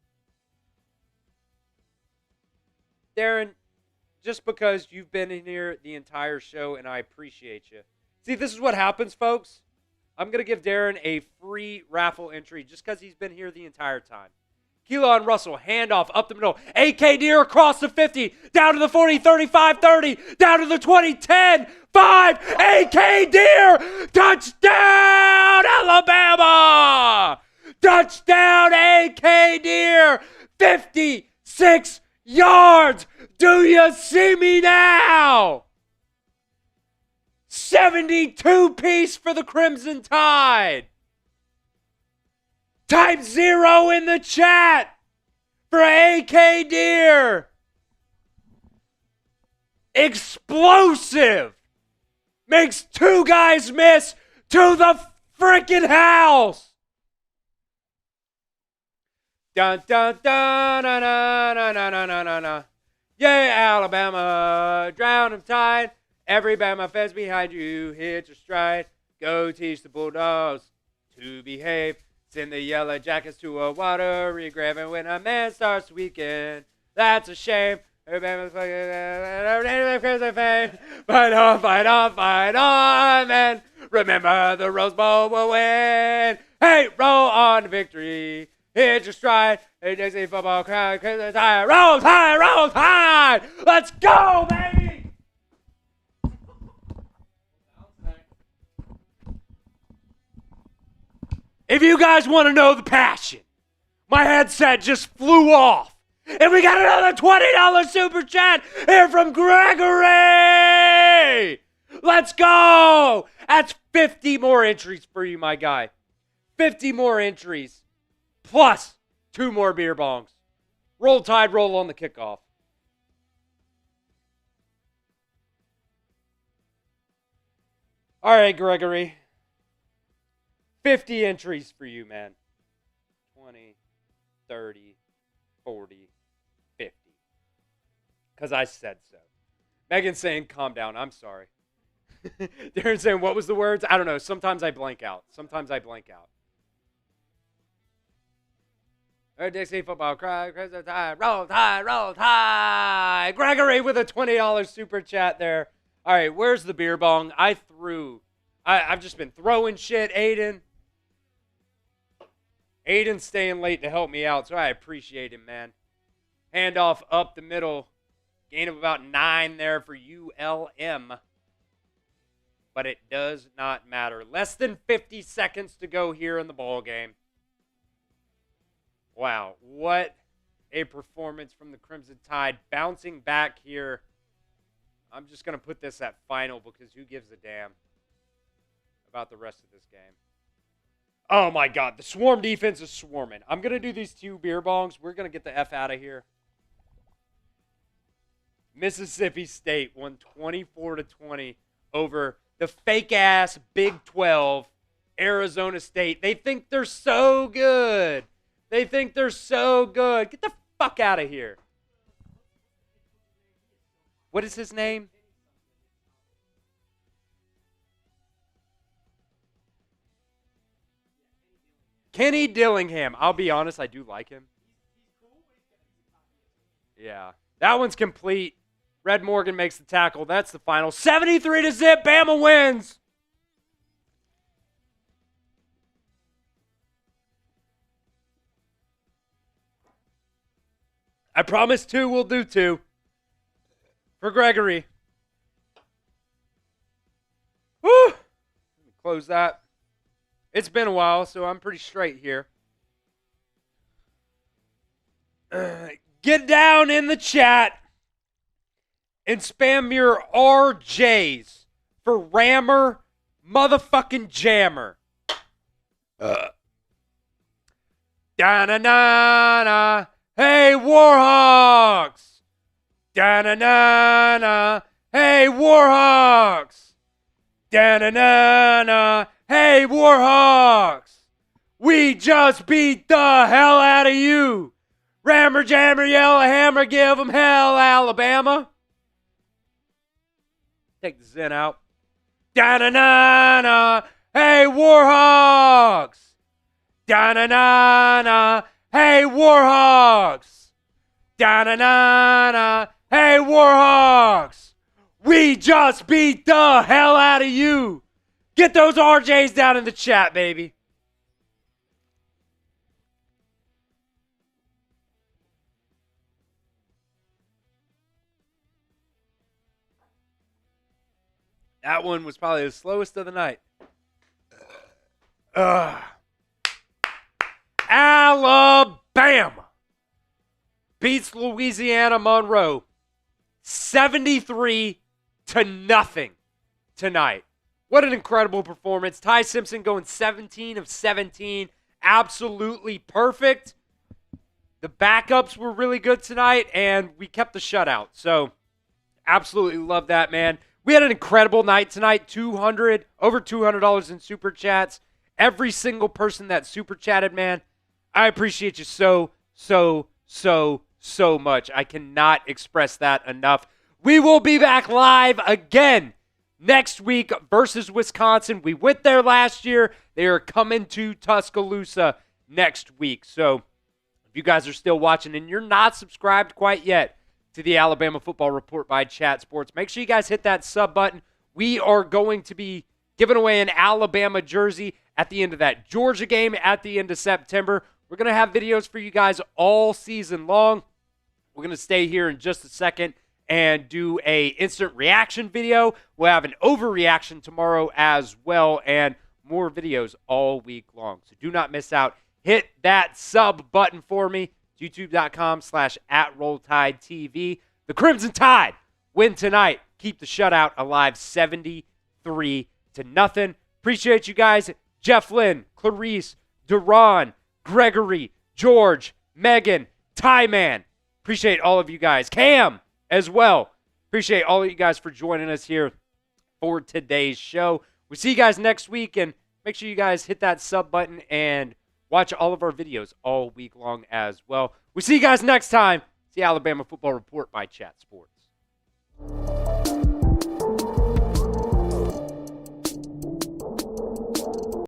Darren, just because you've been in here the entire show, and I appreciate you. See, this is what happens, folks. I'm going to give Darren a free raffle entry just because he's been here the entire time. Keelan Russell, handoff up the middle. A.K. Deer across the 50, down to the 40, 35, 30, down to the 20, 10, 5. A.K. Deer, touchdown, Alabama! Touchdown, A.K. Deer, 56 yards. Do you see me now? 72-piece for the Crimson Tide. Type 0 in the chat for A.K. Deer. Explosive. Makes 2 guys miss to the freaking house. Dun, dun, dun, dun, dun, dun, dun, dun, dun, dun. Yeah, Alabama, drown 'em tide. Every Bama fans behind you, hit your stride. Go teach the Bulldogs to behave. Send the Yellow Jackets to a watery grave. And when a man starts weakening, that's a shame. Every Bama's fucking fame. Fight on, fight on, fight on, man. Remember the Rose Bowl will win. Hey, roll on to victory. Hit your stride. Hey, Dixie football crowd, Crimson Tide. Roll Tide, roll Tide. Let's go, baby. If you guys want to know the passion, my headset just flew off. And we got another $20 super chat here from Gregory. Let's go. That's 50 more entries for you, my guy. 50 more entries. Plus 2 more beer bongs. Roll Tide, roll on the kickoff. All right, Gregory. 50 entries for you, man. 20, 30, 40, 50. Because I said so. Megan's saying, calm down. I'm sorry. Darren's saying, what was the words? I don't know. Sometimes I blank out. All right, Dixie football, cry, Crimson Tide, roll Tide, roll Tide. Gregory with a $20 super chat there. All right, where's the beer bong? I've just been throwing shit, Aiden. Aiden's staying late to help me out, so I appreciate him, man. Handoff up the middle. Gain of about 9 there for ULM. But it does not matter. Less than 50 seconds to go here in the ball game. Wow, what a performance from the Crimson Tide. Bouncing back here. I'm just going to put this at final because who gives a damn about the rest of this game. Oh, my God. The swarm defense is swarming. I'm going to do these 2 beer bongs. We're going to get the F out of here. Mississippi State won 24-20 over the fake-ass Big 12 Arizona State. They think they're so good. Get the fuck out of here. What is his name? Kenny Dillingham. I'll be honest, I do like him. Yeah. That one's complete. Red Morgan makes the tackle. That's the final. 73-0. Bama wins. I promise 2. We'll do 2. For Gregory. Woo! Let me close that. It's been a while, so I'm pretty straight here. Get down in the chat and spam your RJs for Rammer motherfucking Jammer. Da-na-na-na. Hey, Warhawks. Da-na-na-na. Hey, Warhawks. Da-na-na-na. Hey, Warhawks. We just beat the hell out of you. Rammer, jammer, yell, hammer, give 'em hell, Alabama. Take the Zen out. Da-na-na-na. Hey, Warhawks. Da-na-na-na. Hey, Warhawks. Da-na-na-na. Hey, Warhawks. We just beat the hell out of you. Get those RJs down in the chat, baby. That one was probably the slowest of the night. Alabama beats Louisiana-Monroe 73-0 tonight. What an incredible performance. Ty Simpson going 17 of 17. Absolutely perfect. The backups were really good tonight, and we kept the shutout. So, absolutely love that, man. We had an incredible night tonight. Over $200 in super chats. Every single person that super chatted, man, I appreciate you so much. I cannot express that enough. We will be back live again next week versus Wisconsin. We went there last year. They are coming to Tuscaloosa next week. So if you guys are still watching and you're not subscribed quite yet to the Alabama Football Report by Chat Sports, make sure you guys hit that sub button. We are going to be giving away an Alabama jersey at the end of that Georgia game at the end of September. We're going to have videos for you guys all season long. We're going to stay here in just a second and do a instant reaction video. We'll have an overreaction tomorrow as well, and more videos all week long. So do not miss out. Hit that sub button for me. YouTube.com/@RollTideTV. The Crimson Tide win tonight. Keep the shutout alive 73-0. Appreciate you guys. Jeff Lynn, Clarice, Duran, Gregory, George, Megan, Ty Man. Appreciate all of you guys. Cam as well. Appreciate all of you guys for joining us here for today's show. We'll see you guys next week, and make sure you guys hit that sub button and watch all of our videos all week long as well. We'll see you guys next time. It's the Alabama Football Report by Chat Sports.